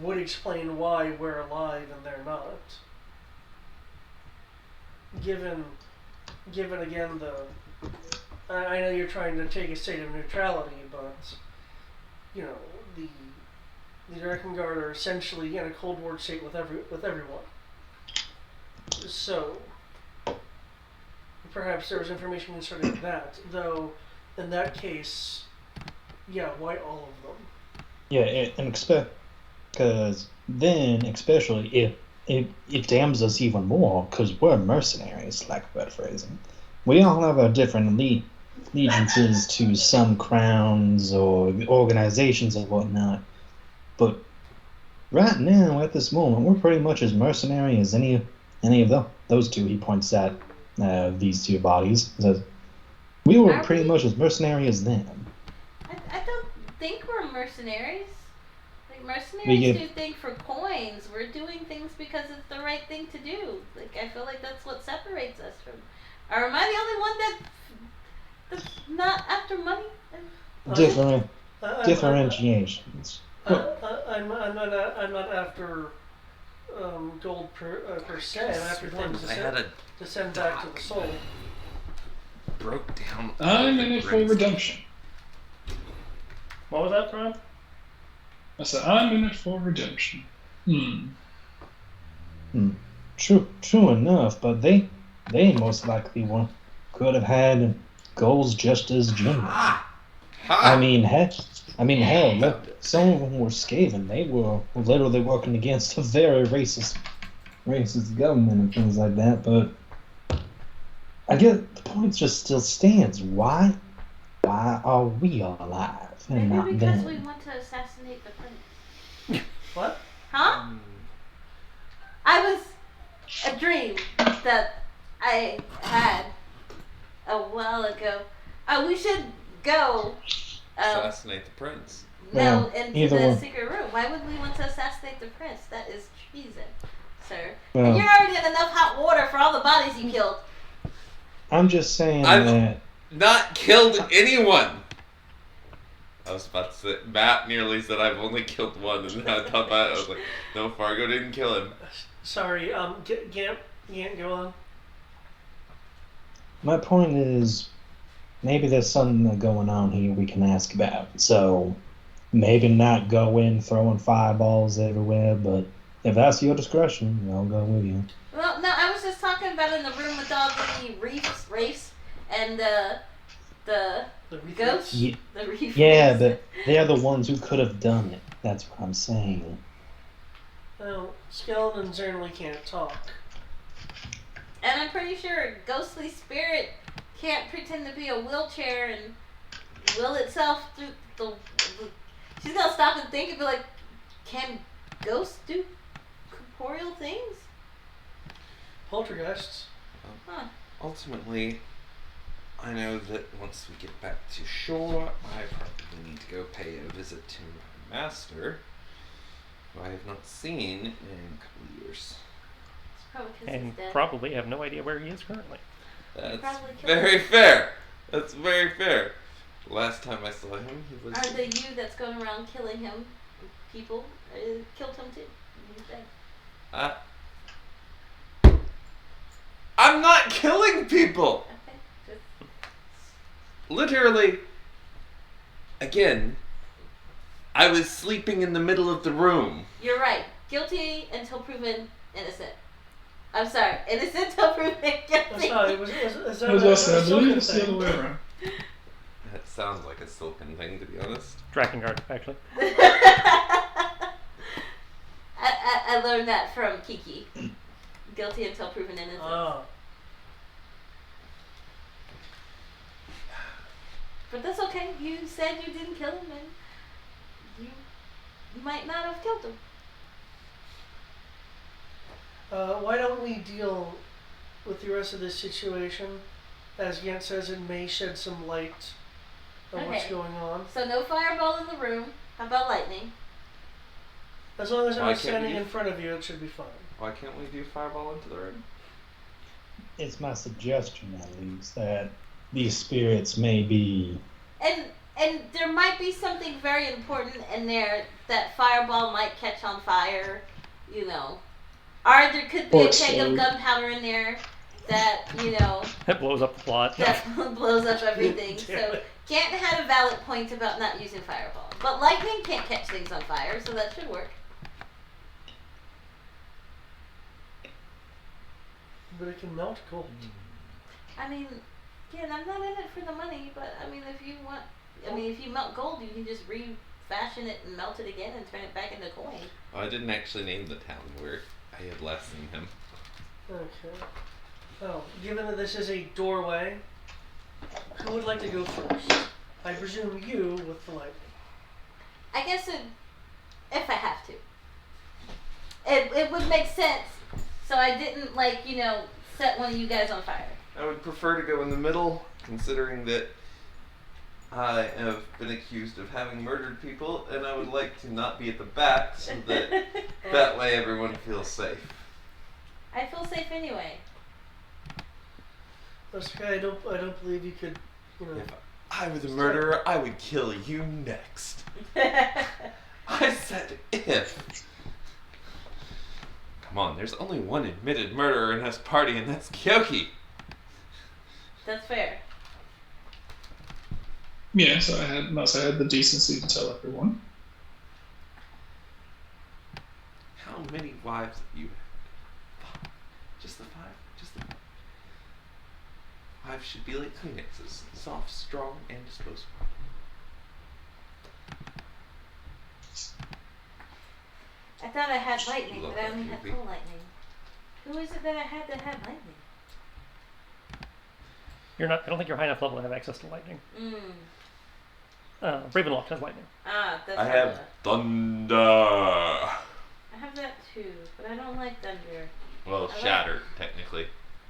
would explain why we're alive and they're not. Given again I know you're trying to take a state of neutrality, but the Dragon Guard are essentially in a Cold War state with everyone. So perhaps there was information concerning that, though. In that case, yeah, why all of them? Yeah, because then, especially, it damns us even more, because we're mercenaries, like that phrasing. We all have our different allegiances to some crowns or organizations and whatnot, but right now, at this moment, we're pretty much as mercenary as any of those two. He points at these two bodies. Says, we were pretty much as mercenary as them. I don't think we're mercenaries. Like, mercenaries do things for coins. We're doing things because it's the right thing to do. Like, I feel like that's what separates us from. Or am I the only one that's not after money? Differentiations. I'm not after gold per se. I'm after things to send back to the soul. Broke down. I'm in it for redemption. What was that, Ron? I said, I'm in it for redemption. True enough, but they most likely could have had goals just as genuine. I mean, hell, look, some of them were Skaven. They were literally working against a very racist government and things like that. But I guess the point just still stands. Why why are we alive and Maybe not because them? we want to assassinate the prince. What? Huh? I was a dream that I had a while ago. We should go. Assassinate the prince. No, Yeah, into either the one. secret room. Why would we want to assassinate the prince? That is treason, sir. Well- And you're already in enough hot water for all the bodies you killed. I'm just saying I've- that Not killed anyone! I was about to say, Matt nearly said I've only killed one, and then I thought about it, I was like, no, Fargo didn't kill him. Sorry, Gamp, go on. my point is maybe there's something going on here we can ask about. So maybe not go in throwing fireballs everywhere, but if that's your discretion, I'll go with you. Well, no, I was just talking about in the room with all the reefs, and the The reef ghosts. Ye- The reef. Yeah, reefs. but they're the ones who could have done it. That's what I'm saying. Well, skeletons generally can't talk. And I'm pretty sure a ghostly spirit can't pretend to be a wheelchair and will itself through the. She's gonna stop and think and be like, can ghosts do corporeal things? Poltergeists. Huh. Ultimately, I know that once we get back to shore, I probably need to go pay a visit to my master, who I have not seen in a couple of years. It's probably 'cause he's And dead. probably have no idea where he is currently. That's probably killed very fair. That's very fair. Last time I saw him, he was. Are the you that's going around killing him people killed him too? He's dead. I'm not killing people! Okay. Just Literally, again, I was sleeping in the middle of the room. You're right. Guilty until proven innocent. I'm sorry. Innocent until proven guilty. That's not, is that I was about to say, I a believe silken it's the other thing? way around. That sounds like a silken thing, to be honest. Drakengard, actually. I learned that from Kiki. Guilty until proven innocent. Oh. But that's okay. You said you didn't kill him, and you might not have killed him. Why don't we deal with the rest of this situation? As Yant says, it may shed some light on what's Okay. going on. So no fireball in the room. How about lightning? As long as I'm Why not can't standing we- in front of you, it should be fine. Why can't we do fireball into the room? It's my suggestion, at least, that these spirits may be. And there might be something very important in there that fireball might catch on fire, you know. Or there could be Or a keg of explode. gunpowder in there that, you know, That blows up the plot. that blows up everything. Damn So it. Gant had a valid point about not using fireball. But lightning can't catch things on fire, so that should work. But it can melt gold. I mean, again, I'm not in it for the money, but I mean, if you want, if you melt gold, you can just refashion it and melt it again and turn it back into coin. Oh, I didn't actually name the town where I had last seen him. Okay. Oh, given that this is a doorway, who would like to go first? I presume you with the lightning. I guess if I have to. It would make sense, so I didn't, set one of you guys on fire. I would prefer to go in the middle, considering that I have been accused of having murdered people, and I would like to not be at the back, so that that way everyone feels safe. I feel safe anyway. That's okay. I don't believe you could. If I were the murderer, I would kill you next. I said if. Come on, there's only one admitted murderer in this party, and that's Kyoki. That's fair. Yeah, so I had the decency to tell everyone. How many wives have you had? 5. Just the 5? Just the 5? Wives should be like Kleenexes. Soft, strong, and disposable. I thought I had lightning, Love but I that only had movie. full lightning. Who is it that I had that had lightning? I don't think you're high enough level to have access to lightning. Ravenloft has lightning. Ah, that's I have thunder. I have that too, but I don't like thunder. Well, I shatter, technically.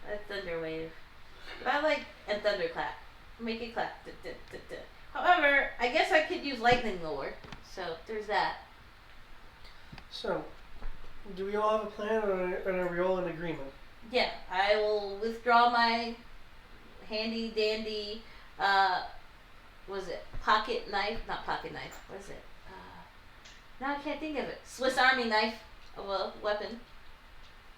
I like thunder wave. But I like and thunderclap. Make it clap. Duh, duh, duh, duh. However, I guess I could use lightning lore. So there's that. So, do we all have a plan, or are we all in agreement? Yeah, I will withdraw my handy dandy, was it pocket knife? Not pocket knife. What is it? Now I can't think of it. Swiss Army knife of a weapon.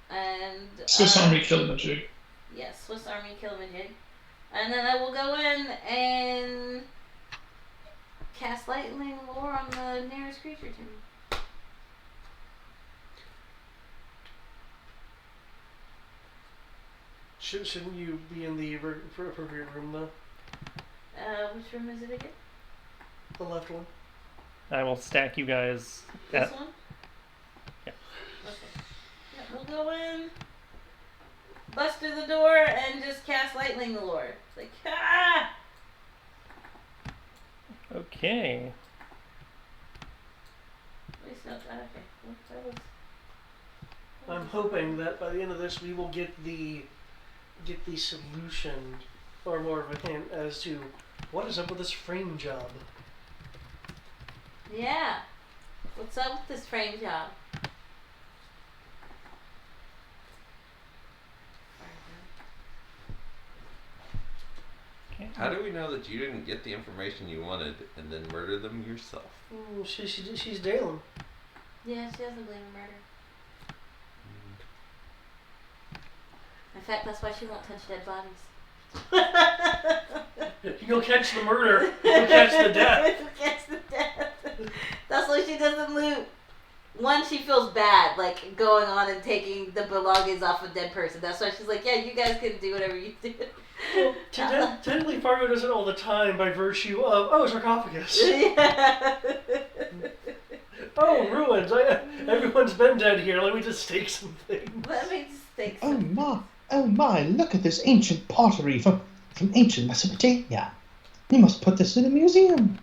And Swiss Army Killamajig. yes, Swiss Army Killamajig. And then I will go in and cast lightning lore on the nearest creature to me. Shouldn't you be in the appropriate room, though? Which room is it again? The left one. I will stack you guys. This one? Yeah. Okay. Yeah, we'll go in, bust through the door, and just cast lightning lore. It's like, ah! Okay. At least not, okay. Well, that was... I'm hoping that by the end of this, we will get the solution, or more of a hint as to what is up with this frame job. Yeah. What's up with this frame job? Okay. How do we know that you didn't get the information you wanted and then murder them yourself? She's Dalen. Yeah, she doesn't believe in murder. In fact, that's why she won't touch dead bodies. You'll catch the murder. You'll catch the death. Catch the death. That's why she doesn't loot. One, she feels bad, like going on and taking the belongings off a dead person. That's why she's like, yeah, you guys can do whatever you do. Well, technically, Fargo does it all the time by virtue of, sarcophagus. Yeah. Oh, ruins. Everyone's been dead here. Let me just stake some things. Let me just take Oh some. my, look at this ancient pottery from ancient Mesopotamia. You must put this in a museum.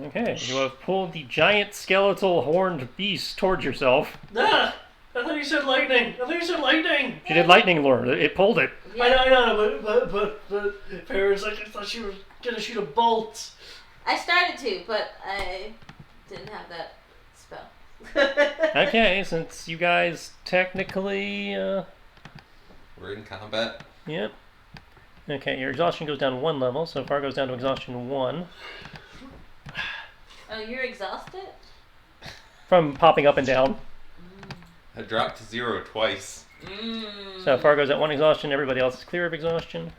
Okay, you have pulled the giant skeletal horned beast towards yourself. Ah! I thought you said lightning. She did lightning lure. It pulled it. Yeah. I know, but Farron's like, I thought she was gonna shoot a bolt. I started to, but I didn't have that spell. Okay, since you guys technically, We're in combat. yep. Okay, your exhaustion goes down 1 level, so far goes down to exhaustion 1. Oh, you're exhausted? From popping up and down. I dropped to 0 twice. So far goes at 1 exhaustion, everybody else is clear of exhaustion.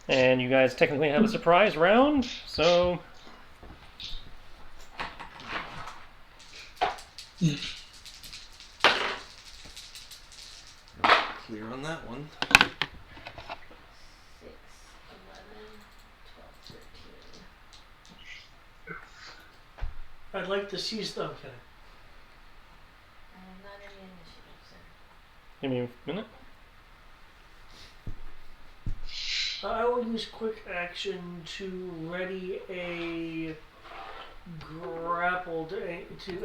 And you guys technically have a surprise round, so... Clear on that one. 6, 11, 12, 13. I'd like to see stuff. Okay. I'm not in the initiative, sir. Give me a minute. I will use quick action to ready a grapple to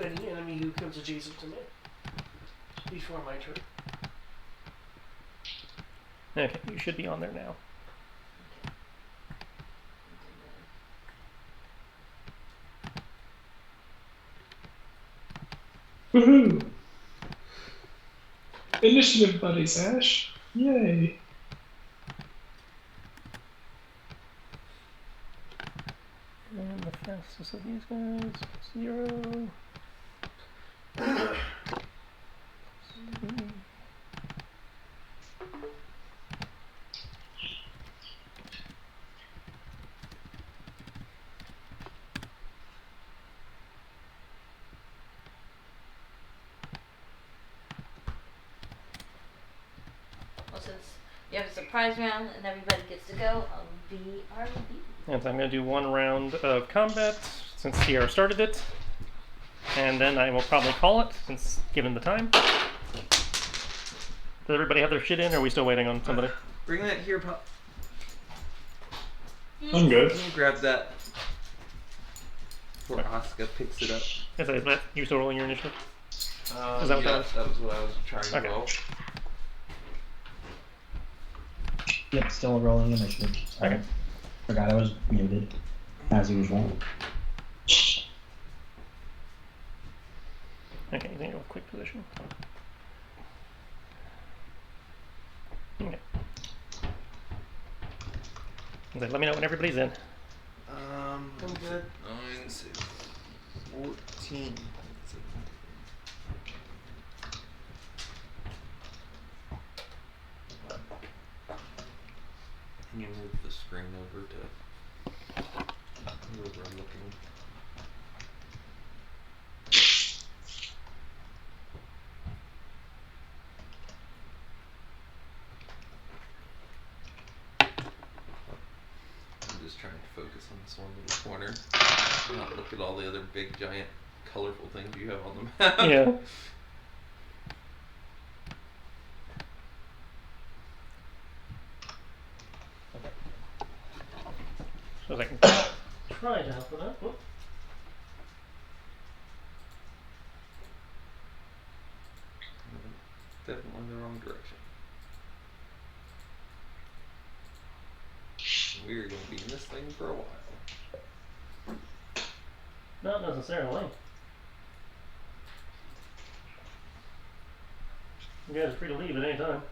any enemy who comes adjacent to me before my turn. Okay, you should be on there now. Woohoo! Initiative buddies, Ash. Yay. And the fastest of these guys, 0. Well, since you have a surprise round and everybody gets to go, I'll be RB. And so I'm going to do 1 round of combat, since Sierra started it. And then I will probably call it, since given the time. Does everybody have their shit in, or are we still waiting on somebody? Bring that here, Pop. I'm good. Let me grab that before Asuka picks it up. Yes, it is, Matt. You still rolling your initiative? Is that what Yeah, that was? that was what I was trying to Okay. roll. Yep, still rolling initiative. Sorry. Okay. Forgot I was muted, as usual. Okay, you think of quick position. Okay. Okay, let me know when everybody's in. I'm good. 9, 6, 14. Can you move the screen over to wherever I'm looking? I'm just trying to focus on this one little corner. Not look at all the other big, giant, colorful things you have on the map. Yeah. So I can try to help with that. Whoop. Definitely the wrong direction. We're going to be in this thing for a while. Not necessarily. You guys are free to leave at any time.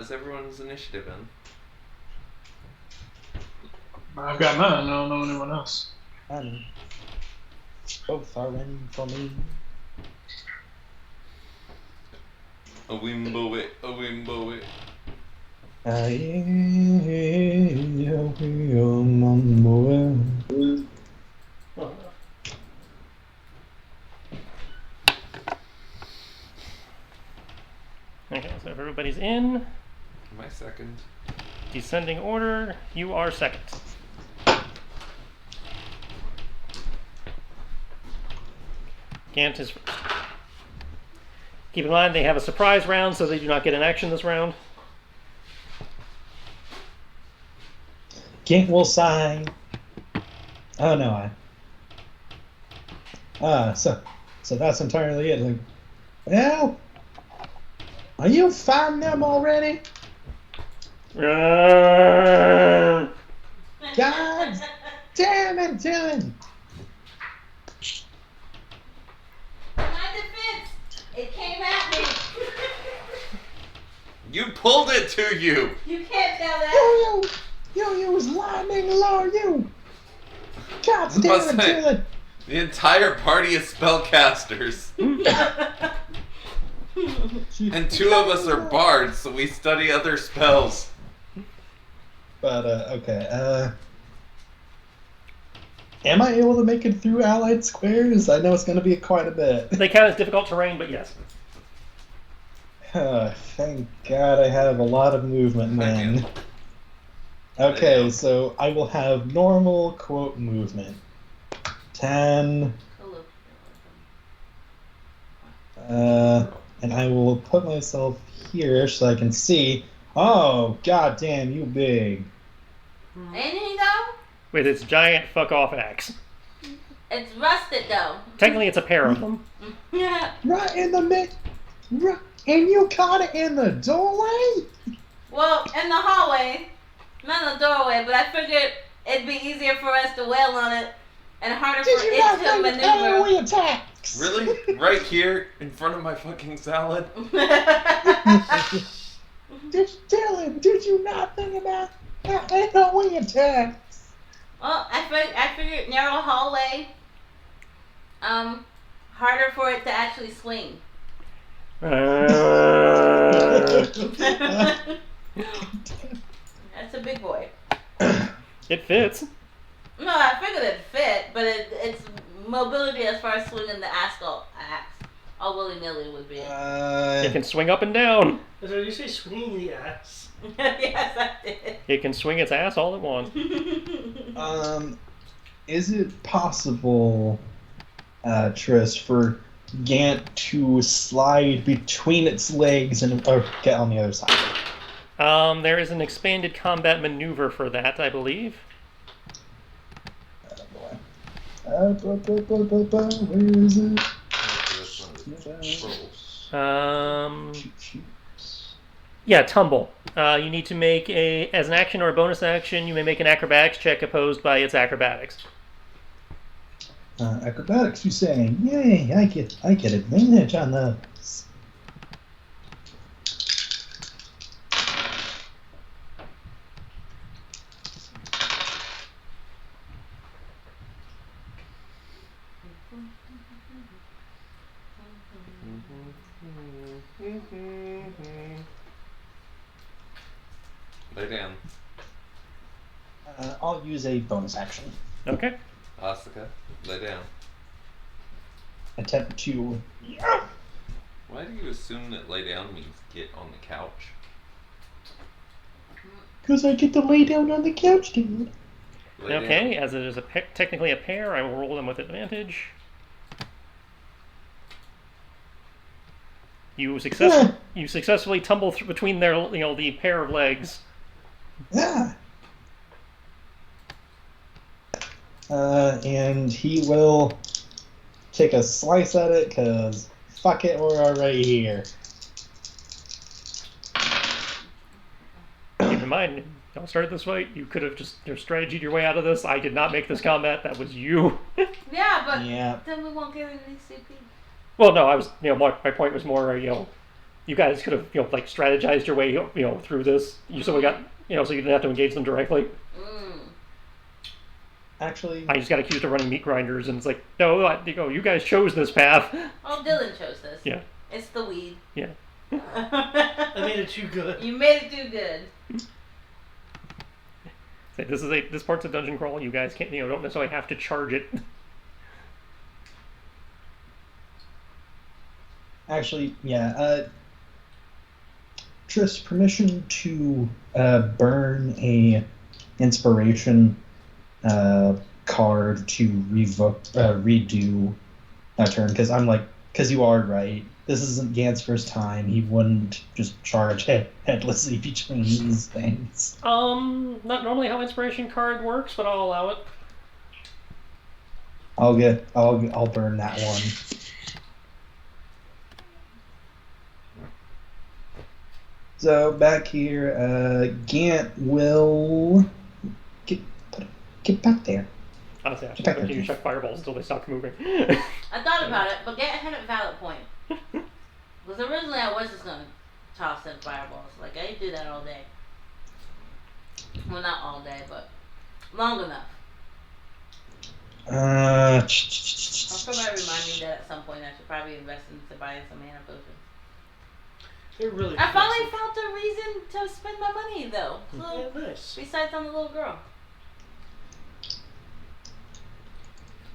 Is everyone's initiative in? I've got mine. I don't know anyone else. Both are in for me. A wimbo it, a wimbo it. Well, okay, so if everybody's in, Am I second? descending order, you are second. Gant is first. Keep in mind they have a surprise round, so they do not get an action this round. Gant will sign. Oh no, so that's entirely it. Like, well, are you fighting them already? God damn it, Dylan! My defense, it came at me. You pulled it to you! You can't tell that. You was lightning low, you! God I was damn it, saying, Dylan! the entire party is spellcasters. And 2 of us are bards, so we study other spells. But, okay, am I able to make it through allied squares? I know it's going to be quite a bit. They count as difficult terrain, but yes. Thank God I have a lot of movement then. Okay, so I will have normal quote movement. 10. And I will put myself here so I can see. Oh, god damn, you big. Anything though? With its giant fuck off axe. It's rusted though. Technically, it's a pair of them. Yeah. Right in the mid. Right, and you caught it in the doorway? Well, in the hallway, not in the doorway, but I figured it'd be easier for us to wail on it and harder Did for you it not to think maneuver. AoE attacks? Really? Right here, in front of my fucking salad? Dylan, did you not think about AoE attacks? Well, I figured narrow hallway, harder for it to actually swing. That's a big boy. It fits. No, I figured it fit, but it's mobility as far as swinging the axe All willy-nilly would be. It can swing up and down. So you say swinging the ass? Yes, I did. It can swing its ass all it wants. Is it possible, Triss, for Gant to slide between its legs and get on the other side? There is an expanded combat maneuver for that, I believe. Where is it? Yeah, tumble. You need to make as an action or a bonus action, you may make an acrobatics check opposed by its acrobatics. Acrobatics, you saying? Yay! I get advantage on those. Lay down. I'll use a bonus action. Okay. Asuka, lay down. Attempt to. Why do you assume that lay down means get on the couch? Because I get to lay down on the couch, dude. Lay Okay, down. as it is technically a pair, I will roll them with advantage. You successfully tumble between their, the pair of legs. Yeah. And he will take a slice at it, because fuck it, we're already here. Keep in mind, don't start this fight. You could have just strategied your way out of this. I did not make this combat. That was you. Yeah, but Yeah. then we won't get any CP. Well, no, I was, my point was more, you guys could have, like strategized your way, through this. So we got, so you didn't have to engage them directly. Actually, I just got accused of running meat grinders, and it's like, no, you guys chose this path. Oh, Dylan chose this. Yeah. It's the weed. Yeah. I made it too good. You made it too good. This part's a dungeon crawl. You guys can't, don't necessarily have to charge it. actually, yeah. Triss, permission to burn a inspiration card to redo that turn, because you are right. This isn't Gant's first time. He wouldn't just charge headlessly between these things. Not normally how inspiration card works, but I'll allow it. I'll burn that one. So back here, Gant will get back there. Honestly, I should continue to check fireballs until they stop moving. I thought about it, but Gant had a valid point. Because originally I was just going to toss in fireballs. Like, I didn't do that all day. Well, not all day, but long enough. Somebody remind me that at some point I should probably invest into buying some mana potions. It really. I finally found a reason to spend my money, though. So, Yeah, nice. besides on the little girl.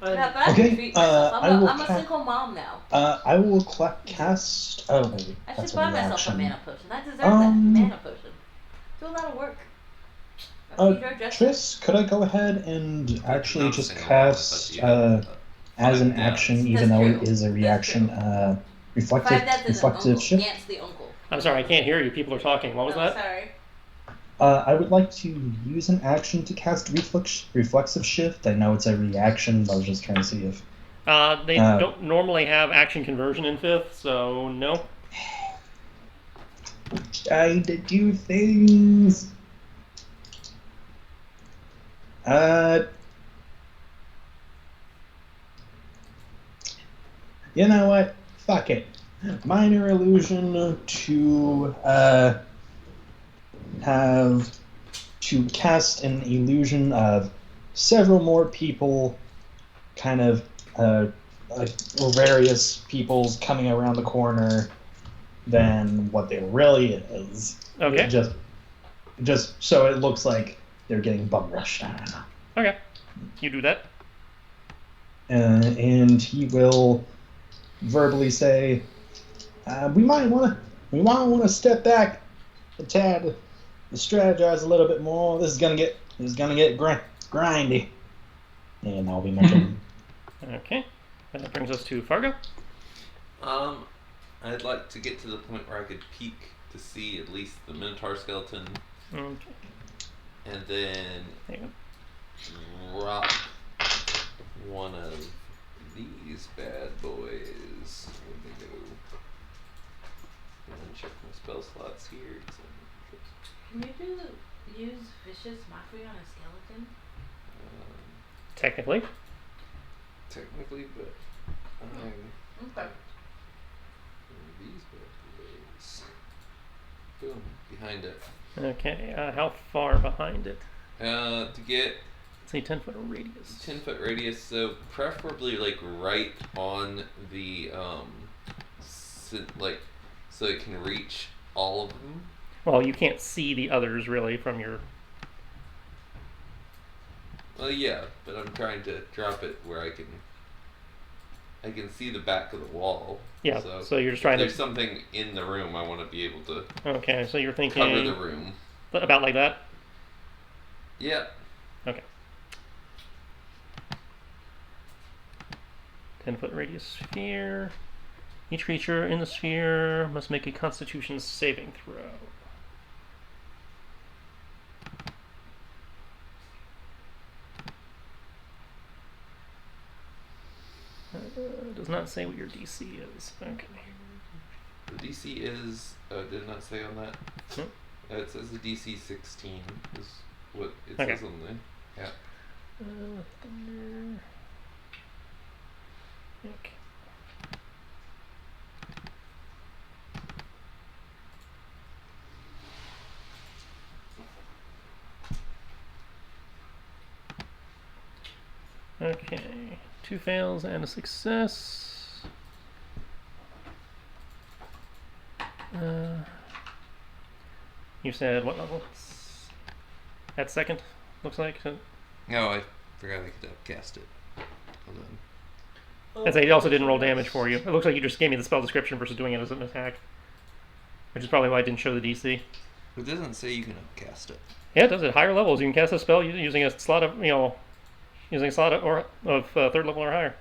I'm- Yeah, but I Okay, can treat myself. I will I'm a single mom now. I will cast. Oh, wait, I that's should buy a myself a reaction. mana potion. I deserve that mana potion. Do a lot of work. Triss, could I go ahead and actually Not a just single cast one, but as an Yeah. action, That's even though true. it is a That's reaction, true. reflective That's an reflective uncle. shift? Gant's the uncle. I'm sorry, I can't hear you. People are talking. What was Oh, that? sorry. I would like to use an action to cast reflexive shift. I know it's a reaction, but I was just trying to see if. They don't normally have action conversion in 5th, so no. Trying to do things. You know what? Fuck it. Minor illusion to have to cast an illusion of several more people, kind of like various peoples coming around the corner than what there really is. Okay. Just so it looks like they're getting bum rushed. I don't know. Okay. You do that. And he will verbally say, we might want to step back a tad, strategize a little bit more. This is gonna get grindy, and I'll be mentioning. Okay. And that brings us to Fargo. I'd like to get to the point where I could peek to see at least the Minotaur skeleton, Okay. and then Hang on. drop one of these bad boys. Where'd they go? And then check my spell slots here. Can you use vicious mockery on a skeleton? Technically. Technically, but Okay. these bad boys. Boom, behind it. Okay. How far behind it? To get Say 10-foot radius. 10-foot radius, so preferably like right on the so it can reach all of them. Well, you can't see the others really from your. Well, yeah, but I'm trying to drop it where I can see the back of the wall. Yeah. So you're just trying if there's to. something in the room, I want to be able to Okay. So you're thinking. cover the room. About like that. Yeah. Okay. 10-foot radius sphere. Each creature in the sphere must make a Constitution saving throw. Does not say what your DC is. Okay. The DC is. Did it not say on that? Nope. It says the DC 16 is what it Okay. says on the. Yeah. Thunder. Okay. Okay, 2 fails and a success. You said what level? At second, looks like. So, No, I forgot I could upcast it. Hold on. I'd say he also didn't roll damage for you. It looks like you just gave me the spell description versus doing it as an attack. Which is probably why I didn't show the DC. It doesn't say you can upcast it. Yeah, it does. At higher levels, you can cast a spell using a slot of, using a slot of third level or higher.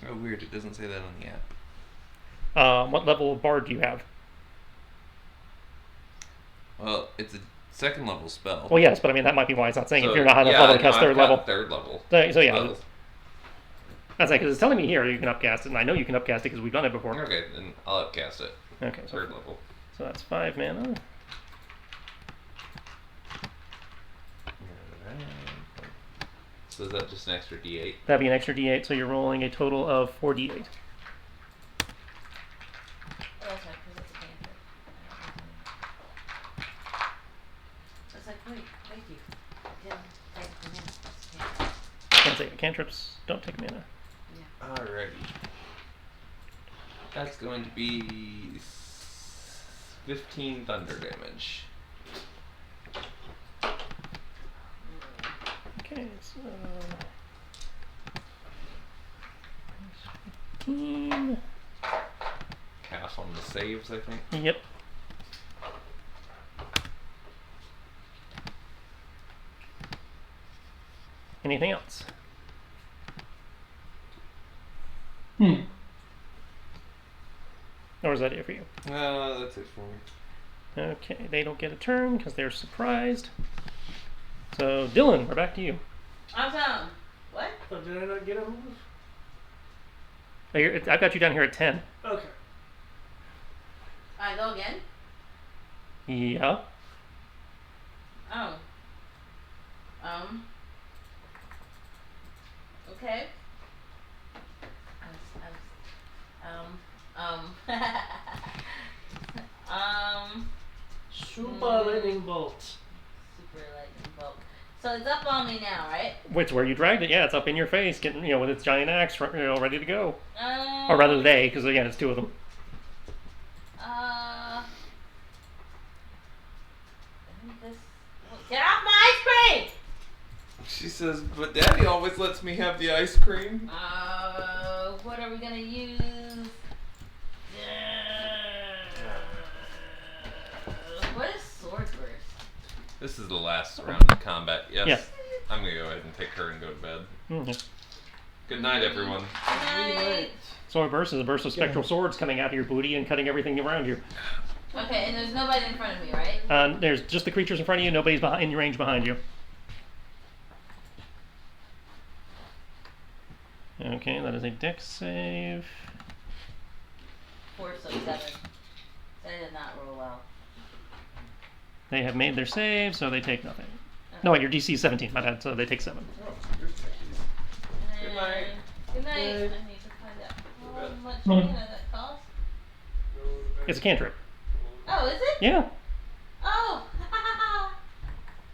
Oh, weird. It doesn't say that on the app. What level of bard do you have? Well, it's a second level spell. Well, yes, but I mean that might be why it's not saying So, if you're not high enough yeah, level to no, cast I've third got level. Third level. So yeah, spells. that's like because it's telling me here you can upcast it, and I know you can upcast it because we've done it before. Okay, then I'll upcast it. Okay, so Third level. that's 5 mana. So is that just an extra D8? That'd be an extra D8, so you're rolling a total of 4 D8. Oh, that's right, because it's a cantrip. It's like, wait, thank you. Didn't take the minute. Yeah. Can't say cantrips don't take mana. Alrighty. That's going to be 15 thunder damage. Okay, so 15. Half on the saves, I think. Yep. Anything else? Or is that it for you? That's it for me. Okay, they don't get a turn because they're surprised. So, Dylan, we're back to you. Awesome. What? Oh, did I not get a move? I've got you down here at 10. Okay. I go again? Yeah. Oh. Okay. Super lightning bolt. Super lightning bolt. So it's up on me now, right? Which where you dragged it? Yeah, it's up in your face, getting with its giant axe, ready to go. Um, Or rather, they, because again, it's 2 of them. Get off my ice cream! She says, but Daddy always lets me have the ice cream. what are we gonna use? What is sword burst? This is the last round of combat. Yes. Yeah. I'm gonna go ahead and take her and go to bed. Mm-hmm. Good night, everyone. Good night. Sword burst is a burst of spectral swords coming out of your booty and cutting everything around you. Okay, and there's nobody in front of me, right? There's just the creatures in front of you. Nobody's in range behind you. Okay, that is a dex save. 4 so 7. That did not roll well. They have made their save, so they take nothing. No, wait, your DC is 17, my bad, so they take 7. Good night. Good night. I need to find out how much mana that costs. It's a cantrip. Oh, is it? Yeah. Oh!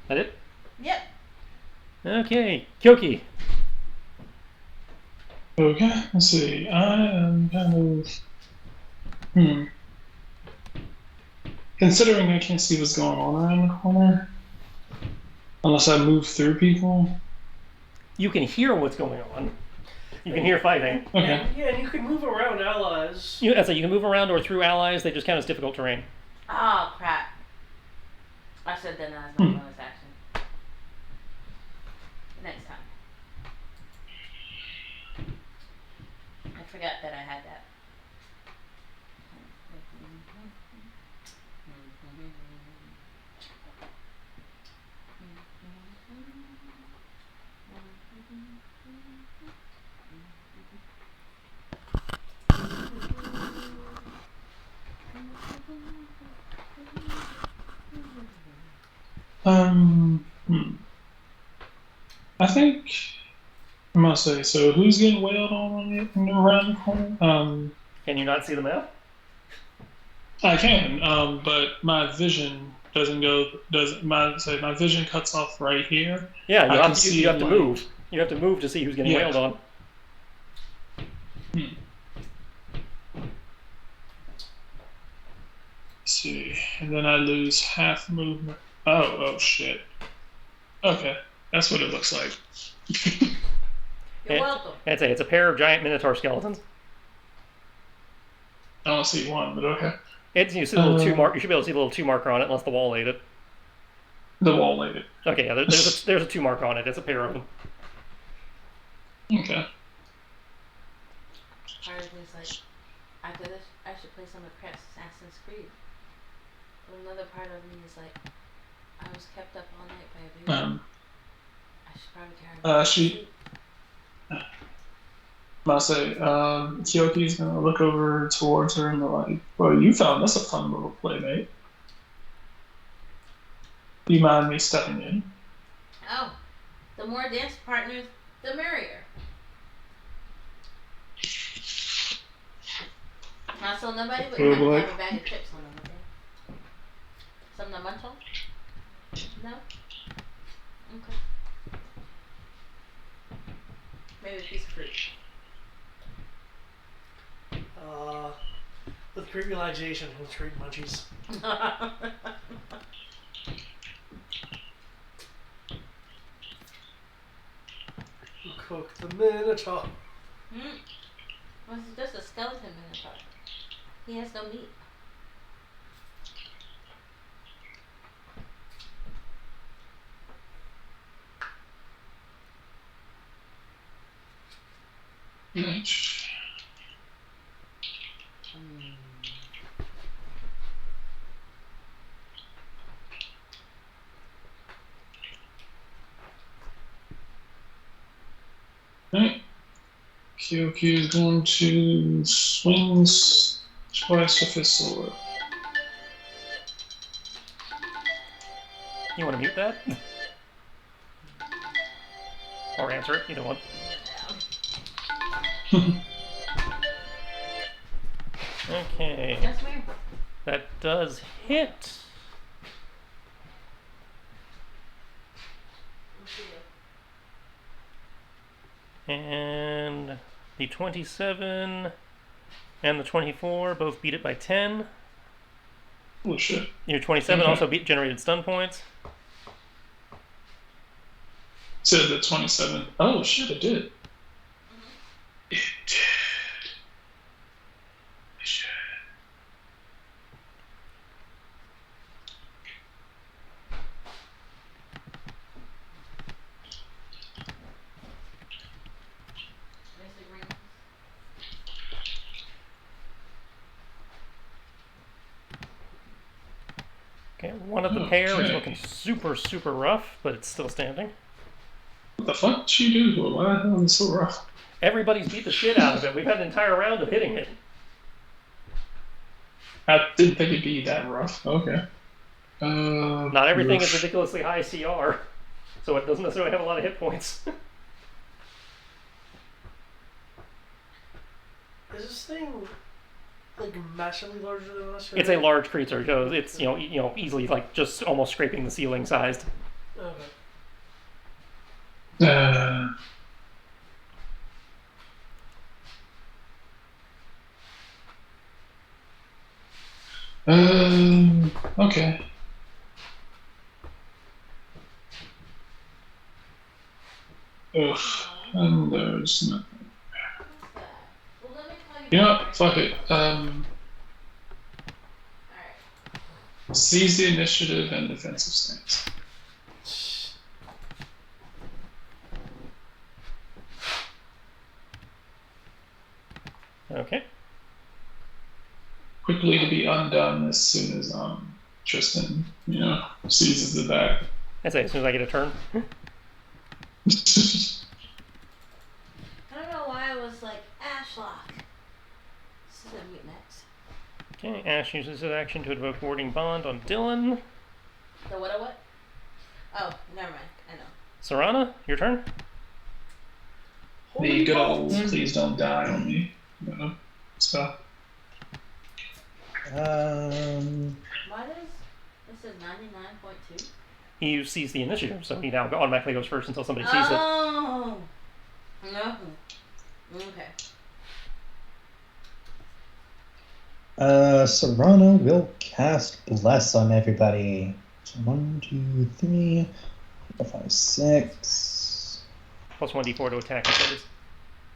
That it? Yep. Okay, Kyoki. Okay, let's see. I am kind of. Considering I can't see what's going on around the corner, unless I move through people. You can hear what's going on. You can hear fighting. Okay. Yeah, and you can move around allies. You can move around or through allies. They just count as difficult terrain. Oh, crap. I should have done that as my bonus action. Next time. I forgot that I had that. I think I must say. So, who's getting wailed on around the corner? Can you not see the map? I can, but my vision doesn't go. My vision cuts off right here. Yeah, I you can have see, to like- move. You have to move to see who's getting Yeah. wailed on. Let's see, and then I lose half movement. Oh shit. Okay, that's what it looks like. You're welcome. It's a pair of giant minotaur skeletons. I don't see one, but okay. You see the little 2 mark. You should be able to see the little 2 marker on it, unless the wall ate it. The wall laid it. Okay, yeah, there's a 2 mark on it. It's a pair of them. Okay. Part of me's like, after this, I should play some of Assassin's Creed. But another part of me is like, I was kept up all night by a baby. I should probably carry She. Must say, Kyoki's gonna look over towards her and be like, "Well, you found this a fun little playmate. Do you mind me stepping in?" Oh, the more dance partners, the merrier. So nobody would have to have a bag of chips on them, would they? Something to munch on? No? Okay. Maybe a piece of fruit. With great realization, let's create munchies. Cook the minotaur. Well, it's just a skeleton minotaur. He has no meat. Alright. Kyoki is going to swing twice with his sword. You want to mute that? Or answer it, either one. Okay. Yes, ma'am. That does hit. And the 27 and the 24 both beat it by 10. Oh shit. Your 27 also generated stun points. So the 27. Oh shit, it did. It did. Okay, one of the pair is Okay. looking super, super rough, but it's still standing. What the fuck did she do? Why the hell is it so rough? Everybody's beat the shit out of it. We've had an entire round of hitting it. I didn't think it'd be that rough. Okay. Not everything is oof. ridiculously high CR, so it doesn't necessarily have a lot of hit points. Is this thing like massively larger than us? It's a large creature, so it's easily like just almost scraping the ceiling sized. Okay. Okay. Oof. And there's nothing. Well, let me tell you. You know what? Fuck it. Alright. Seize the initiative and defensive stance. Okay. Quickly to be undone as soon as Tristan, seizes the back. I say as soon as I get a turn. I don't know why I was like, Ashlock. This is gonna be next. Okay, Ash uses his action to invoke Warding Bond on Dylan. The what? Oh, never mind. I know. Serana, your turn. The good old please don't die on me spell. Why does this is 99.2? He sees the initiative, so he now automatically goes first until somebody sees it. Oh. No. Okay. Serrano will cast Bless on everybody. So 1, 2, 3, 4, 5, 6. Plus 1d4 to attack, he says.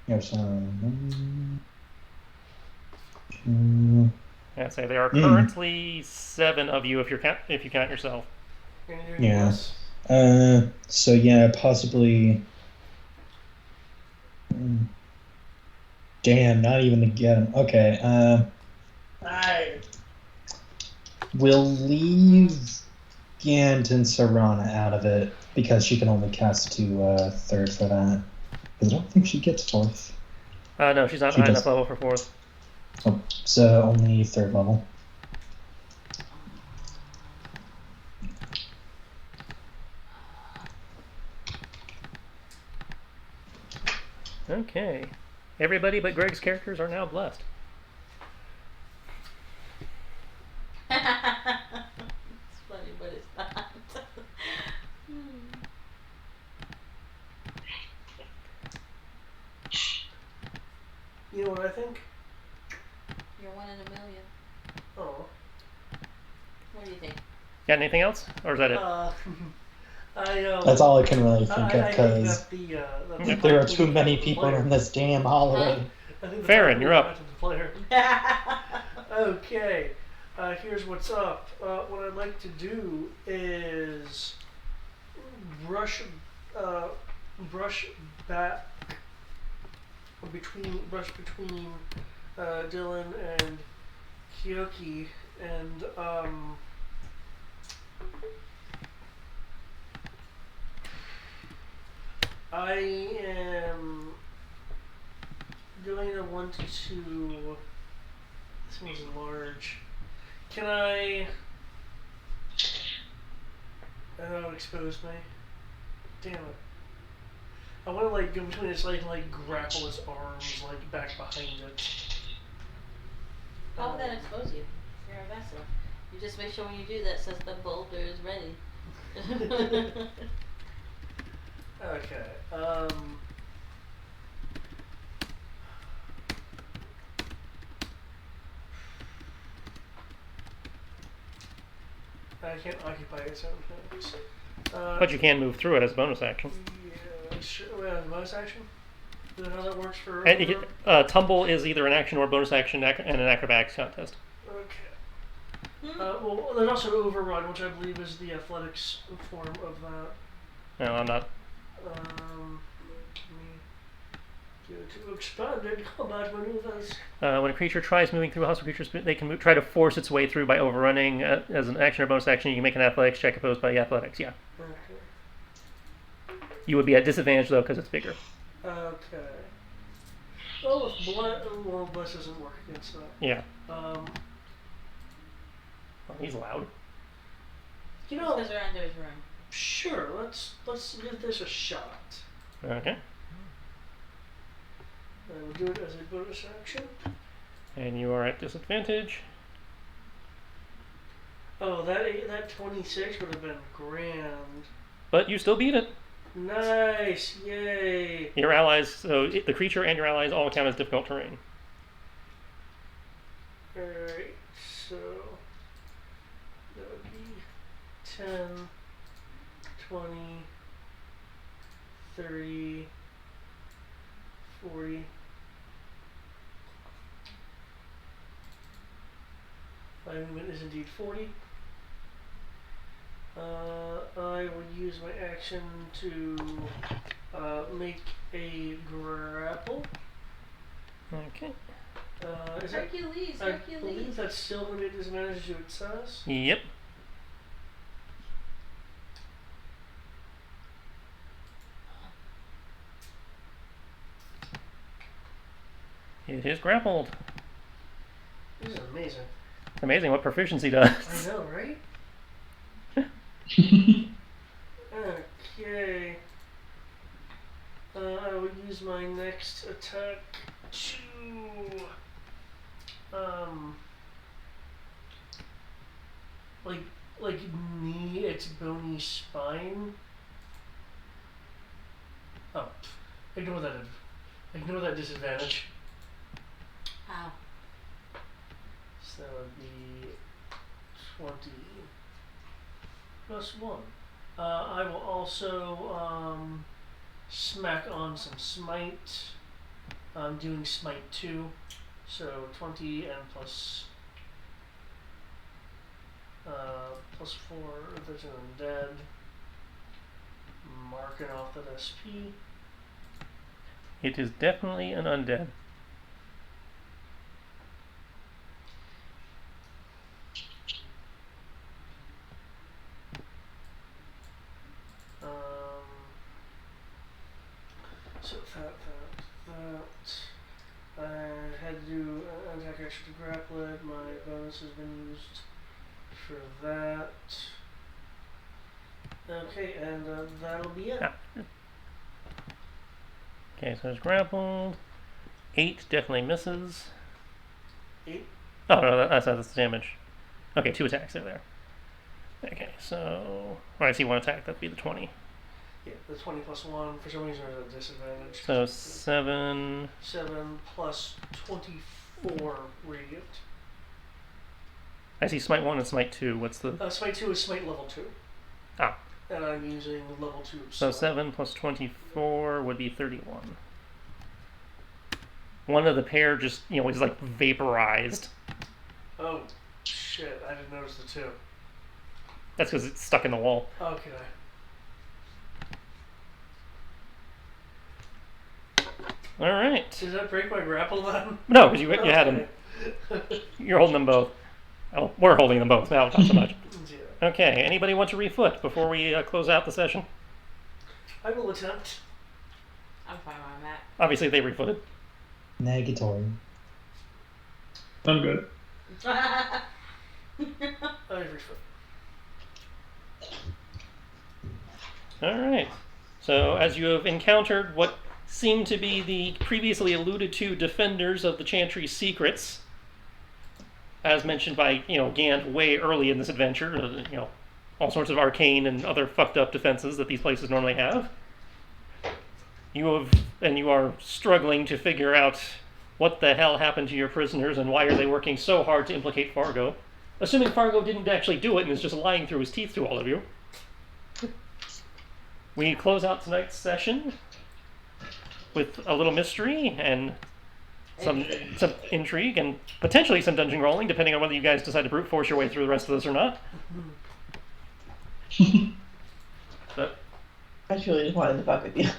Yes, 1, 2. I'd say there are currently 7 of you if you count yourself. Yeah. So yeah, possibly. Damn, not even to get him. Okay. We'll leave Gant and Serana out of it because she can only cast to third for that. Because I don't think she gets fourth. No, she's not She high does. enough level for 4th. Oh, so only third level. Okay. Everybody but Greg's characters are now blessed. It's funny, but it's not. You know what I think? You're 1 in a million. Oh. What do you think? Got anything else? Or is that it? That's all I can really think of I think because that the there are too many people in this damn hallway. Farron, you're up. Player. Okay, here's what's up. What I'd like to do is brush back between Dylan and Kyoki, and I am doing a 1 to 2. This one's large. Can I? Oh, expose me. Damn it. I want to like go between it so I can like grapple his arms like back behind it. How would that expose you? You're a vessel. You just make sure when you do that, says the boulder is ready. Okay. I can't occupy it, so But you can move through it as a bonus action. Yeah, sure. Well, bonus action? Is that how that works for? And tumble is either an action or a bonus action and an acrobatics contest. Okay. Well, there's also overrun, which I believe is the athletics form of that. No, I'm not. Let me Due to expanded combat maneuvers. When a creature tries moving through a hostile creature's, they can try to force its way through by overrunning. As an action or bonus action, you can make an athletics check opposed by athletics. Yeah. Okay. You would be at disadvantage though because it's bigger. Okay. Well, if bless doesn't work against that. Yeah. Um, Well, he's loud. you know, Because we're under his room. sure. Let's give this a shot. Okay. I will do it as a bonus action. And you are at disadvantage. Oh, that 26 would have been grand. But you still beat it. Nice, yay! Your allies, so the creature and your allies all count as difficult terrain. Alright, so that would be 10, 20, 30, 40. My movement is indeed 40. I will use my action to make a grapple. Okay. Is that, Hercules, I Hercules. believe that's still going to be a disadvantage to its size. Yep. It is grappled. This is amazing. It's amazing what proficiency does. I know, right? Okay. I will use my next attack to like knee its bony spine. Oh, ignore that. Ignore that disadvantage. Ow. So that would be 20 plus 1. I will also smack on some smite. I'm doing smite 2. So 20 and plus 4, there's an undead. Marking off that SP. It is definitely an undead. So that. I had to do an attack action to grapple it. My bonus has been used for that. Okay, and that'll be it. Yeah. Okay, so it's grappled. 8 definitely misses. 8? Oh, no, that's the damage. Okay, 2 attacks are there. Okay, so... Oh, I see 1 attack. That'd be the 20. Yeah, the 20 plus 1. For some reason, there's a disadvantage. So 7... 7 plus 24 radiant. I see Smite 1 and Smite 2. What's the... Smite 2 is Smite level 2. Ah. And I'm using level 2. So 7 plus 24 would be 31. One of the pair just, is like vaporized. Oh, shit. I didn't notice the 2. That's because it's stuck in the wall. Okay. All right. Does that break my grapple then? No, because you had them. You're holding them both. Oh, we're holding them both now, not so much. Yeah. Okay, anybody want to refoot before we close out the session? I will attempt. I'm fine where I'm at. Obviously, they refooted. Negatory. I'm good. I refoot. All right. So, as you have encountered what seemed to be the previously alluded to defenders of the Chantry's secrets, as mentioned by, Gant way early in this adventure, all sorts of arcane and other fucked up defenses that these places normally have. You are struggling to figure out what the hell happened to your prisoners and why are they working so hard to implicate Fargo, assuming Fargo didn't actually do it and is just lying through his teeth to all of you. We close out tonight's session with a little mystery and some intrigue and potentially some dungeon rolling, depending on whether you guys decide to brute force your way through the rest of this or not. But I truly just wanted to fuck with you.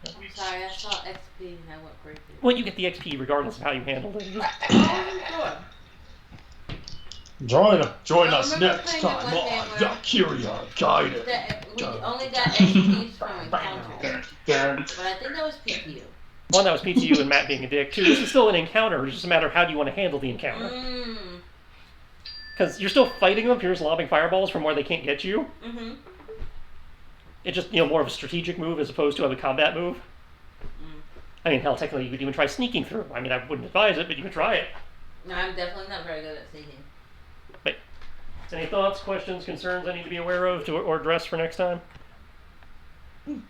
I'm sorry. Sorry, I saw XP and I went crazy. Well, you get the XP regardless of how you handled it. Join I us remember next playing time it one day on where- Valkyria Gaiden. We only got XPs from encounters. But I think that was PPU. One, that was PTU and Matt being a dick. Two, this is still an encounter. It's just a matter of how do you want to handle the encounter. Because you're still fighting them. You're just lobbing fireballs from where they can't get you. Mm-hmm. It's just, more of a strategic move as opposed to a combat move. I mean, hell, technically you could even try sneaking through. I mean, I wouldn't advise it, but you could try it. No, I'm definitely not very good at sneaking. But, any thoughts, questions, concerns I need to be aware of or address for next time?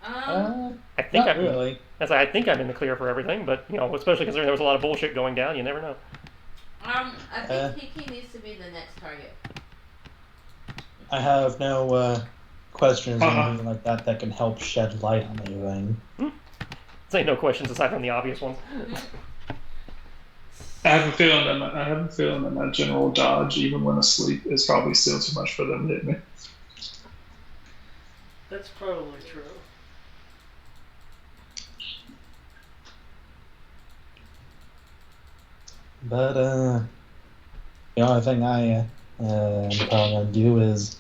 I think Not really. I think I'm in the clear for everything, but especially considering there was a lot of bullshit going down, you never know. I think Kiki needs to be the next target. I have no questions or anything like that that can help shed light on anything. Say no questions aside from the obvious ones. I have a feeling that my general dodge, even when asleep, is probably still too much for them to hit me. That's probably true. But the only thing I am probably gonna do is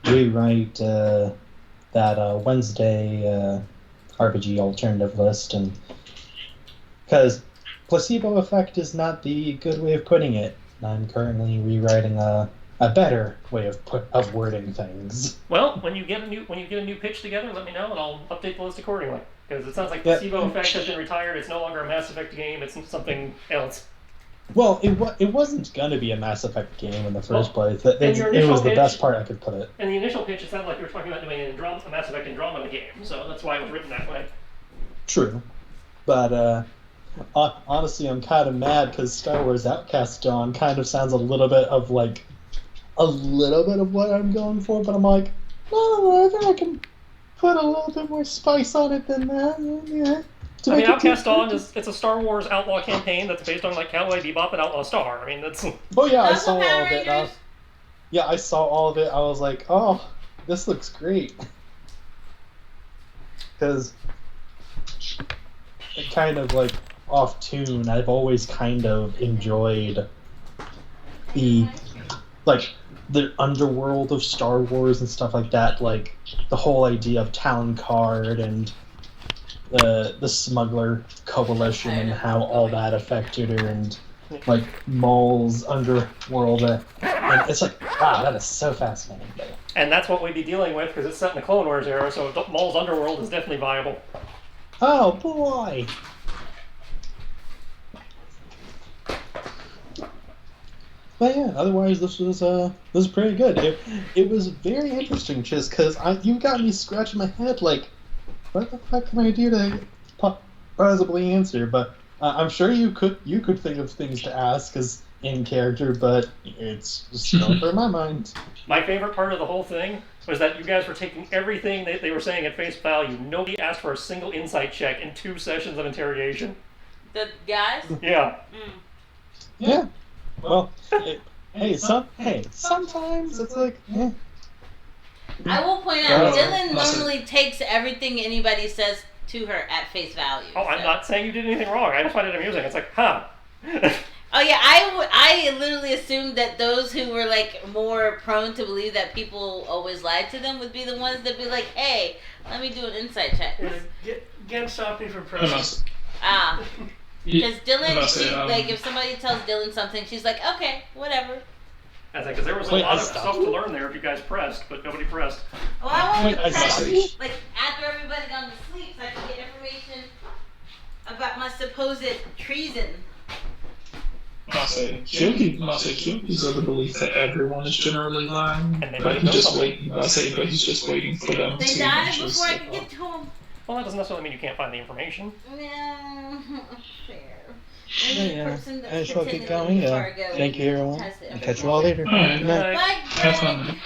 rewrite that Wednesday RPG alternative list, and because placebo effect is not the good way of putting it. I'm currently rewriting a better way of wording things. Well, when you get a new pitch together, let me know and I'll update the list accordingly. Because it sounds like placebo effect has been retired. It's no longer a Mass Effect game. It's something else. Well, it wasn't going to be a Mass Effect game in the first place. It initial was the pitch- best part I could put it. In the initial pitch, it sounded like you were talking about doing a Mass Effect Andromeda game, so that's why it was written that way. True. But honestly, I'm kind of mad because Star Wars Outcast Dawn kind of sounds a little bit of what I'm going for, but I'm like, no, I think I can put a little bit more spice on it than that. Yeah. I mean, Outcast Dawn it's a Star Wars outlaw campaign that's based on Cowboy Bebop and Outlaw Star. I mean, that's. Oh yeah, I That's saw all Power of it. Rangers? I saw all of it. I was like, oh, this looks great. Because it kind of off tune. I've always kind of enjoyed the underworld of Star Wars and stuff like that. Like the whole idea of Town Card and the Smuggler Coalition and how all that affected her, and Maul's underworld. And it's wow, that is so fascinating. And that's what we'd be dealing with because it's set in the Clone Wars era, so Maul's underworld is definitely viable. Oh boy! But yeah, otherwise this was pretty good. It was very interesting, just because you got me scratching my head what the fuck can I do to possibly answer? But I'm sure you could think of things to ask as in character, but it's just going through my mind. My favorite part of the whole thing was that you guys were taking everything they were saying at face value. Nobody asked for a single insight check in 2 sessions of interrogation. The guys? Yeah. Yeah. Well, sometimes it's I will point out, Dylan normally takes everything anybody says to her at face value. Oh, I'm not saying you did anything wrong. I just find it amusing. It's huh. Oh yeah, I literally assumed that those who were more prone to believe that people always lied to them would be the ones that be like, hey, let me do an insight check. Again, stop me from pressing. Because Dylan, if somebody tells Dylan something, she's like, okay, whatever. Because there was a lot of stuff to learn there if you guys pressed, but nobody pressed. Well, I wanted to press, after everybody gone to sleep, so I could get information about my supposed treason. Kyoki's of the belief that everyone is generally lying, but he's just waiting. But he's just waiting for them They to died actually before I step could get up. to them. Well, that doesn't necessarily mean you can't find the information. No, fair. I shall get going. Thank you, everyone. I'll catch you all later. Alright. Good night. Bye, Have fun.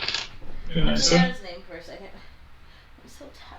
Good night, I sir. forgot his name for a second. I'm so tired.